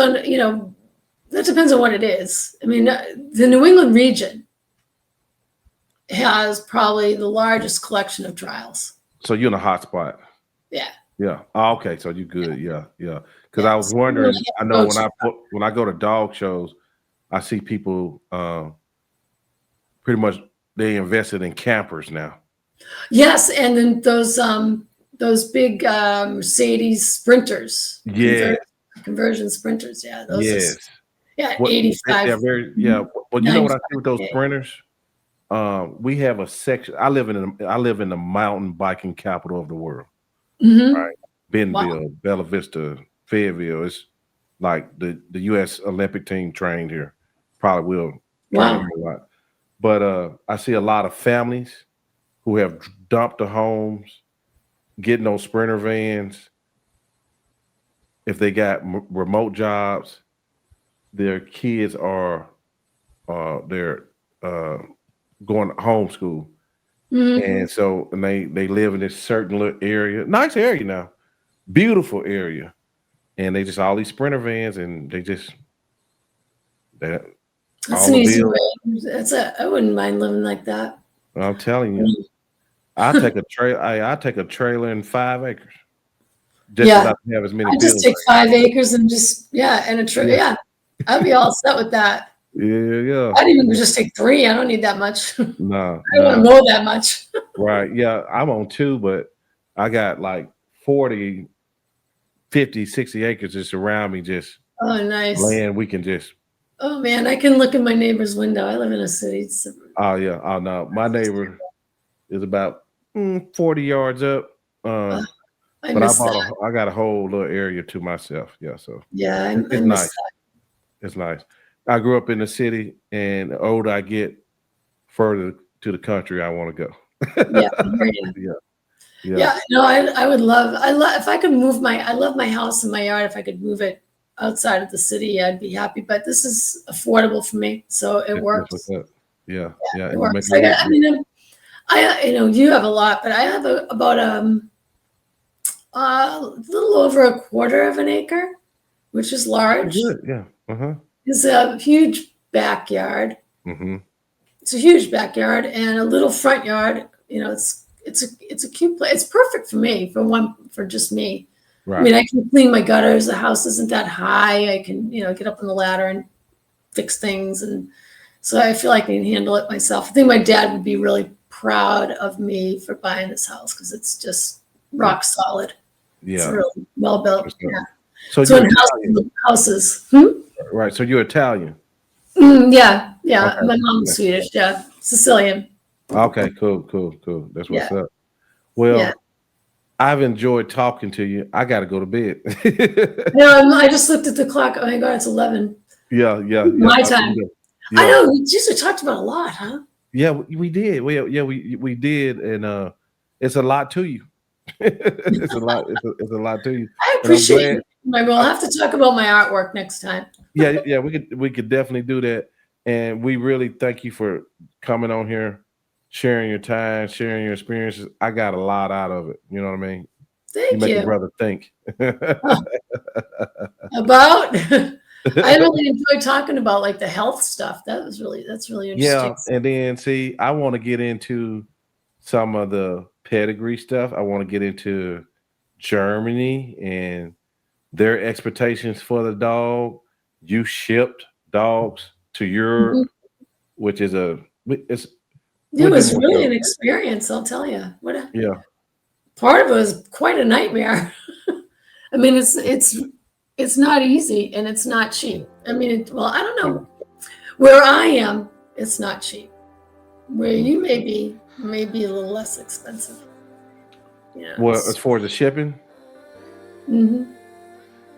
[SPEAKER 5] on what it is. I mean, the New England region has probably the largest collection of trials.
[SPEAKER 1] So you're in a hot spot.
[SPEAKER 5] Yeah.
[SPEAKER 1] Yeah. Oh, okay. So you good. Yeah. Yeah. Because I was wondering. I know when I go to dog shows, I see people pretty much they invested in campers now.
[SPEAKER 5] Yes, and then those big Mercedes Sprinters.
[SPEAKER 1] Yeah.
[SPEAKER 5] Conversion Sprinters. Yeah. Those.
[SPEAKER 1] Yes.
[SPEAKER 5] Yeah.
[SPEAKER 1] What,
[SPEAKER 5] 85.
[SPEAKER 1] Yeah. Very. Yeah. Well, you know what I see with those Sprinters? We have a section. I live in the mountain biking capital of the world.
[SPEAKER 5] Mm-hmm.
[SPEAKER 1] Right. Bentonville, Bella Vista, Fayetteville. It's like the U.S. Olympic team trained here. Probably will train here a lot. But I see a lot of families who have dumped the homes, getting those Sprinter vans. If they got remote jobs, their kids are they're going to homeschool.
[SPEAKER 5] Mm-hmm.
[SPEAKER 1] And so they live in this certain little area, nice area now, beautiful area. And they just all these Sprinter vans and that's
[SPEAKER 5] an easy way. I wouldn't mind living like that.
[SPEAKER 1] I'm telling you, I take a trailer and 5 acres. Just so I can have as many.
[SPEAKER 5] I just take 5 acres and and a trailer. Yeah. I'd be all set with that.
[SPEAKER 1] Yeah.
[SPEAKER 5] I'd even just take 3. I don't need that much.
[SPEAKER 1] No.
[SPEAKER 5] I don't want to mow that much.
[SPEAKER 1] Right. Yeah. I'm on 2, but I got like 40, 50, 60 acres just around me. Just
[SPEAKER 5] nice
[SPEAKER 1] land. We can just.
[SPEAKER 5] Oh man, I can look in my neighbor's window. I live in a city.
[SPEAKER 1] Oh yeah. Oh no. My neighbor is about 40 yards up. But I got a whole little area to myself. Yeah. So it's nice. It's nice. I grew up in the city, and the older I get, further to the country I want to go. Yeah.
[SPEAKER 5] No, I would love. If I could move I love my house and my yard. If I could move it outside of the city, I'd be happy. But this is affordable for me, so it works.
[SPEAKER 1] Yeah.
[SPEAKER 5] It works. You have a lot, but I have about a little over a quarter of an acre, which is large.
[SPEAKER 1] Good. Yeah. Uh-huh.
[SPEAKER 5] It's a huge backyard.
[SPEAKER 1] Mm-hmm.
[SPEAKER 5] It's a huge backyard and a little front yard. It's a cute place. It's perfect for me, for just me. Right. I mean, I can clean my gutters. The house isn't that high. I can, get up on the ladder and fix things. And so I feel like I can handle it myself. I think my dad would be really proud of me for buying this house because it's just rock solid. Yeah. It's really well built. Yeah.
[SPEAKER 1] So
[SPEAKER 5] houses.
[SPEAKER 1] Right. So you're Italian.
[SPEAKER 5] Yeah. Okay. My mom's Swedish. Yeah. Sicilian.
[SPEAKER 1] Okay. Cool. That's what's up. Well, I've enjoyed talking to you. I got to go to bed.
[SPEAKER 5] No, I just looked at the clock. Oh my God, it's 11.
[SPEAKER 1] Yeah.
[SPEAKER 5] My time.
[SPEAKER 1] Yeah.
[SPEAKER 5] I know. We just talked about a lot, huh?
[SPEAKER 1] Yeah, we did. We did, and it's a lot to you. It's a lot. It's a lot to you.
[SPEAKER 5] I
[SPEAKER 1] And I'm
[SPEAKER 5] appreciate
[SPEAKER 1] glad.
[SPEAKER 5] it. We'll have to talk about my artwork next time.
[SPEAKER 1] Yeah. We could definitely do that. And we really thank you for coming on here, sharing your time, sharing your experiences. I got a lot out of it. You know what I mean?
[SPEAKER 5] Thank
[SPEAKER 1] make
[SPEAKER 5] you.
[SPEAKER 1] a brother think.
[SPEAKER 5] About I really enjoyed talking about like the health stuff. That's really interesting.
[SPEAKER 1] Yeah, and then see, I want to get into some of the pedigree stuff. I want to get into Germany and their expectations for the dog. You shipped dogs to Europe, which is
[SPEAKER 5] it was really an experience, I'll tell you.
[SPEAKER 1] Yeah.
[SPEAKER 5] Part of it was quite a nightmare. I mean, it's not easy and it's not cheap. I mean, I don't know. Where I am, it's not cheap. Where you may be a little less expensive. Yeah.
[SPEAKER 1] Well, as far as the shipping,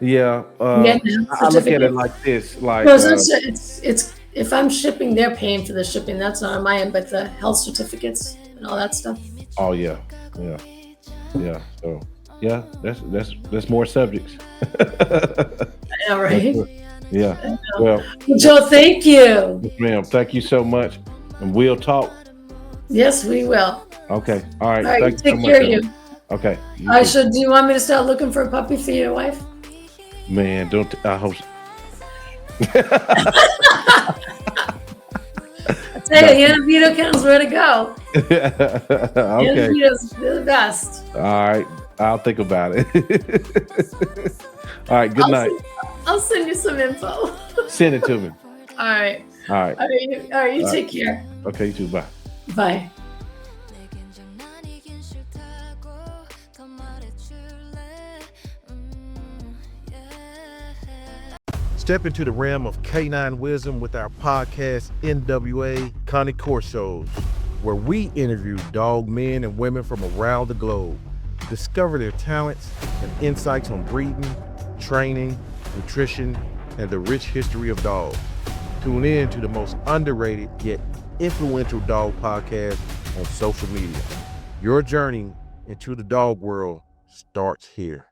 [SPEAKER 5] Yeah,
[SPEAKER 1] I look at it like this: like,
[SPEAKER 5] no, it's if I'm shipping, they're paying for the shipping. That's not on my end, but the health certificates and all that stuff.
[SPEAKER 1] Oh yeah. So yeah, that's more subjects.
[SPEAKER 5] I know, right?
[SPEAKER 1] Yeah. Well,
[SPEAKER 5] Joe, thank you.
[SPEAKER 1] Yes, ma'am. Thank you so much, and we'll talk.
[SPEAKER 5] Yes, we will.
[SPEAKER 1] Okay. All right.
[SPEAKER 5] All right,
[SPEAKER 1] Thank
[SPEAKER 5] take
[SPEAKER 1] you so
[SPEAKER 5] care
[SPEAKER 1] much.
[SPEAKER 5] of you.
[SPEAKER 1] Okay.
[SPEAKER 5] Do you want me to start looking for a puppy for your wife?
[SPEAKER 1] Man, don't. I hope.
[SPEAKER 5] I tell you, Yanavito Kennels, where to go.
[SPEAKER 1] Okay.
[SPEAKER 5] Yanavito's the best.
[SPEAKER 1] All right. I'll think about it. All right. Good night.
[SPEAKER 5] I'll send you some info.
[SPEAKER 1] Send it to me.
[SPEAKER 5] All right.
[SPEAKER 1] All right.
[SPEAKER 5] All right. You take care.
[SPEAKER 1] Okay. You too. Bye.
[SPEAKER 5] Bye.
[SPEAKER 6] Step into the realm of canine wisdom with our podcast, NWA Connie Corsos, where we interview dog men and women from around the globe. Discover their talents and insights on breeding, training, nutrition, and the rich history of dogs. Tune in to the most underrated yet influential dog podcast on social media. Your journey into the dog world starts here.